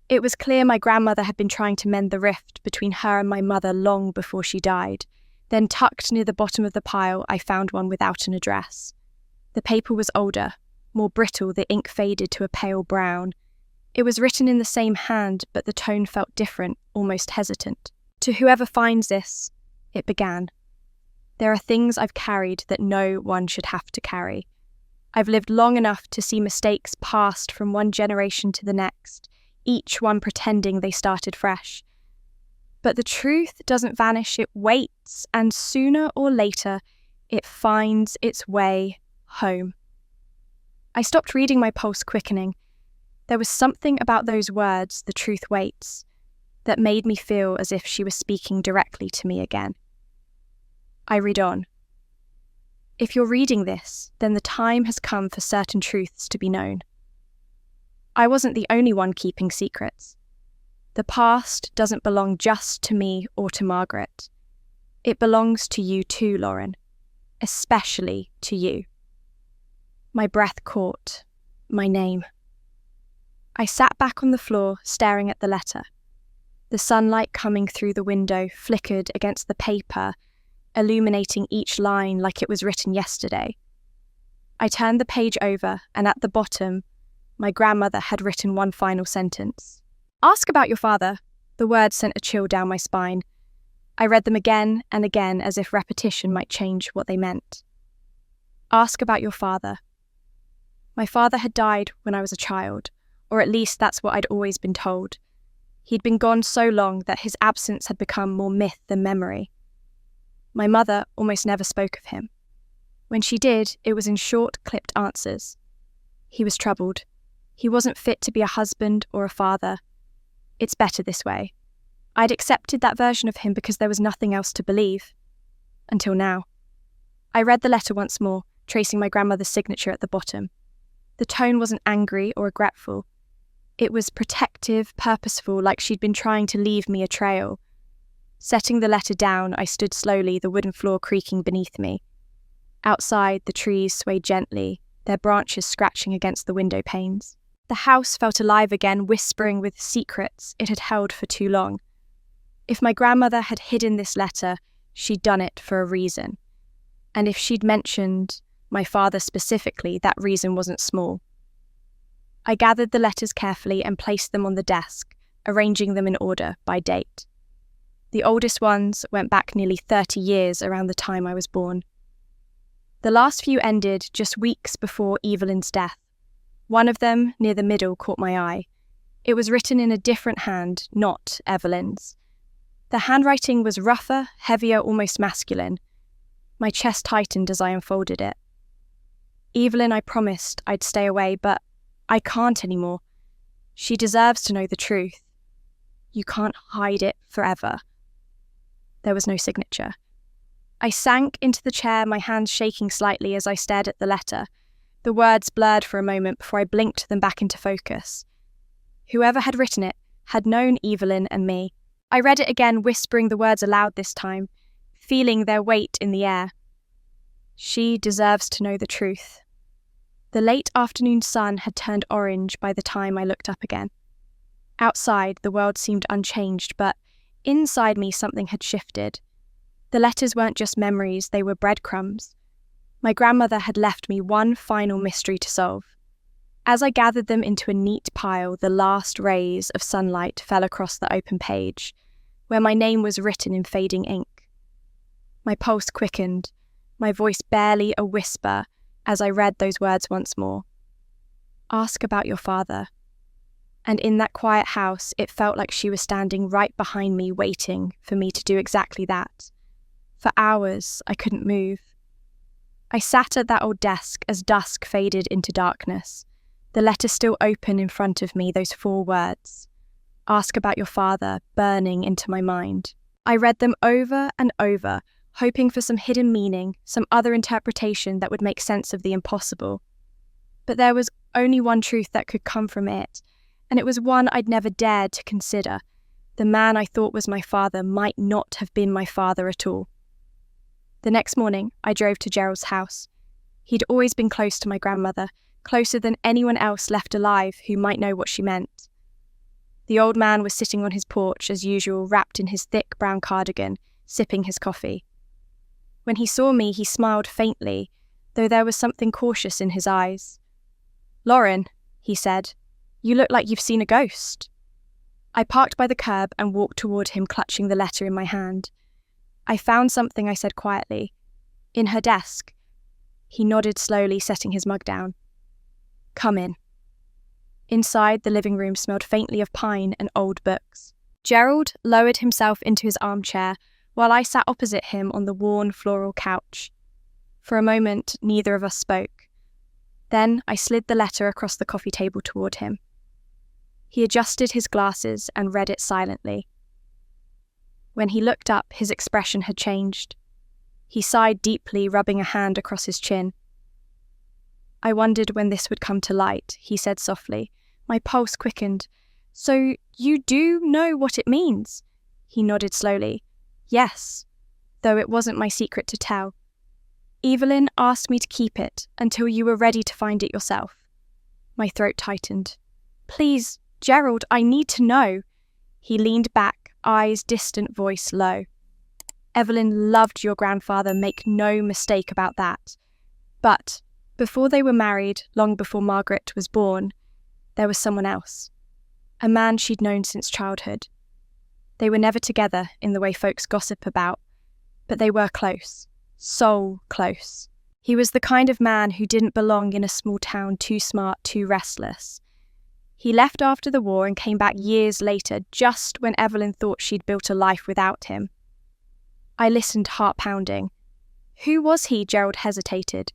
It was clear my grandmother had been trying to mend the rift between her and my mother long before she died. Then, tucked near the bottom of the pile, I found one without an address. The paper was older, more brittle, the ink faded to a pale brown. It was written in the same hand, but the tone felt different, almost hesitant. To whoever finds this, it began. There are things I've carried that no one should have to carry. I've lived long enough to see mistakes passed from one generation to the next, each one pretending they started fresh. But the truth doesn't vanish, it waits, and sooner or later, it finds its way home. I stopped reading, my pulse quickening. There was something about those words, "the truth waits," that made me feel as if she was speaking directly to me again. I read on. If you're reading this, then the time has come for certain truths to be known. I wasn't the only one keeping secrets. The past doesn't belong just to me or to Margaret. It belongs to you too, Lauren. Especially to you. My breath caught. My name. I sat back on the floor, staring at the letter. The sunlight coming through the window flickered against the paper, illuminating each line like it was written yesterday. I turned the page over, and at the bottom, my grandmother had written one final sentence. Ask about your father. The words sent a chill down my spine. I read them again and again as if repetition might change what they meant. Ask about your father. My father had died when I was a child, or at least that's what I'd always been told. He'd been gone so long that his absence had become more myth than memory. My mother almost never spoke of him. When she did, it was in short, clipped answers. He was troubled. He wasn't fit to be a husband or a father. It's better this way. I'd accepted that version of him because there was nothing else to believe. Until now. I read the letter once more, tracing my grandmother's signature at the bottom. The tone wasn't angry or regretful. It was protective, purposeful, like she'd been trying to leave me a trail. Setting the letter down, I stood slowly, the wooden floor creaking beneath me. Outside, the trees swayed gently, their branches scratching against the window panes. The house felt alive again, whispering with secrets it had held for too long. If my grandmother had hidden this letter, she'd done it for a reason. And if she'd mentioned my father specifically, that reason wasn't small. I gathered the letters carefully and placed them on the desk, arranging them in order by date. The oldest ones went back nearly 30 years around the time I was born. The last few ended just weeks before Evelyn's death. One of them, near the middle, caught my eye. It was written in a different hand, not Evelyn's. The handwriting was rougher, heavier, almost masculine. My chest tightened as I unfolded it. Evelyn, I promised I'd stay away, but I can't anymore. She deserves to know the truth. You can't hide it forever. There was no signature. I sank into the chair, my hands shaking slightly as I stared at the letter. The words blurred for a moment before I blinked them back into focus. Whoever had written it had known Evelyn and me. I read it again, whispering the words aloud this time, feeling their weight in the air. She deserves to know the truth. The late afternoon sun had turned orange by the time I looked up again. Outside, the world seemed unchanged, but inside me something had shifted. The letters weren't just memories, they were breadcrumbs. My grandmother had left me one final mystery to solve. As I gathered them into a neat pile, the last rays of sunlight fell across the open page, where my name was written in fading ink. My pulse quickened, my voice barely a whisper as I read those words once more. Ask about your father. And in that quiet house, it felt like she was standing right behind me, waiting for me to do exactly that. For hours, I couldn't move. I sat at that old desk as dusk faded into darkness, the letter still open in front of me, those 4 words. Ask about your father, burning into my mind. I read them over and over, hoping for some hidden meaning, some other interpretation that would make sense of the impossible. But there was only one truth that could come from it, and it was one I'd never dared to consider. The man I thought was my father might not have been my father at all. The next morning, I drove to Gerald's house. He'd always been close to my grandmother, closer than anyone else left alive who might know what she meant. The old man was sitting on his porch, as usual, wrapped in his thick brown cardigan, sipping his coffee. When he saw me, he smiled faintly, though there was something cautious in his eyes. "Lauren," he said, "you look like you've seen a ghost." I parked by the curb and walked toward him, clutching the letter in my hand. "I found something," I said quietly. "In her desk." He nodded slowly, setting his mug down. "Come in." Inside, the living room smelled faintly of pine and old books. Gerald lowered himself into his armchair, while I sat opposite him on the worn floral couch. For a moment, neither of us spoke. Then I slid the letter across the coffee table toward him. He adjusted his glasses and read it silently. When he looked up, his expression had changed. He sighed deeply, rubbing a hand across his chin. "I wondered when this would come to light," he said softly. My pulse quickened. "So you do know what it means?" He nodded slowly. "Yes, though it wasn't my secret to tell. Evelyn asked me to keep it until you were ready to find it yourself." My throat tightened. "Please, Gerald, I need to know." He leaned back, eyes distant, voice low. "Evelyn loved your grandfather, make no mistake about that. But before they were married, long before Margaret was born, there was someone else. A man she'd known since childhood. They were never together in the way folks gossip about, but they were close. So close. He was the kind of man who didn't belong in a small town, too smart, too restless. He left after the war and came back years later, just when Evelyn thought she'd built a life without him. I listened, heart pounding. Who was he? Gerald hesitated.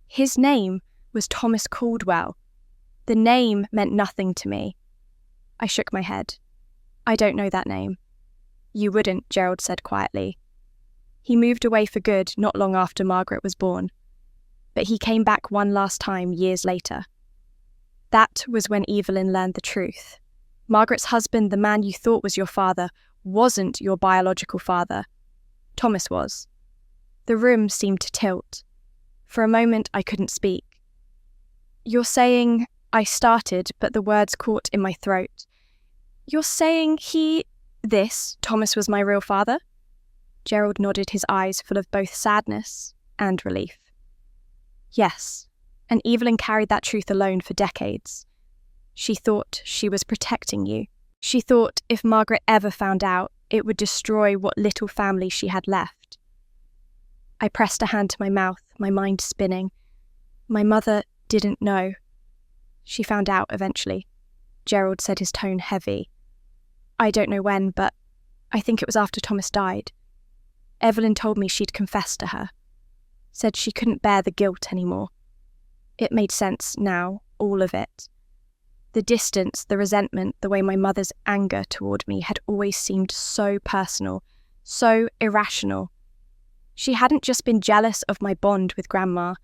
His name was Thomas Caldwell. The name meant nothing to me. I shook my head. "I don't know that name." "You wouldn't," Gerald said quietly. "He moved away for good not long after Margaret was born. But he came back one last time years later. That was when Evelyn learned the truth. Margaret's husband, the man you thought was your father, wasn't your biological father. Thomas was." The room seemed to tilt. For a moment, I couldn't speak. "You're saying," I started, but the words caught in my throat. "You're saying Thomas was my real father?" Gerald nodded, his eyes full of both sadness and relief. "Yes, and Evelyn carried that truth alone for decades. She thought she was protecting you. She thought if Margaret ever found out, it would destroy what little family she had left." I pressed a hand to my mouth, my mind spinning. "My mother didn't know." "She found out eventually," Gerald said, his tone heavy. "I don't know when, but I think it was after Thomas died. Evelyn told me she'd confessed to her. Said she couldn't bear the guilt anymore. It made sense now, all of it. The distance, the resentment, the way my mother's anger toward me had always seemed so personal, so irrational. She hadn't just been jealous of my bond with Grandma,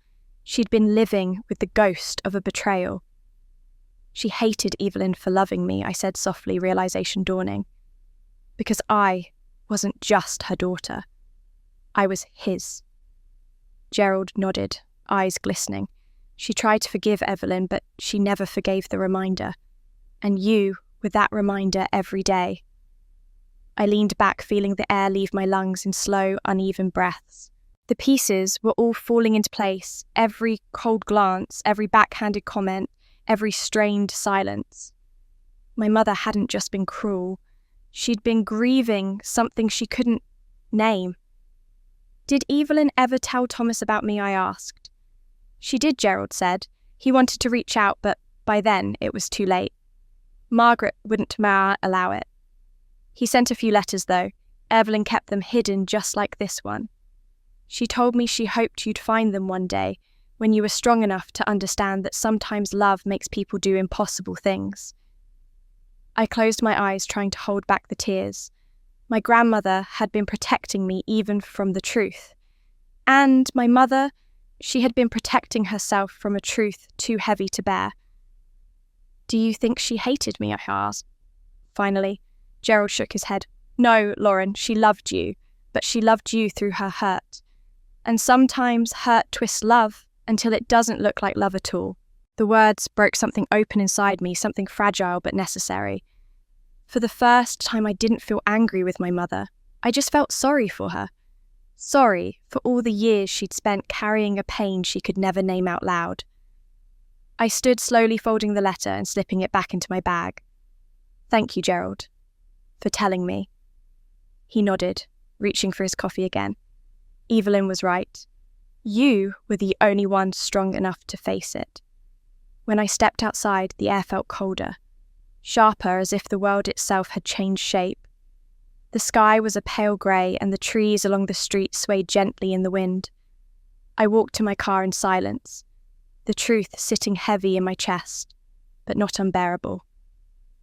she'd been living with the ghost of a betrayal. She hated Evelyn for loving me, I said softly, realization dawning. Because I wasn't just her daughter. I was his. Gerald nodded, eyes glistening. She tried to forgive Evelyn, but she never forgave the reminder. And you were that reminder every day. I leaned back, feeling the air leave my lungs in slow, uneven breaths. The pieces were all falling into place, every cold glance, every backhanded comment, every strained silence. My mother hadn't just been cruel. She'd been grieving something she couldn't name. "Did Evelyn ever tell Thomas about me?" I asked. "She did," Gerald said. "He wanted to reach out, but by then it was too late. Margaret wouldn't allow it. He sent a few letters, though. Evelyn kept them hidden just like this one. She told me she hoped you'd find them one day, when you were strong enough to understand that sometimes love makes people do impossible things." I closed my eyes, trying to hold back the tears. My grandmother had been protecting me even from the truth. And my mother, she had been protecting herself from a truth too heavy to bear. "Do you think she hated me?" I asked. Finally, Gerald shook his head. "No, Lauren, she loved you, but she loved you through her hurt. And sometimes hurt twists love until it doesn't look like love at all." The words broke something open inside me, something fragile but necessary. For the first time, I didn't feel angry with my mother. I just felt sorry for her. Sorry for all the years she'd spent carrying a pain she could never name out loud. I stood slowly folding the letter and slipping it back into my bag. "Thank you, Gerald, for telling me." He nodded, reaching for his coffee again. Evelyn was right. You were the only one strong enough to face it. When I stepped outside, the air felt colder, sharper, as if the world itself had changed shape. The sky was a pale grey, and the trees along the street swayed gently in the wind. I walked to my car in silence, the truth sitting heavy in my chest, but not unbearable.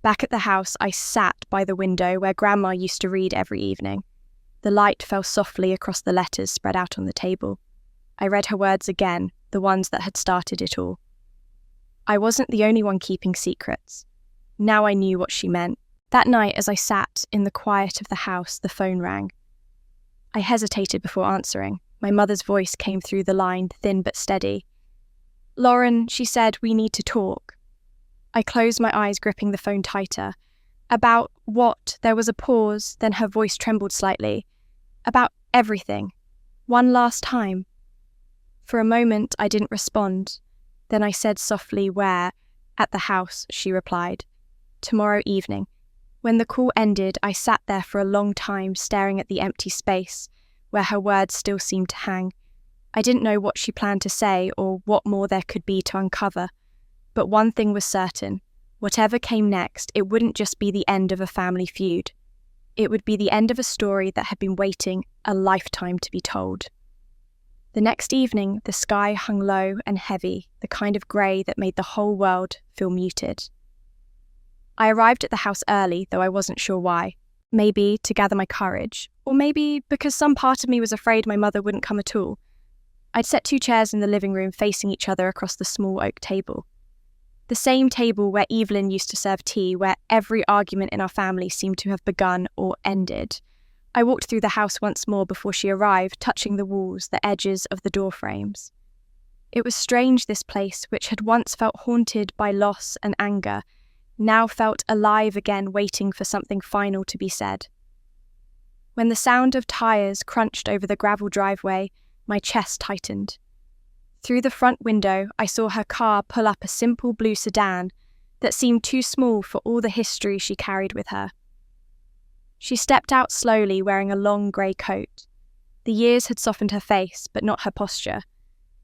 Back at the house, I sat by the window where Grandma used to read every evening. The light fell softly across the letters spread out on the table. I read her words again, the ones that had started it all. I wasn't the only one keeping secrets. Now I knew what she meant. That night, as I sat in the quiet of the house, the phone rang. I hesitated before answering. My mother's voice came through the line, thin but steady. "Lauren," she said, "we need to talk." I closed my eyes, gripping the phone tighter. "About what?" There was a pause, then her voice trembled slightly. "About everything. One last time." For a moment, I didn't respond. Then I said softly, "Where?" "At the house," she replied. "Tomorrow evening." When the call ended, I sat there for a long time, staring at the empty space, where her words still seemed to hang. I didn't know what she planned to say or what more there could be to uncover. But one thing was certain. Whatever came next, it wouldn't just be the end of a family feud. It would be the end of a story that had been waiting a lifetime to be told. The next evening, the sky hung low and heavy, the kind of grey that made the whole world feel muted. I arrived at the house early, though I wasn't sure why. Maybe to gather my courage, or maybe because some part of me was afraid my mother wouldn't come at all. I'd set 2 chairs in the living room facing each other across the small oak table. The same table where Evelyn used to serve tea, where every argument in our family seemed to have begun or ended. I walked through the house once more before she arrived, touching the walls, the edges of the door frames. It was strange, this place, which had once felt haunted by loss and anger, now felt alive again, waiting for something final to be said. When the sound of tires crunched over the gravel driveway, my chest tightened. Through the front window, I saw her car pull up a simple blue sedan that seemed too small for all the history she carried with her. She stepped out slowly, wearing a long grey coat. The years had softened her face, but not her posture.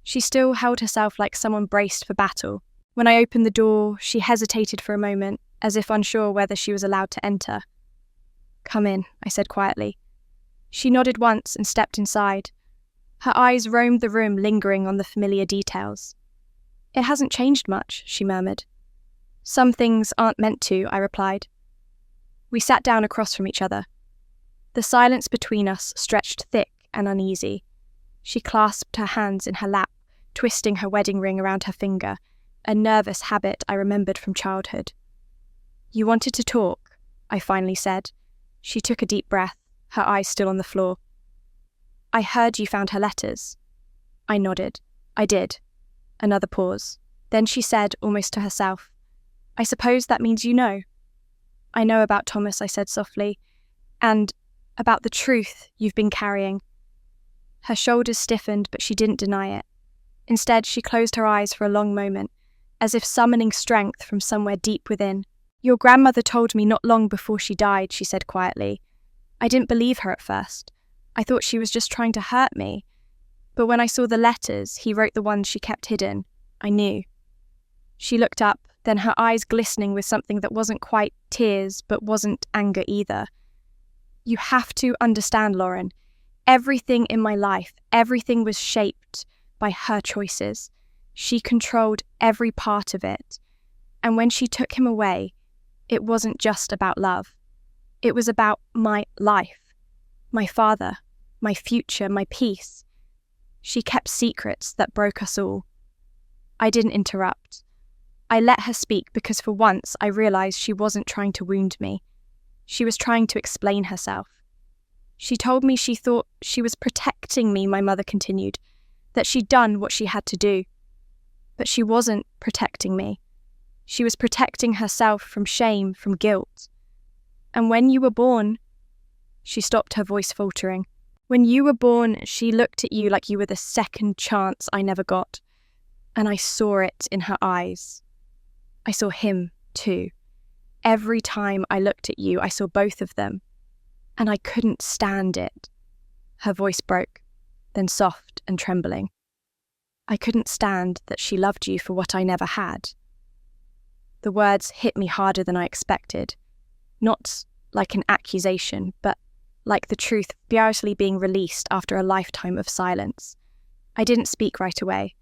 She still held herself like someone braced for battle. When I opened the door, she hesitated for a moment, as if unsure whether she was allowed to enter. "Come in," I said quietly. She nodded once and stepped inside. Her eyes roamed the room, lingering on the familiar details. "It hasn't changed much," she murmured. "Some things aren't meant to," I replied. We sat down across from each other. The silence between us stretched thick and uneasy. She clasped her hands in her lap, twisting her wedding ring around her finger, a nervous habit I remembered from childhood. "You wanted to talk," I finally said. She took a deep breath, her eyes still on the floor. "I heard you found her letters." I nodded. "I did." Another pause. Then she said, almost to herself, "I suppose that means you know." "I know about Thomas," I said softly, "and about the truth you've been carrying." Her shoulders stiffened, but she didn't deny it. Instead, she closed her eyes for a long moment, as if summoning strength from somewhere deep within. "Your grandmother told me not long before she died," she said quietly. "I didn't believe her at first. I thought she was just trying to hurt me. But when I saw the letters he wrote, the ones she kept hidden, I knew." She looked up, then her eyes glistening with something that wasn't quite tears, but wasn't anger either. "You have to understand, Lauren. Everything in my life, everything was shaped by her choices. She controlled every part of it. And when she took him away, it wasn't just about love. It was about my life, my father, my future, my peace. She kept secrets that broke us all." I didn't interrupt. I let her speak because for once I realized she wasn't trying to wound me. She was trying to explain herself. "She told me she thought she was protecting me," my mother continued, "that she'd done what she had to do. But she wasn't protecting me. She was protecting herself from shame, from guilt. And when you were born," she stopped, her voice faltering. "When you were born, she looked at you like you were the second chance I never got. And I saw it in her eyes. I saw him, too. Every time I looked at you, I saw both of them. And I couldn't stand it." Her voice broke, then soft and trembling. "I couldn't stand that she loved you for what I never had." The words hit me harder than I expected. Not like an accusation, but like the truth barely being released after a lifetime of silence. I didn't speak right away.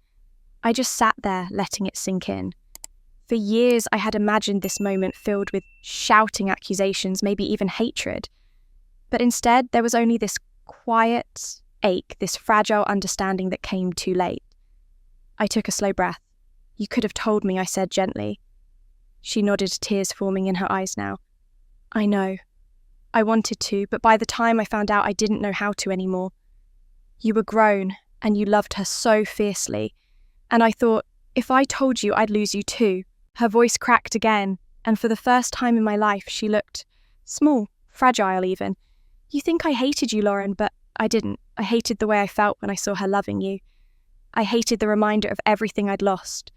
I just sat there, letting it sink in. For years, I had imagined this moment filled with shouting accusations, maybe even hatred. But instead, there was only this quiet ache, this fragile understanding that came too late. I took a slow breath. "You could have told me," I said gently. She nodded, tears forming in her eyes now. "I know. I wanted to, but by the time I found out, I didn't know how to anymore. You were grown, and you loved her so fiercely. And I thought, if I told you, I'd lose you too." Her voice cracked again, and for the first time in my life, she looked small, fragile even. "You think I hated you, Lauren, but I didn't. I hated the way I felt when I saw her loving you. I hated the reminder of everything I'd lost.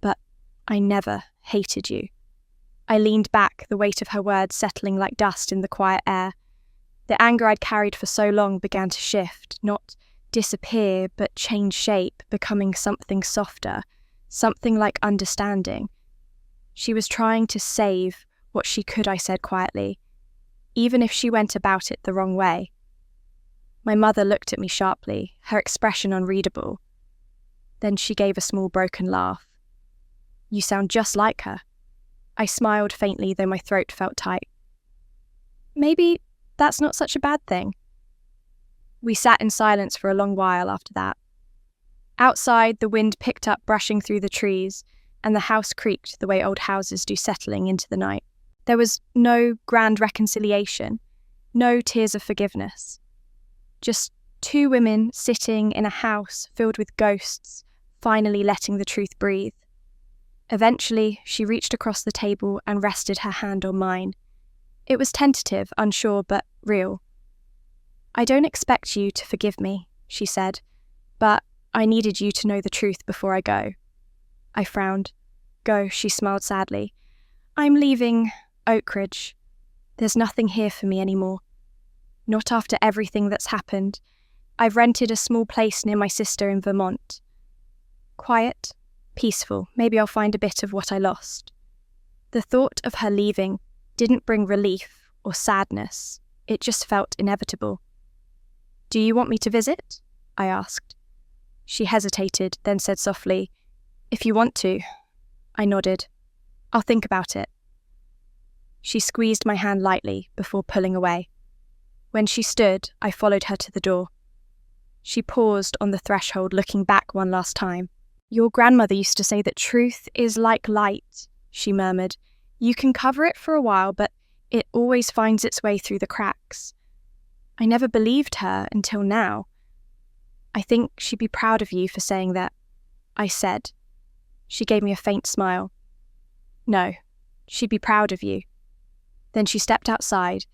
But I never hated you." I leaned back, the weight of her words settling like dust in the quiet air. The anger I'd carried for so long began to shift, not disappear, but change shape, becoming something softer, something like understanding. "She was trying to save what she could," I said quietly, "even if she went about it the wrong way." My mother looked at me sharply, her expression unreadable. Then she gave a small broken laugh. "You sound just like her." I smiled faintly, though my throat felt tight. "Maybe that's not such a bad thing." We sat in silence for a long while after that. Outside, the wind picked up, brushing through the trees, and the house creaked the way old houses do, settling into the night. There was no grand reconciliation, no tears of forgiveness. Just two women sitting in a house filled with ghosts, finally letting the truth breathe. Eventually, she reached across the table and rested her hand on mine. It was tentative, unsure, but real. "I don't expect you to forgive me," she said, "but I needed you to know the truth before I go." I frowned. "Go," she smiled sadly. "I'm leaving Oak Ridge. There's nothing here for me anymore. Not after everything that's happened. I've rented a small place near my sister in Vermont. Quiet, peaceful, maybe I'll find a bit of what I lost." The thought of her leaving didn't bring relief or sadness, it just felt inevitable. "Do you want me to visit?" I asked. She hesitated, then said softly, "If you want to." I nodded. "I'll think about it." She squeezed my hand lightly before pulling away. When she stood, I followed her to the door. She paused on the threshold, looking back one last time. "Your grandmother used to say that truth is like light," she murmured. "You can cover it for a while, but it always finds its way through the cracks." I never believed her until now. "I think she'd be proud of you for saying that," I said. She gave me a faint smile. "No, she'd be proud of you." Then she stepped outside,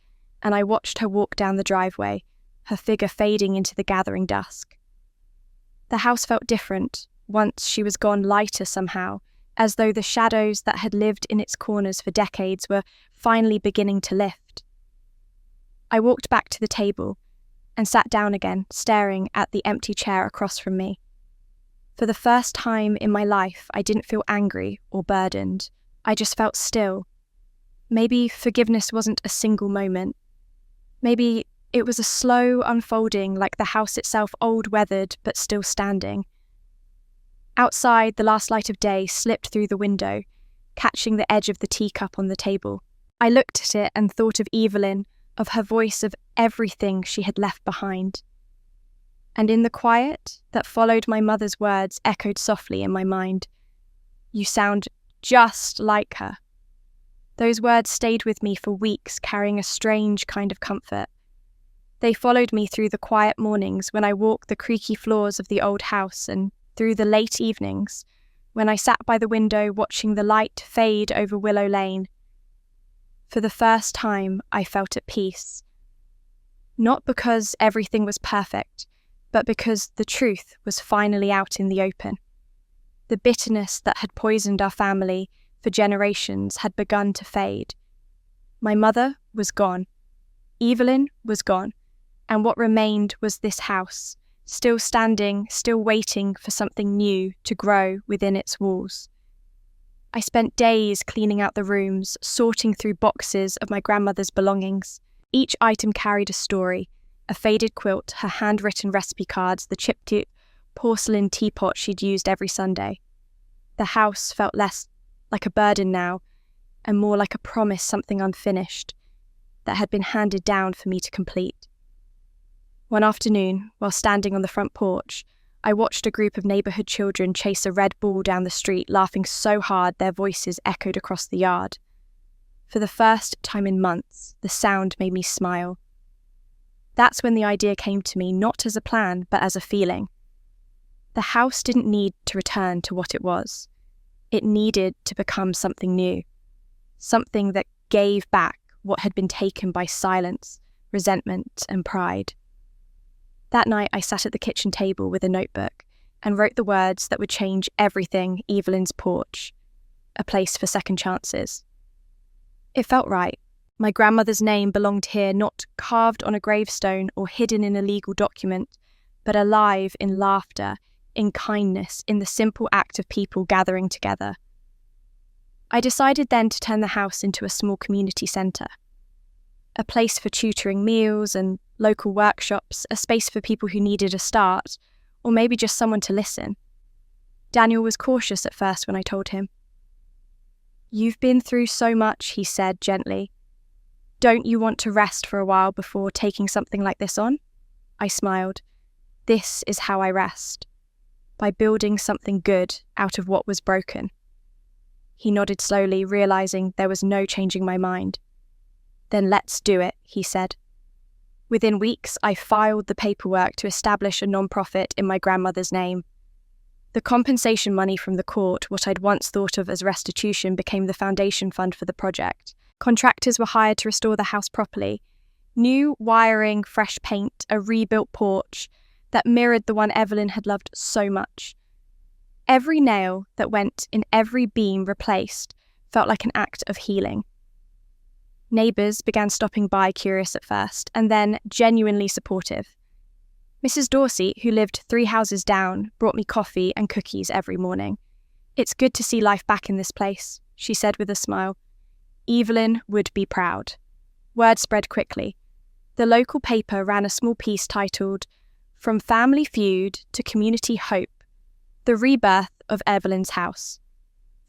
and I watched her walk down the driveway, her figure fading into the gathering dusk. The house felt different once she was gone, lighter somehow, as though the shadows that had lived in its corners for decades were finally beginning to lift. I walked back to the table and sat down again, staring at the empty chair across from me. For the first time in my life, I didn't feel angry or burdened. I just felt still. Maybe forgiveness wasn't a single moment. Maybe it was a slow unfolding, like the house itself, old, weathered, but still standing. Outside, the last light of day slipped through the window, catching the edge of the teacup on the table. I looked at it and thought of Evelyn, of her voice, of everything she had left behind. And in the quiet that followed my mother's words echoed softly in my mind, "You sound just like her." Those words stayed with me for weeks, carrying a strange kind of comfort. They followed me through the quiet mornings when I walked the creaky floors of the old house, and through the late evenings when I sat by the window watching the light fade over Willow Lane. For the first time, I felt at peace. Not because everything was perfect, but because the truth was finally out in the open. The bitterness that had poisoned our family for generations had begun to fade. My mother was gone. Evelyn was gone. And what remained was this house, still standing, still waiting for something new to grow within its walls. I spent days cleaning out the rooms, sorting through boxes of my grandmother's belongings. Each item carried a story: a faded quilt, her handwritten recipe cards, the chipped porcelain teapot she'd used every Sunday. The house felt less like a burden now, and more like a promise, something unfinished, that had been handed down for me to complete. One afternoon, while standing on the front porch, I watched a group of neighbourhood children chase a red ball down the street, laughing so hard their voices echoed across the yard. For the first time in months, the sound made me smile. That's when the idea came to me, not as a plan, but as a feeling. The house didn't need to return to what it was. It needed to become something new, something that gave back what had been taken by silence, resentment, and pride. That night I sat at the kitchen table with a notebook and wrote the words that would change everything: Evelyn's porch, a place for second chances. It felt right. My grandmother's name belonged here, not carved on a gravestone or hidden in a legal document, but alive in laughter, in kindness, in the simple act of people gathering together. I decided then to turn the house into a small community centre. A place for tutoring meals and local workshops, a space for people who needed a start, or maybe just someone to listen. Daniel was cautious at first when I told him. "You've been through so much," he said gently. "Don't you want to rest for a while before taking something like this on?" I smiled. "This is how I rest. By building something good out of what was broken." He nodded slowly, realizing there was no changing my mind. "Then let's do it," he said. Within weeks, I filed the paperwork to establish a non-profit in my grandmother's name. The compensation money from the court, what I'd once thought of as restitution, became the foundation fund for the project. Contractors were hired to restore the house properly. New wiring, fresh paint, a rebuilt porch that mirrored the one Evelyn had loved so much. Every nail that went in every beam replaced felt like an act of healing. Neighbours began stopping by, curious at first, and then genuinely supportive. Mrs. Dorsey, who lived 3 houses down, brought me coffee and cookies every morning. "It's good to see life back in this place," she said with a smile. Evelyn would be proud. Word spread quickly. The local paper ran a small piece titled, "From Family Feud to Community Hope, the Rebirth of Evelyn's House."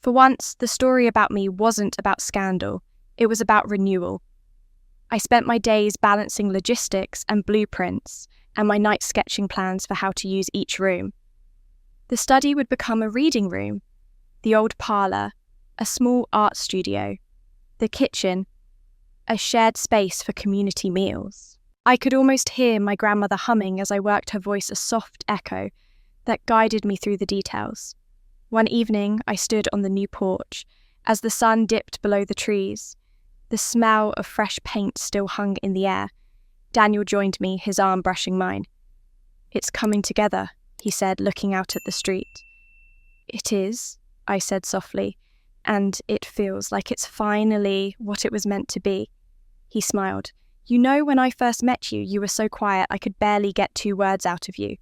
For once, the story about me wasn't about scandal, it was about renewal. I spent my days balancing logistics and blueprints, and my nights sketching plans for how to use each room. The study would become a reading room, the old parlour, a small art studio, the kitchen, a shared space for community meals. I could almost hear my grandmother humming as I worked her voice a soft echo that guided me through the details. One evening, I stood on the new porch as the sun dipped below the trees. The smell of fresh paint still hung in the air. Daniel joined me, his arm brushing mine. "It's coming together," he said, looking out at the street. "It is," I said softly, "and it feels like it's finally what it was meant to be." He smiled. "You know, when I first met you, you were so quiet I could barely get 2 words out of you.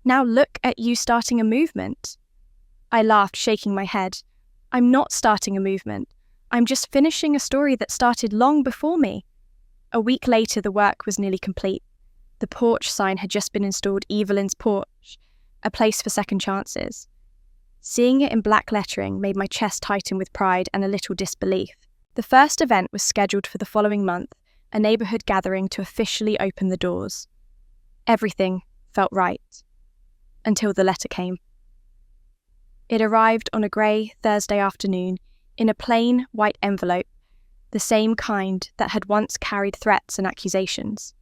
Now look at you starting a movement." I laughed, shaking my head. "I'm not starting a movement. I'm just finishing a story that started long before me." A week later, the work was nearly complete. The porch sign had just been installed, Evelyn's Porch, a place for second chances. Seeing it in black lettering made my chest tighten with pride and a little disbelief. The first event was scheduled for the following month, a neighbourhood gathering to officially open the doors. Everything felt right. Until the letter came. It arrived on a grey Thursday afternoon in a plain white envelope, the same kind that had once carried threats and accusations.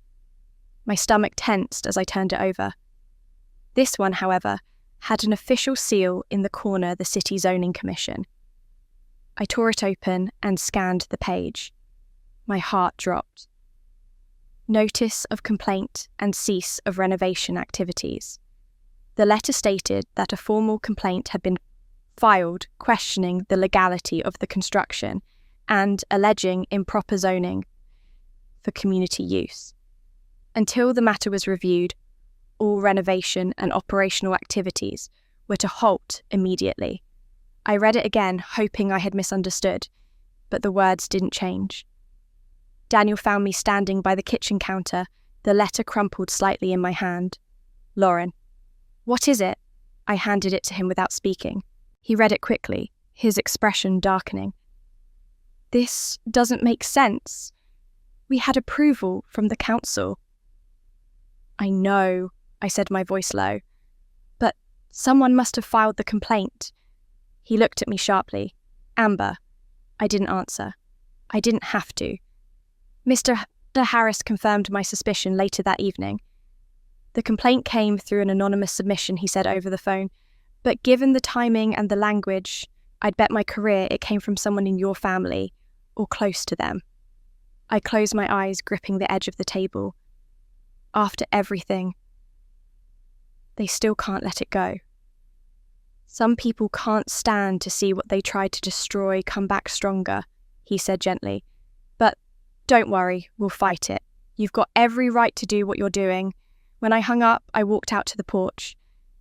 My stomach tensed as I turned it over. This one, however, had an official seal in the corner, the City Zoning Commission. I tore it open and scanned the page. My heart dropped. Notice of complaint and cease of renovation activities. The letter stated that a formal complaint had been filed questioning the legality of the construction and alleging improper zoning for community use. Until the matter was reviewed, all renovation and operational activities were to halt immediately. I read it again, hoping I had misunderstood, but the words didn't change. Daniel found me standing by the kitchen counter, the letter crumpled slightly in my hand. "Lauren." "What is it?" I handed it to him without speaking. He read it quickly, his expression darkening. "This doesn't make sense. We had approval from the council." "I know," I said, my voice low, "but someone must have filed the complaint." He looked at me sharply. "Amber." I didn't answer. I didn't have to. Mr. Harris confirmed my suspicion later that evening. "The complaint came through an anonymous submission," he said over the phone, "but given the timing and the language, I'd bet my career it came from someone in your family, or close to them." I closed my eyes, gripping the edge of the table. After everything, they still can't let it go. "Some people can't stand to see what they tried to destroy come back stronger," he said gently. "But don't worry, we'll fight it. You've got every right to do what you're doing." When I hung up, I walked out to the porch.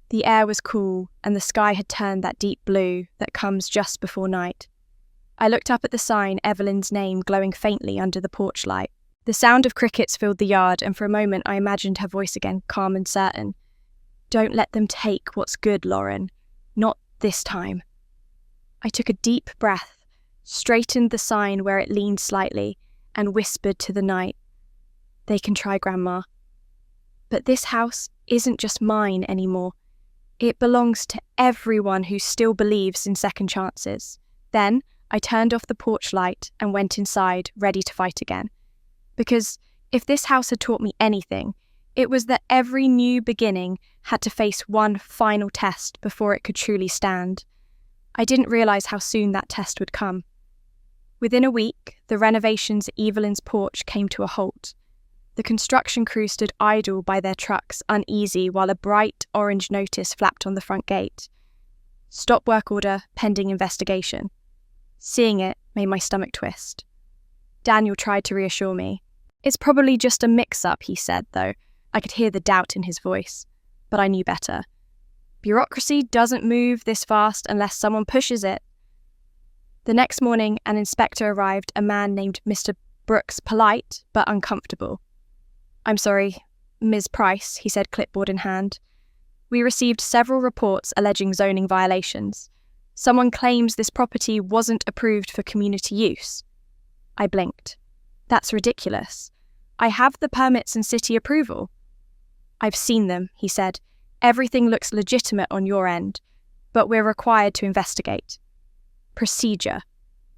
The air was cool, and the sky had turned that deep blue that comes just before night. I looked up at the sign, Evelyn's name glowing faintly under the porch light. The sound of crickets filled the yard, and for a moment I imagined her voice again, calm and certain. "Don't let them take what's good, Lauren. Not this time." I took a deep breath, straightened the sign where it leaned slightly, and whispered to the night, "They can try, Grandma. But this house isn't just mine anymore. It belongs to everyone who still believes in second chances." Then I turned off the porch light and went inside, ready to fight again. Because if this house had taught me anything, It was that every new beginning had to face one final test before it could truly stand. I didn't realise how soon that test would come. Within a week, the renovations at Evelyn's porch came to a halt. The construction crew stood idle by their trucks, uneasy, while a bright orange notice flapped on the front gate. Stop work order, pending investigation. Seeing it made my stomach twist. Daniel tried to reassure me. It's probably just a mix-up, he said, though. I could hear the doubt in his voice, but I knew better. Bureaucracy doesn't move this fast unless someone pushes it. The next morning, an inspector arrived, a man named Mr. Brooks, polite but uncomfortable. "I'm sorry, Ms. Price," he said, clipboard in hand. "We received several reports alleging zoning violations. Someone claims this property wasn't approved for community use." I blinked. "That's ridiculous. I have the permits and city approval." "I've seen them," he said. "Everything looks legitimate on your end, but we're required to investigate." "Procedure.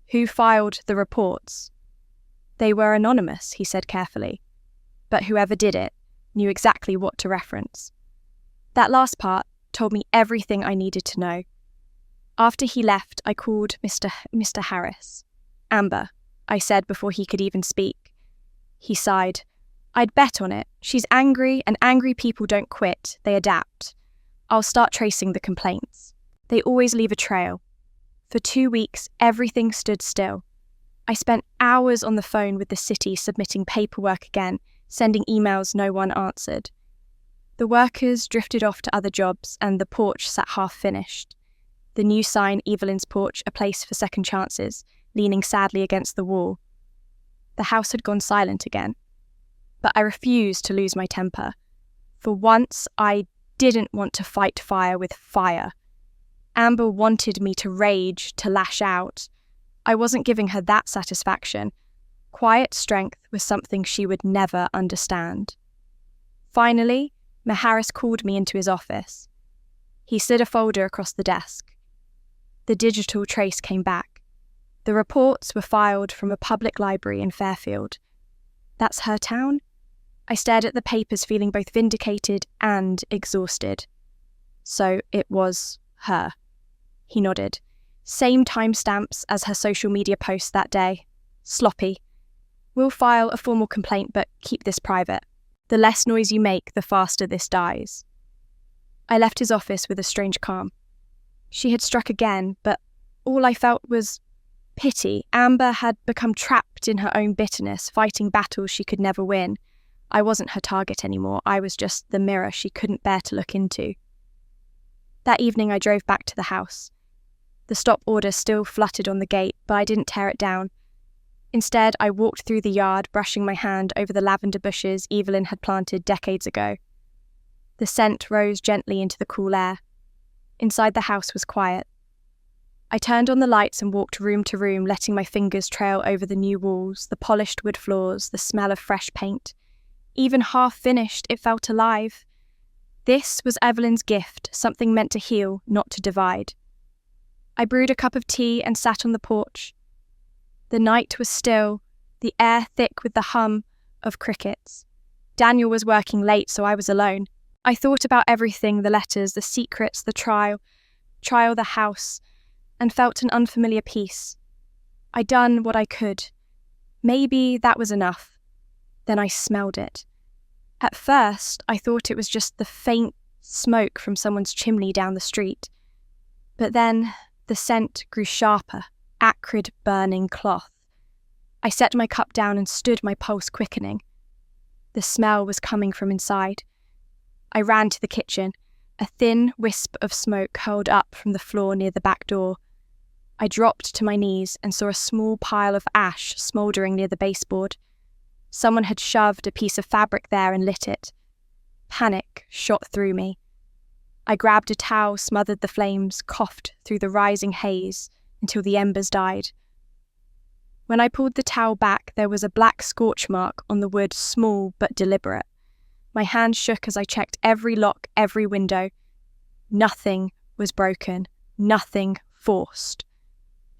Who filed the reports?" "They were anonymous," he said carefully. "But whoever did it knew exactly what to reference." That last part told me everything I needed to know. After he left, I called Mr. Harris. "Amber," I said before he could even speak. He sighed. "I'd bet on it. She's angry, and angry people don't quit, they adapt. I'll start tracing the complaints. They always leave a trail." For 2 weeks, everything stood still. I spent hours on the phone with the city submitting paperwork again, sending emails no one answered. The workers drifted off to other jobs, and the porch sat half-finished. The new sign, Evelyn's Porch, a place for second chances, leaning sadly against the wall. The house had gone silent again. But I refused to lose my temper. For once, I didn't want to fight fire with fire. Amber wanted me to rage, to lash out. I wasn't giving her that satisfaction. Quiet strength was something she would never understand. Finally, Harris called me into his office. He slid a folder across the desk. The digital trace came back. The reports were filed from a public library in Fairfield. That's her town? I stared at the papers, feeling both vindicated and exhausted. So it was her. He nodded. Same timestamps as her social media posts that day. Sloppy. "We'll file a formal complaint, but keep this private. The less noise you make, the faster this dies." I left his office with a strange calm. She had struck again, but all I felt was pity. Amber had become trapped in her own bitterness, fighting battles she could never win. I wasn't her target anymore. I was just the mirror she couldn't bear to look into. That evening I drove back to the house. The stop order still fluttered on the gate, but I didn't tear it down. Instead, I walked through the yard, brushing my hand over the lavender bushes Evelyn had planted decades ago. The scent rose gently into the cool air. Inside the house was quiet. I turned on the lights and walked room to room, letting my fingers trail over the new walls, the polished wood floors, the smell of fresh paint. Even half-finished, it felt alive. This was Evelyn's gift, something meant to heal, not to divide. I brewed a cup of tea and sat on the porch. The night was still, the air thick with the hum of crickets. Daniel was working late, so I was alone. I thought about everything, the letters, the secrets, the trial, the house, and felt an unfamiliar peace. I'd done what I could. Maybe that was enough. Then I smelled it. At first, I thought it was just the faint smoke from someone's chimney down the street. But then the scent grew sharper, acrid, burning cloth. I set my cup down and stood, my pulse quickening. The smell was coming from inside. I ran to the kitchen. A thin wisp of smoke curled up from the floor near the back door. I dropped to my knees and saw a small pile of ash smouldering near the baseboard. Someone had shoved a piece of fabric there and lit it. Panic shot through me. I grabbed a towel, smothered the flames, coughed through the rising haze until the embers died. When I pulled the towel back, there was a black scorch mark on the wood, small but deliberate. My hand shook as I checked every lock, every window. Nothing was broken, nothing forced.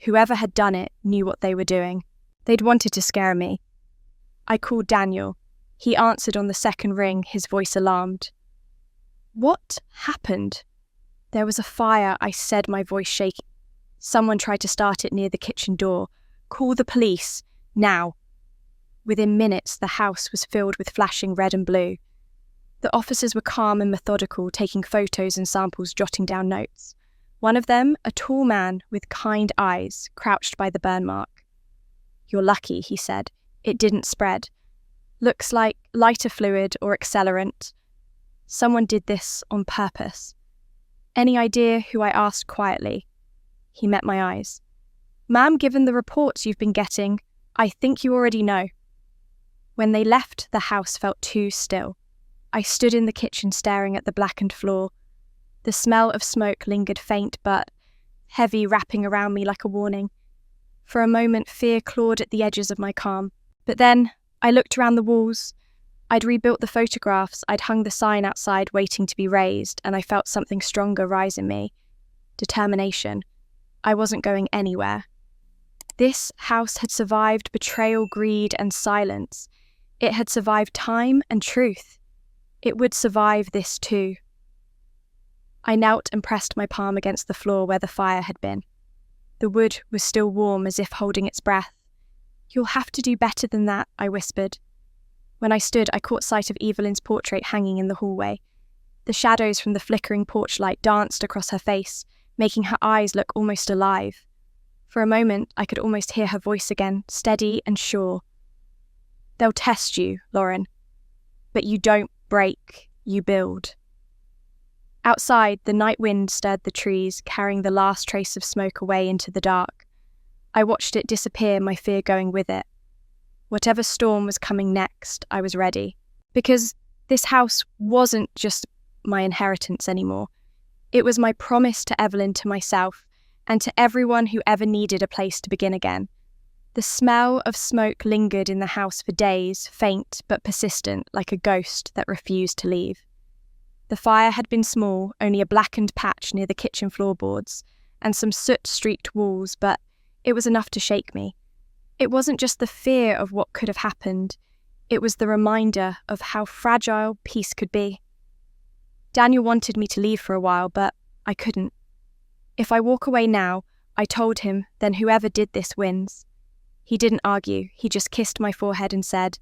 Whoever had done it knew what they were doing. They'd wanted to scare me. I called Daniel. He answered on the second ring, his voice alarmed. What happened? There was a fire, I said, my voice shaking. Someone tried to start it near the kitchen door. Call the police, now. Within minutes, the house was filled with flashing red and blue. The officers were calm and methodical, taking photos and samples, jotting down notes. One of them, a tall man with kind eyes, crouched by the burn mark. You're lucky, he said. It didn't spread. Looks like lighter fluid or accelerant. Someone did this on purpose. Any idea who? I asked quietly. He met my eyes. Ma'am, given the reports you've been getting, I think you already know. When they left, the house felt too still. I stood in the kitchen staring at the blackened floor. The smell of smoke lingered faint but heavy, wrapping around me like a warning. For a moment, fear clawed at the edges of my calm. But then, I looked around the walls. I'd rebuilt the photographs, I'd hung the sign outside waiting to be raised, and I felt something stronger rise in me. Determination. I wasn't going anywhere. This house had survived betrayal, greed, and silence. It had survived time and truth. It would survive this too. I knelt and pressed my palm against the floor where the fire had been. The wood was still warm, as if holding its breath. You'll have to do better than that, I whispered. When I stood, I caught sight of Evelyn's portrait hanging in the hallway. The shadows from the flickering porch light danced across her face, making her eyes look almost alive. For a moment, I could almost hear her voice again, steady and sure. They'll test you, Lauren. But you don't break, you build. Outside, the night wind stirred the trees, carrying the last trace of smoke away into the dark. I watched it disappear, my fear going with it. Whatever storm was coming next, I was ready. Because this house wasn't just my inheritance anymore. It was my promise to Evelyn, to myself, and to everyone who ever needed a place to begin again. The smell of smoke lingered in the house for days, faint but persistent, like a ghost that refused to leave. The fire had been small, only a blackened patch near the kitchen floorboards, and some soot-streaked walls, but it was enough to shake me. It wasn't just the fear of what could have happened, it was the reminder of how fragile peace could be. Daniel wanted me to leave for a while, but I couldn't. If I walk away now, I told him, then whoever did this wins. He didn't argue, he just kissed my forehead and said,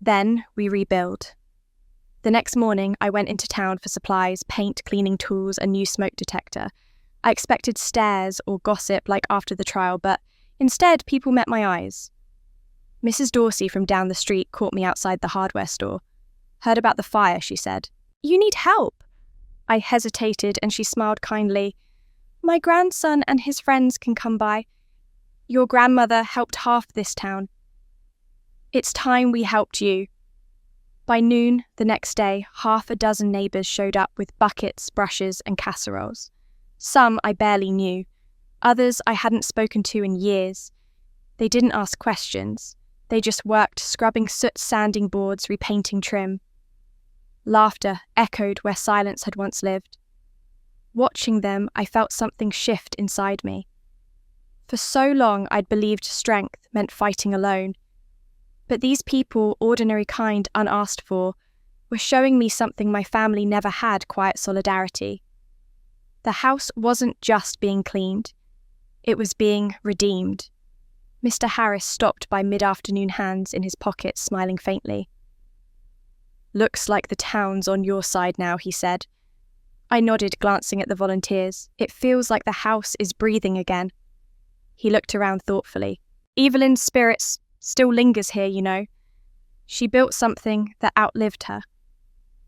then we rebuild. The next morning, I went into town for supplies, paint, cleaning tools, a new smoke detector. I expected stares or gossip like after the trial, but instead, people met my eyes. Mrs. Dorsey from down the street caught me outside the hardware store. Heard about the fire, she said. You need help. I hesitated and she smiled kindly. My grandson and his friends can come by. Your grandmother helped half this town. It's time we helped you. By noon the next day, 6 neighbours showed up with buckets, brushes and casseroles. Some I barely knew. Others I hadn't spoken to in years. They didn't ask questions. They just worked, scrubbing soot, sanding boards, repainting trim. Laughter echoed where silence had once lived. Watching them, I felt something shift inside me. For so long I'd believed strength meant fighting alone. But these people, ordinary, kind, unasked for, were showing me something my family never had: quiet solidarity. The house wasn't just being cleaned. It was being redeemed. Mr. Harris stopped by mid-afternoon, hands in his pockets, smiling faintly. Looks like the town's on your side now, he said. I nodded, glancing at the volunteers. It feels like the house is breathing again. He looked around thoughtfully. Evelyn's spirits still lingers here, you know. She built something that outlived her.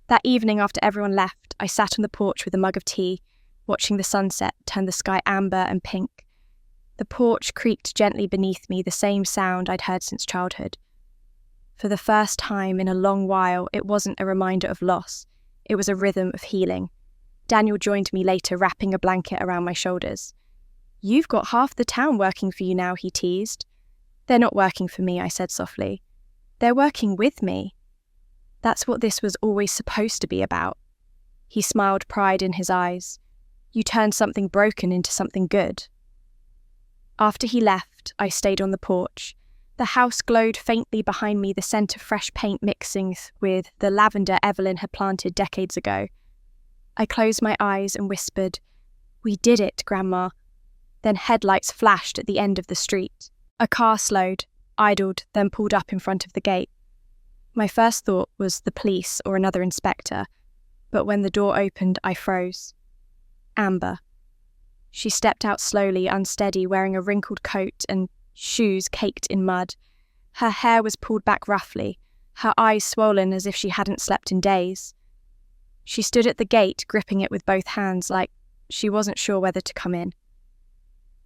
That evening, after everyone left, I sat on the porch with a mug of tea, watching the sunset turn the sky amber and pink. The porch creaked gently beneath me, the same sound I'd heard since childhood. For the first time in a long while, it wasn't a reminder of loss. It was a rhythm of healing. Daniel joined me later, wrapping a blanket around my shoulders. You've got half the town working for you now, he teased. They're not working for me, I said softly. They're working with me. That's what this was always supposed to be about. He smiled, pride in his eyes. You turned something broken into something good. After he left, I stayed on the porch. The house glowed faintly behind me, the scent of fresh paint mixing with the lavender Evelyn had planted decades ago. I closed my eyes and whispered, "We did it, Grandma." Then headlights flashed at the end of the street. A car slowed, idled, then pulled up in front of the gate. My first thought was the police or another inspector, but when the door opened, I froze. Amber. She stepped out slowly, unsteady, wearing a wrinkled coat and shoes caked in mud. Her hair was pulled back roughly, her eyes swollen as if she hadn't slept in days. She stood at the gate, gripping it with both hands, like she wasn't sure whether to come in.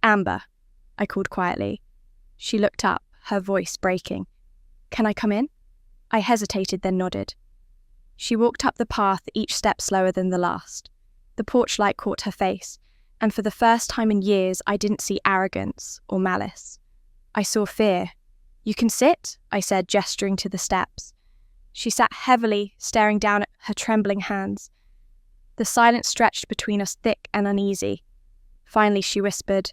"Amber," I called quietly. She looked up, her voice breaking. "Can I come in?" I hesitated, then nodded. She walked up the path, each step slower than the last. The porch light caught her face, and for the first time in years, I didn't see arrogance or malice. I saw fear. "You can sit," I said, gesturing to the steps. She sat heavily, staring down at her trembling hands. The silence stretched between us, thick and uneasy. Finally, she whispered,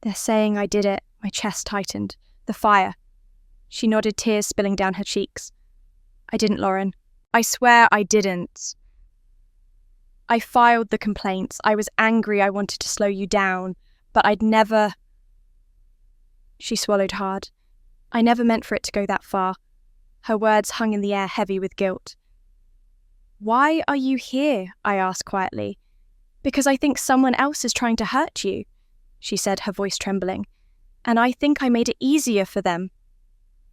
"They're saying I did it." My chest tightened. "The fire." She nodded, tears spilling down her cheeks. "I didn't, Lauren. I swear I didn't. I filed the complaints. I was angry. I wanted to slow you down, but I'd never..." She swallowed hard. "I never meant for it to go that far." Her words hung in the air, heavy with guilt. "Why are you here?" I asked quietly. "Because I think someone else is trying to hurt you," she said, her voice trembling. "And I think I made it easier for them."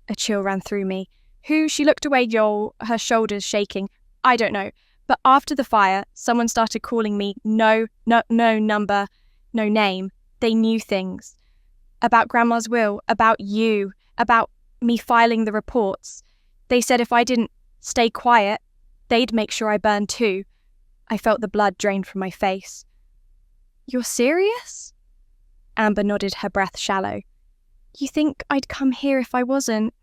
A chill ran through me. "Who?" She looked away, her shoulders shaking. "I don't know. But after the fire, someone started calling me no number, no name. They knew things. About Grandma's will, about you, about me filing the reports. They said if I didn't stay quiet, they'd make sure I burned too." I felt the blood drain from my face. "You're serious?" Amber nodded, her breath shallow. "You think I'd come here if I wasn't?"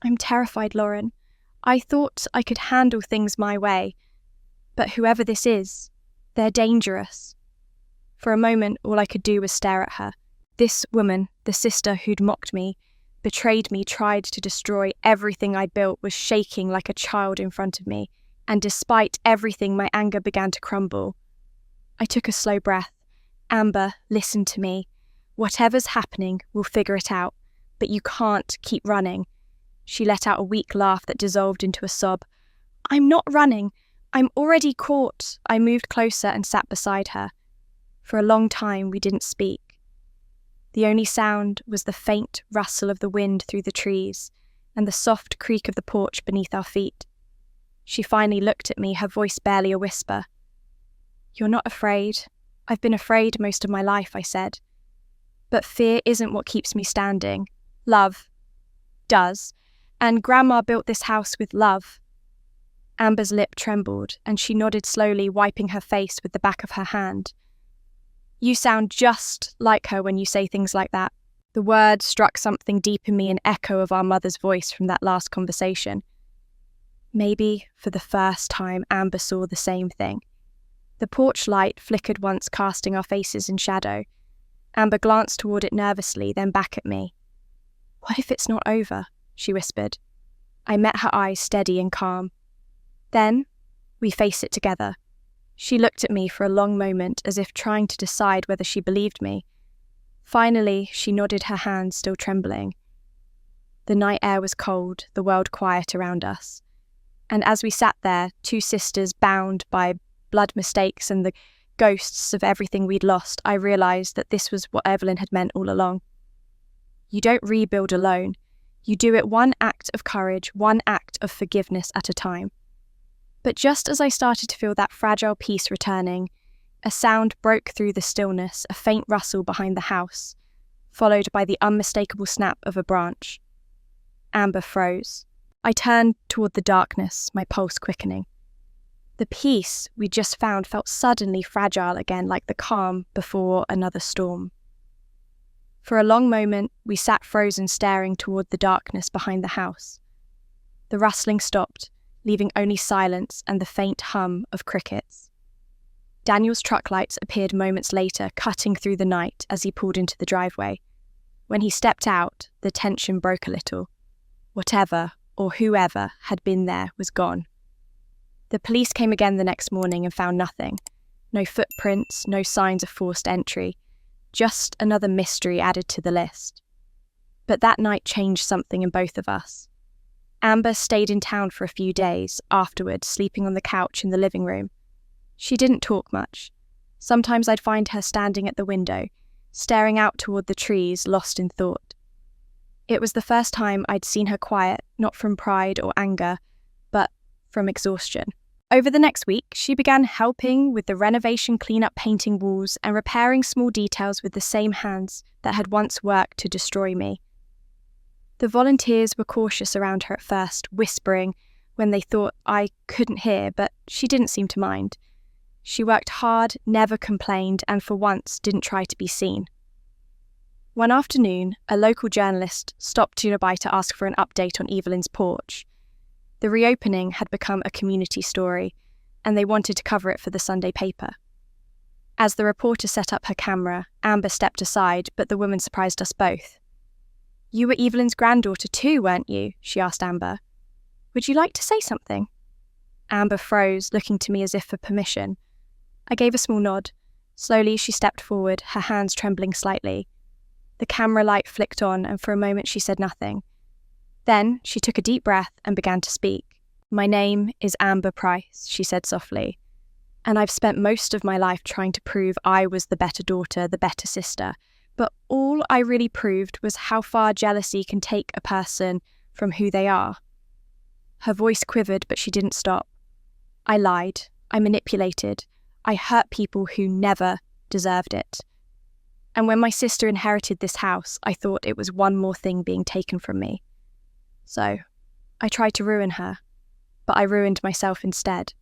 "I'm terrified, Lauren. I thought I could handle things my way. But whoever this is, they're dangerous." For a moment, all I could do was stare at her. This woman, the sister who'd mocked me, betrayed me, tried to destroy everything I'd built, was shaking like a child in front of me, and despite everything, my anger began to crumble. I took a slow breath. "Amber, listen to me. Whatever's happening, we'll figure it out, but you can't keep running." She let out a weak laugh that dissolved into a sob. "I'm not running. I'm already caught." I moved closer and sat beside her. For a long time, we didn't speak. The only sound was the faint rustle of the wind through the trees and the soft creak of the porch beneath our feet. She finally looked at me, her voice barely a whisper. "You're not afraid. I've been afraid most of my life," I said. "But fear isn't what keeps me standing. Love does. And Grandma built this house with love." Amber's lip trembled, and she nodded slowly, wiping her face with the back of her hand. "You sound just like her when you say things like that." The word struck something deep in me, an echo of our mother's voice from that last conversation. Maybe, for the first time, Amber saw the same thing. The porch light flickered once, casting our faces in shadow. Amber glanced toward it nervously, then back at me. "What if it's not over?" she whispered. I met her eyes, steady and calm. "Then, we face it together." She looked at me for a long moment, as if trying to decide whether she believed me. Finally, she nodded, her hands still trembling. The night air was cold, the world quiet around us. And as we sat there, two sisters bound by blood mistakes and the ghosts of everything we'd lost, I realised that this was what Evelyn had meant all along. You don't rebuild alone. You do it one act of courage, one act of forgiveness at a time. But just as I started to feel that fragile peace returning, a sound broke through the stillness, a faint rustle behind the house, followed by the unmistakable snap of a branch. Amber froze. I turned toward the darkness, my pulse quickening. The peace we'd just found felt suddenly fragile again, like the calm before another storm. For a long moment, we sat frozen, staring toward the darkness behind the house. The rustling stopped, leaving only silence and the faint hum of crickets. Daniel's truck lights appeared moments later, cutting through the night as he pulled into the driveway. When he stepped out, the tension broke a little. Whatever or whoever had been there was gone. The police came again the next morning and found nothing. No footprints, no signs of forced entry. Just another mystery added to the list. But that night changed something in both of us. Amber stayed in town for a few days afterward, sleeping on the couch in the living room. She didn't talk much. Sometimes I'd find her standing at the window, staring out toward the trees, lost in thought. It was the first time I'd seen her quiet, not from pride or anger, but from exhaustion. Over the next week, she began helping with the renovation cleanup, painting walls, and repairing small details with the same hands that had once worked to destroy me. The volunteers were cautious around her at first, whispering when they thought I couldn't hear, but she didn't seem to mind. She worked hard, never complained, and for once didn't try to be seen. One afternoon, a local journalist stopped nearby to ask for an update on Evelyn's porch. The reopening had become a community story, and they wanted to cover it for the Sunday paper. As the reporter set up her camera, Amber stepped aside, but the woman surprised us both. "You were Evelyn's granddaughter too, weren't you?" she asked Amber. "Would you like to say something?" Amber froze, looking to me as if for permission. I gave a small nod. Slowly she stepped forward, her hands trembling slightly. The camera light flicked on, and for a moment she said nothing. Then she took a deep breath and began to speak. "My name is Amber Price," she said softly, "and I've spent most of my life trying to prove I was the better daughter, the better sister. But all I really proved was how far jealousy can take a person from who they are." Her voice quivered, but she didn't stop. "I lied. I manipulated. I hurt people who never deserved it. And when my sister inherited this house, I thought it was one more thing being taken from me. So, I tried to ruin her, but I ruined myself instead."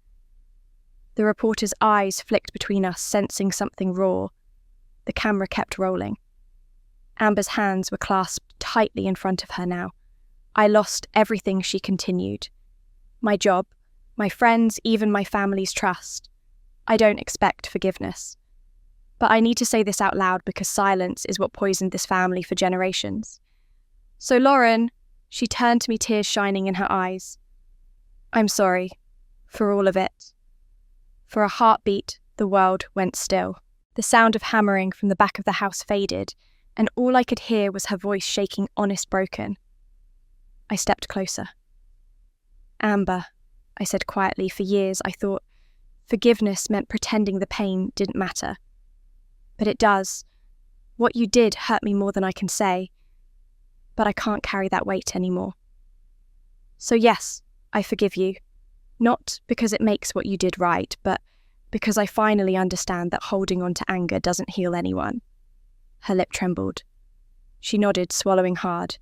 The reporter's eyes flicked between us, sensing something raw. The camera kept rolling. Amber's hands were clasped tightly in front of her now. "I lost everything," she continued. "My job, my friends, even my family's trust. I don't expect forgiveness. But I need to say this out loud because silence is what poisoned this family for generations. So Lauren," she turned to me, tears shining in her eyes, "I'm sorry for all of it." For a heartbeat, the world went still. The sound of hammering from the back of the house faded, and all I could hear was her voice shaking honest broken. I stepped closer. "Amber," I said quietly, "for years I thought forgiveness meant pretending the pain didn't matter. But it does. What you did hurt me more than I can say. But I can't carry that weight anymore. So yes, I forgive you. Not because it makes what you did right, but because I finally understand that holding on to anger doesn't heal anyone." Her lip trembled. She nodded, swallowing hard.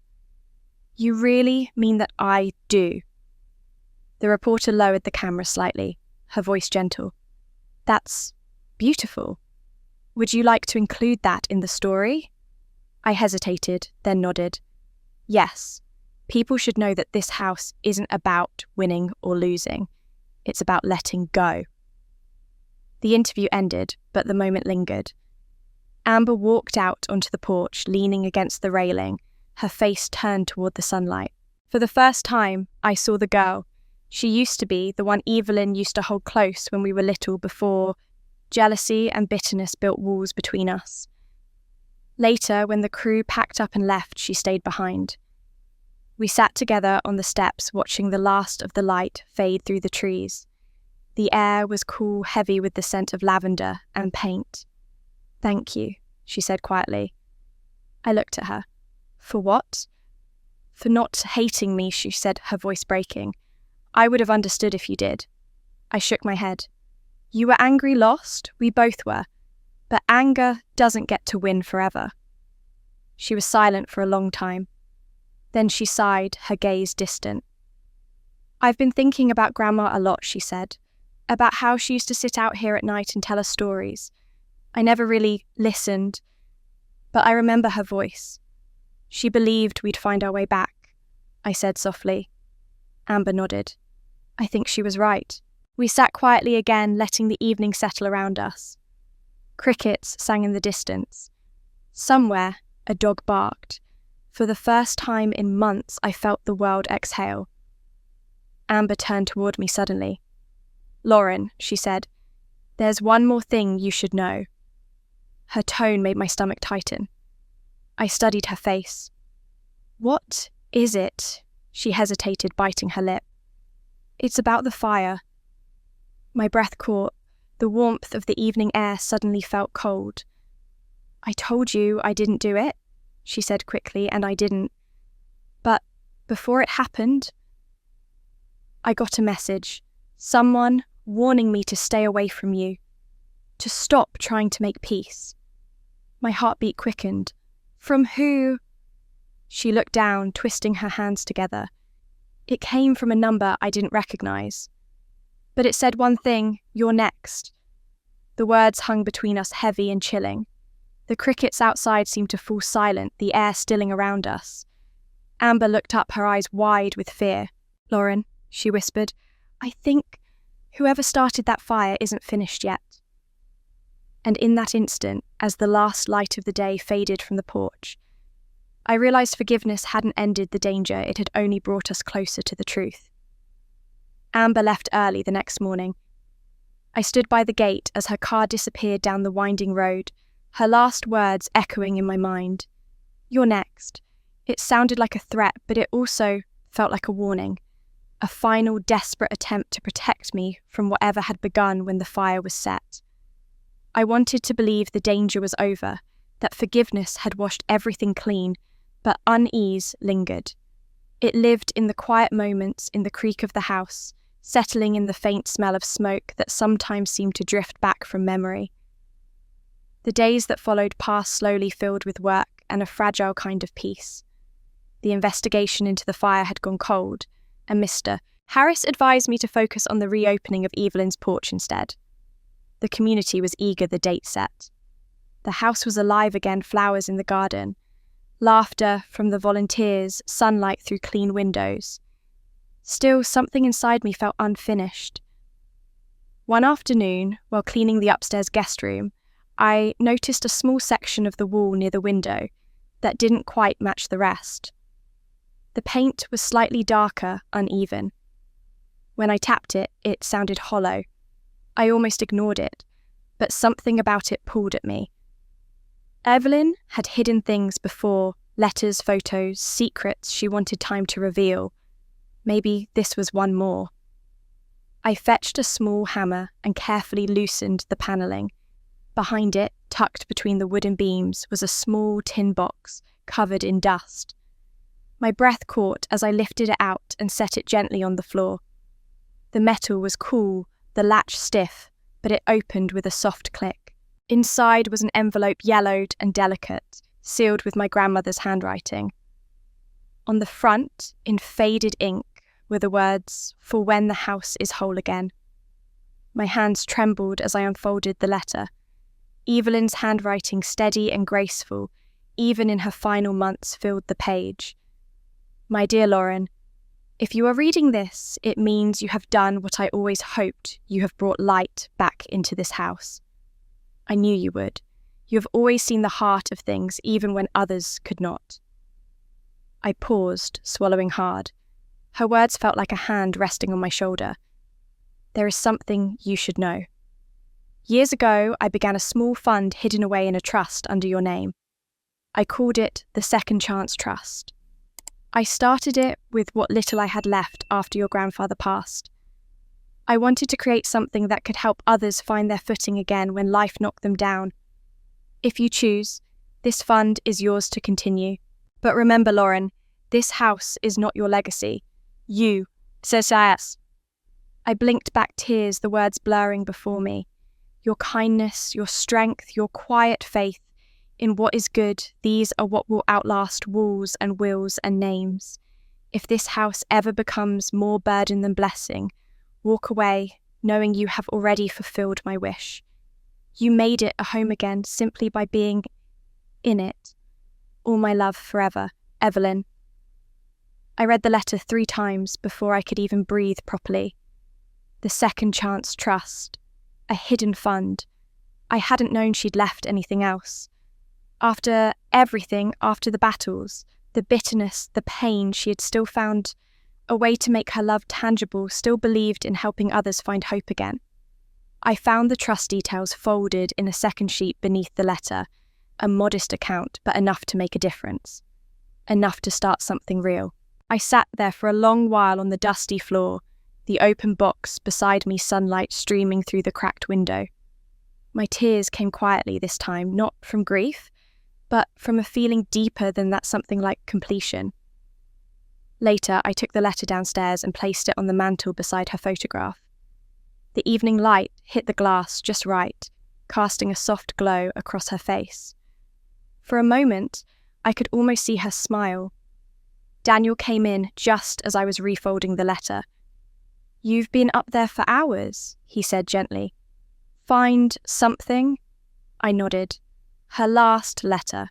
"You really mean that I do?" The reporter lowered the camera slightly, her voice gentle. "That's beautiful. Would you like to include that in the story?" I hesitated, then nodded. "Yes, people should know that this house isn't about winning or losing. It's about letting go." The interview ended, but the moment lingered. Amber walked out onto the porch, leaning against the railing, her face turned toward the sunlight. For the first time, I saw the girl. She used to be the one Evelyn used to hold close when we were little, before jealousy and bitterness built walls between us. Later, when the crew packed up and left, she stayed behind. We sat together on the steps, watching the last of the light fade through the trees. The air was cool, heavy with the scent of lavender and paint. "Thank you," she said quietly. I looked at her. "For what?" "For not hating me," she said, her voice breaking. "I would have understood if you did." I shook my head. "You were angry, lost. We both were. But anger doesn't get to win forever." She was silent for a long time. Then she sighed, her gaze distant. "I've been thinking about Grandma a lot," she said. "About how she used to sit out here at night and tell us stories. I never really listened, but I remember her voice. She believed we'd find our way back," I said softly. Amber nodded. I think she was right. We sat quietly again, letting the evening settle around us. Crickets sang in the distance. Somewhere, A dog barked. For the first time in months, I felt the world exhale. Amber turned toward me suddenly. "Lauren," she said, "there's one more thing you should know." Her tone made my stomach tighten. I studied her face. "What is it?" She hesitated, biting her lip. "It's about the fire." My breath caught. The warmth of the evening air suddenly felt cold. "I told you I didn't do it," she said quickly, and I didn't. "But before it happened, I got a message. Someone warning me to stay away from you, to stop trying to make peace." My heartbeat quickened. "From who?" She looked down, twisting her hands together. It came from a number I didn't recognize. But it said one thing: "You're next." The words hung between us, heavy and chilling. The crickets outside seemed to fall silent, the air stilling around us. Amber looked up, her eyes wide with fear. "Lauren," she whispered, "I think whoever started that fire isn't finished yet." And in that instant, as the last light of the day faded from the porch, I realized forgiveness hadn't ended the danger, it had only brought us closer to the truth. Amber left early the next morning. I stood by the gate as her car disappeared down the winding road, her last words echoing in my mind. "You're next." It sounded like a threat, but it also felt like a warning, a final desperate attempt to protect me from whatever had begun when the fire was set. I wanted to believe the danger was over, that forgiveness had washed everything clean, but unease lingered. It lived in the quiet moments, in the creak of the house, settling in the faint smell of smoke that sometimes seemed to drift back from memory. The days that followed passed slowly, filled with work and a fragile kind of peace. The investigation into the fire had gone cold, and Mr. Harris advised me to focus on the reopening of Evelyn's porch instead. The community was eager the date set. The house was alive again, flowers in the garden, laughter from the volunteers, sunlight through clean windows. Still, something inside me felt unfinished. One afternoon, while cleaning the upstairs guest room, I noticed a small section of the wall near the window that didn't quite match the rest. The paint was slightly darker, uneven. When I tapped it, it sounded hollow. I almost ignored it, but something about it pulled at me. Evelyn had hidden things before, letters, photos, secrets she wanted time to reveal. Maybe this was one more. I fetched a small hammer and carefully loosened the panelling. Behind it, tucked between the wooden beams, was a small tin box covered in dust. My breath caught as I lifted it out and set it gently on the floor. The metal was cool, the latch stiff, but it opened with a soft click. Inside was an envelope, yellowed and delicate, sealed with my grandmother's handwriting. On the front, in faded ink, were the words, "For when the house is whole again." My hands trembled as I unfolded the letter. Evelyn's handwriting, steady and graceful, even in her final months, filled the page. "My dear Lauren, if you are reading this, it means you have done what I always hoped. You have brought light back into this house. I knew you would. You have always seen the heart of things, even when others could not." I paused, swallowing hard. Her words felt like a hand resting on my shoulder. "There is something you should know. Years ago, I began a small fund hidden away in a trust under your name. I called it the Second Chance Trust. I started it with what little I had left after your grandfather passed. I wanted to create something that could help others find their footing again when life knocked them down. If you choose, this fund is yours to continue. But remember, Lauren, this house is not your legacy. You, Cesaias." I blinked back tears, the words blurring before me. Your kindness, your strength, your quiet faith in what is good, these are what will outlast walls and wills and names. If this house ever becomes more burden than blessing, walk away knowing you have already fulfilled my wish. You made it a home again simply by being in it. All my love forever, Evelyn. I read the letter 3 times before I could even breathe properly. The Second Chance Trust. A hidden fund. I hadn't known she'd left anything else. After everything, after the battles, the bitterness, the pain, she had still found a way to make her love tangible, still believed in helping others find hope again. I found the trust details folded in a second sheet beneath the letter, a modest account, but enough to make a difference. Enough to start something real. I sat there for a long while on the dusty floor, the open box beside me, sunlight streaming through the cracked window. My tears came quietly this time, not from grief, but from a feeling deeper than that, something like completion. Later, I took the letter downstairs and placed it on the mantel beside her photograph. The evening light hit the glass just right, casting a soft glow across her face. For a moment, I could almost see her smile. Daniel came in just as I was refolding the letter. "You've been up there for hours," he said gently. "Find something?" I nodded. Her last letter.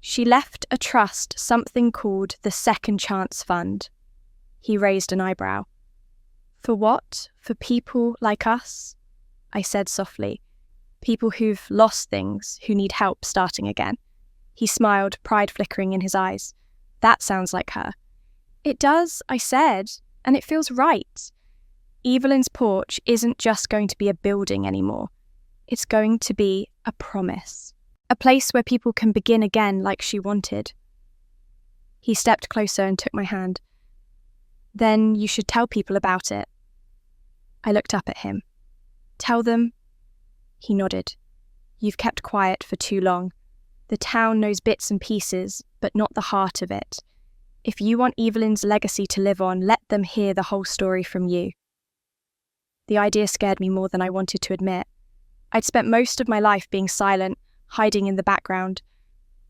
She left a trust, something called the Second Chance Fund. He raised an eyebrow. "For what? For people like us?" I said softly. "People who've lost things, who need help starting again." He smiled, pride flickering in his eyes. "That sounds like her." "It does," I said, "and it feels right. Evelyn's porch isn't just going to be a building anymore. It's going to be a promise. A place where people can begin again like she wanted." He stepped closer and took my hand. "Then you should tell people about it." I looked up at him. "Tell them?" He nodded. "You've kept quiet for too long. The town knows bits and pieces, but not the heart of it. If you want Evelyn's legacy to live on, let them hear the whole story from you." The idea scared me more than I wanted to admit. I'd spent most of my life being silent, hiding in the background.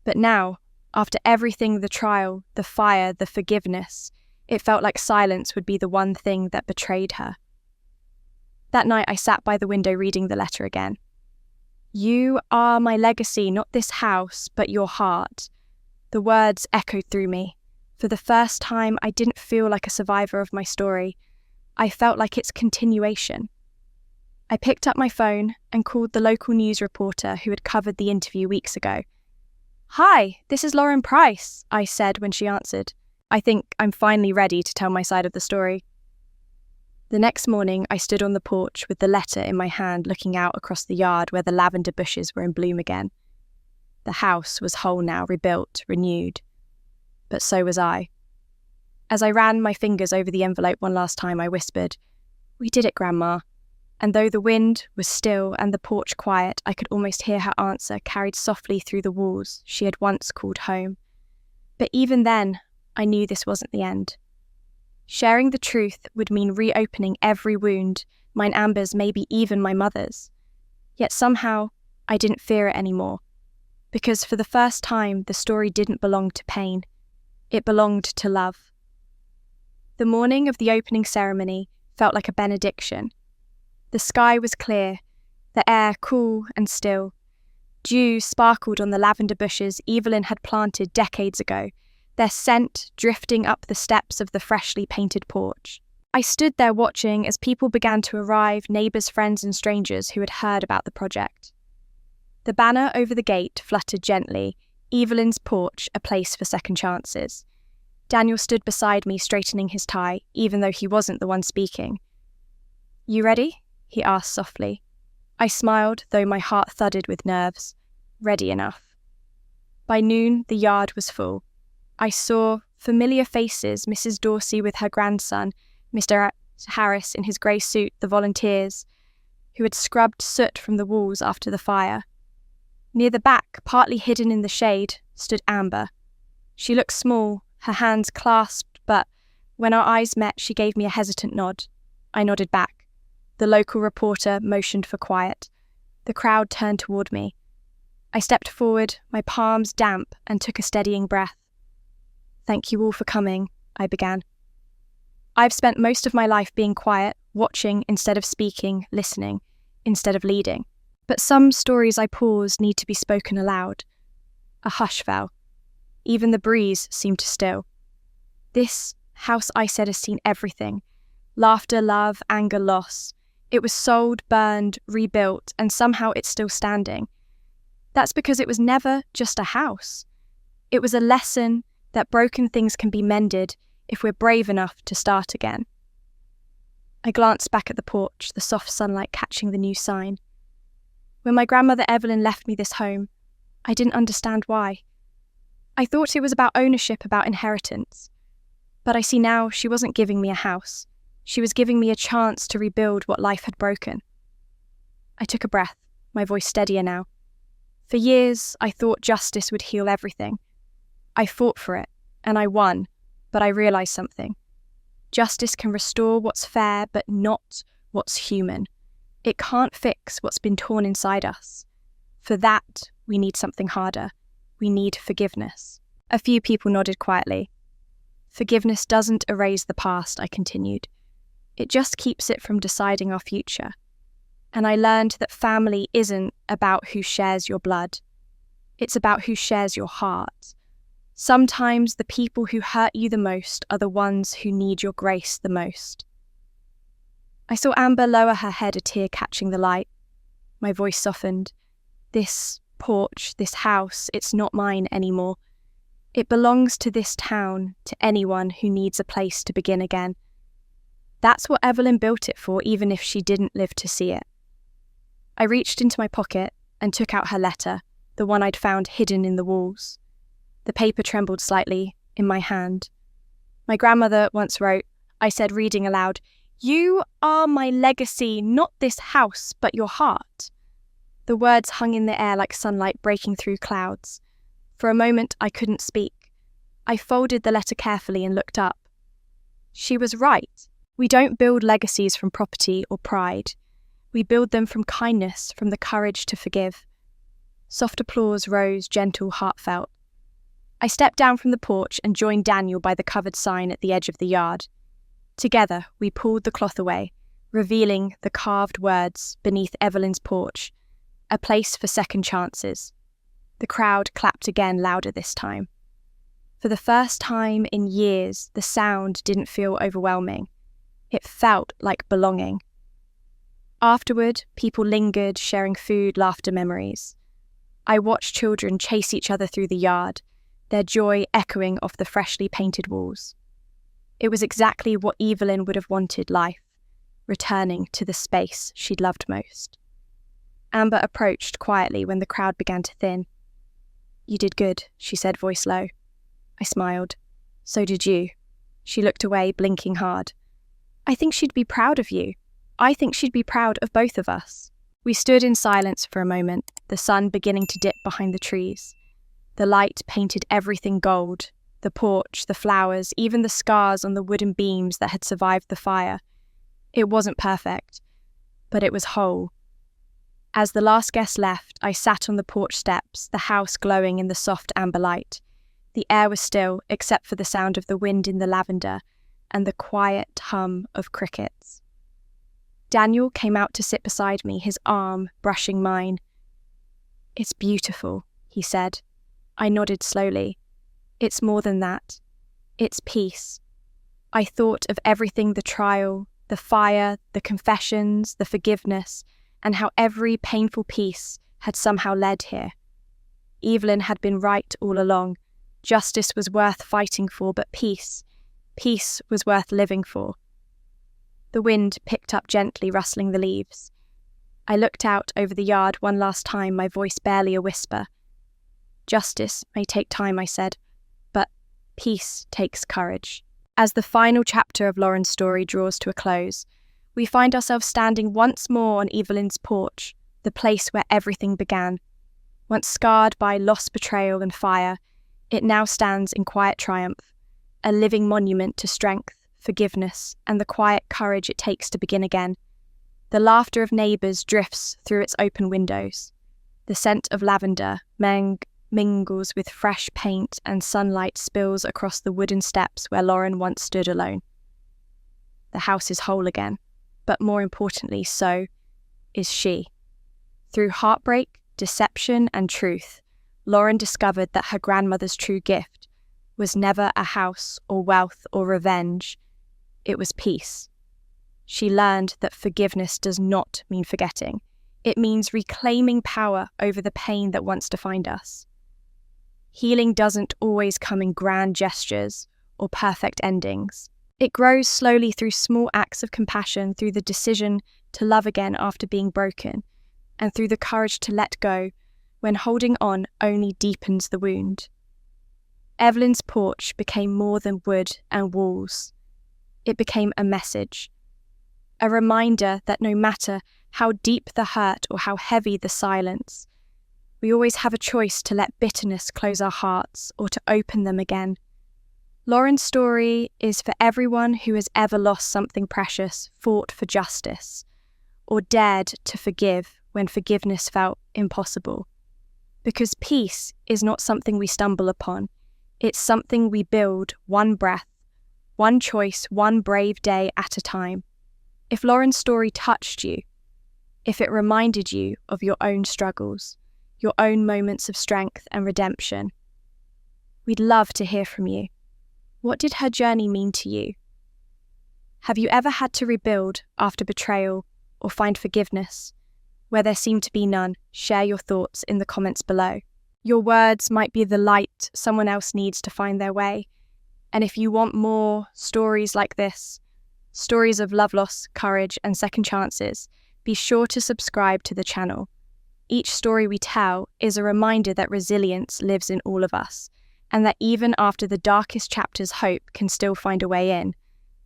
But now, after everything, the trial, the fire, the forgiveness, it felt like silence would be the one thing that betrayed her. That night I sat by the window reading the letter again. "You are my legacy, not this house, but your heart." The words echoed through me. For the first time, I didn't feel like a survivor of my story. I felt like its continuation. I picked up my phone and called the local news reporter who had covered the interview weeks ago. "Hi, this is Lauren Price," I said when she answered. "I think I'm finally ready to tell my side of the story." The next morning, I stood on the porch with the letter in my hand, looking out across the yard where the lavender bushes were in bloom again. The house was whole now, rebuilt, renewed. But so was I. As I ran my fingers over the envelope one last time, I whispered, "We did it, Grandma." And though the wind was still and the porch quiet, I could almost hear her answer carried softly through the walls she had once called home. But even then, I knew this wasn't the end. Sharing the truth would mean reopening every wound, mine Amber's, maybe even my mother's. Yet somehow, I didn't fear it anymore. Because for the first time, the story didn't belong to pain. It belonged to love. The morning of the opening ceremony felt like a benediction. The sky was clear, the air cool and still. Dew sparkled on the lavender bushes Evelyn had planted decades ago, their scent drifting up the steps of the freshly painted porch. I stood there watching as people began to arrive, neighbours, friends and strangers who had heard about the project. The banner over the gate fluttered gently, Evelyn's porch, a place for second chances. Daniel stood beside me, straightening his tie, even though he wasn't the one speaking. "You ready?" he asked softly. I smiled, though my heart thudded with nerves. Ready enough. By noon, the yard was full. I saw familiar faces, Mrs. Dorsey with her grandson, Mr. Harris in his grey suit, the volunteers, who had scrubbed soot from the walls after the fire. Near the back, partly hidden in the shade, stood Amber. She looked small, her hands clasped, but when our eyes met, she gave me a hesitant nod. I nodded back. The local reporter motioned for quiet. The crowd turned toward me. I stepped forward, my palms damp, and took a steadying breath. "Thank you all for coming," I began. I've spent most of my life being quiet, watching instead of speaking, listening instead of leading. But some stories I pause need to be spoken aloud. A hush fell. Even the breeze seemed to still. This house, I said, has seen everything. Laughter, love, anger, loss. It was sold, burned, rebuilt, and somehow it's still standing. That's because it was never just a house. It was a lesson that broken things can be mended if we're brave enough to start again. I glanced back at the porch, the soft sunlight catching the new sign. When my grandmother Evelyn left me this home, I didn't understand why. I thought it was about ownership, about inheritance. But I see now she wasn't giving me a house. She was giving me a chance to rebuild what life had broken. I took a breath, my voice steadier now. For years, I thought justice would heal everything. I fought for it, and I won, but I realized something. Justice can restore what's fair, but not what's human. It can't fix what's been torn inside us. For that, we need something harder. We need forgiveness. A few people nodded quietly. Forgiveness doesn't erase the past, I continued. It just keeps it from deciding our future. And I learned that family isn't about who shares your blood. It's about who shares your heart. Sometimes the people who hurt you the most are the ones who need your grace the most. I saw Amber lower her head, a tear catching the light. My voice softened. This porch, this house, it's not mine anymore. It belongs to this town, to anyone who needs a place to begin again. That's what Evelyn built it for, even if she didn't live to see it. I reached into my pocket and took out her letter, the one I'd found hidden in the walls. The paper trembled slightly in my hand. My grandmother once wrote, I said, reading aloud, "You are my legacy, not this house, but your heart." The words hung in the air like sunlight breaking through clouds. For a moment, I couldn't speak. I folded the letter carefully and looked up. She was right. We don't build legacies from property or pride. We build them from kindness, from the courage to forgive. Soft applause rose, gentle, heartfelt. I stepped down from the porch and joined Daniel by the covered sign at the edge of the yard. Together, we pulled the cloth away, revealing the carved words beneath Evelyn's porch, a place for second chances. The crowd clapped again, louder this time. For the first time in years, the sound didn't feel overwhelming. It felt like belonging. Afterward, people lingered, sharing food, laughter, memories. I watched children chase each other through the yard, their joy echoing off the freshly painted walls. It was exactly what Evelyn would have wanted life, returning to the space she'd loved most. Amber approached quietly when the crowd began to thin. "You did good," she said, voice low. I smiled. "So did you." She looked away, blinking hard. "I think she'd be proud of you. I think she'd be proud of both of us." We stood in silence for a moment, the sun beginning to dip behind the trees. The light painted everything gold, the porch, the flowers, even the scars on the wooden beams that had survived the fire. It wasn't perfect, but it was whole. As the last guest left, I sat on the porch steps, the house glowing in the soft amber light. The air was still, except for the sound of the wind in the lavender and the quiet hum of crickets. Daniel came out to sit beside me, his arm brushing mine. "It's beautiful," he said. I nodded slowly. "It's more than that. It's peace." I thought of everything, the trial, the fire, the confessions, the forgiveness, and how every painful piece had somehow led here. Evelyn had been right all along. Justice was worth fighting for, but peace was worth living for. The wind picked up gently, rustling the leaves. I looked out over the yard one last time, my voice barely a whisper. "Justice may take time," I said, "but peace takes courage." As the final chapter of Lauren's story draws to a close, we find ourselves standing once more on Evelyn's porch, the place where everything began. Once scarred by loss, betrayal, and fire, it now stands in quiet triumph, a living monument to strength, forgiveness, and the quiet courage it takes to begin again. The laughter of neighbours drifts through its open windows. The scent of lavender mingles with fresh paint, and sunlight spills across the wooden steps where Lauren once stood alone. The house is whole again, but more importantly, so is she. Through heartbreak, deception, and truth, Lauren discovered that her grandmother's true gift was never a house or wealth or revenge. It was peace. She learned that forgiveness does not mean forgetting. It means reclaiming power over the pain that once defined us. Healing doesn't always come in grand gestures or perfect endings. It grows slowly through small acts of compassion, through the decision to love again after being broken, and through the courage to let go when holding on only deepens the wound. Evelyn's porch became more than wood and walls. It became a message, a reminder that no matter how deep the hurt or how heavy the silence, we always have a choice to let bitterness close our hearts or to open them again. Lauren's story is for everyone who has ever lost something precious, fought for justice, or dared to forgive when forgiveness felt impossible. Because peace is not something we stumble upon, it's something we build one breath, one choice, one brave day at a time. If Lauren's story touched you, if it reminded you of your own struggles, your own moments of strength and redemption, we'd love to hear from you. What did her journey mean to you? Have you ever had to rebuild after betrayal or find forgiveness where there seemed to be none? Share your thoughts in the comments below. Your words might be the light someone else needs to find their way. And if you want more stories like this, stories of love loss, courage, and second chances, be sure to subscribe to the channel. Each story we tell is a reminder that resilience lives in all of us, and that even after the darkest chapters, hope can still find a way in.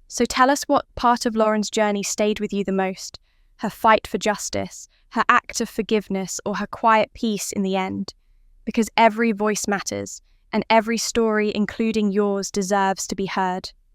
So tell us what part of Lauren's journey stayed with you the most, her fight for justice, her act of forgiveness, or her quiet peace in the end. Because every voice matters, and every story, including yours, deserves to be heard.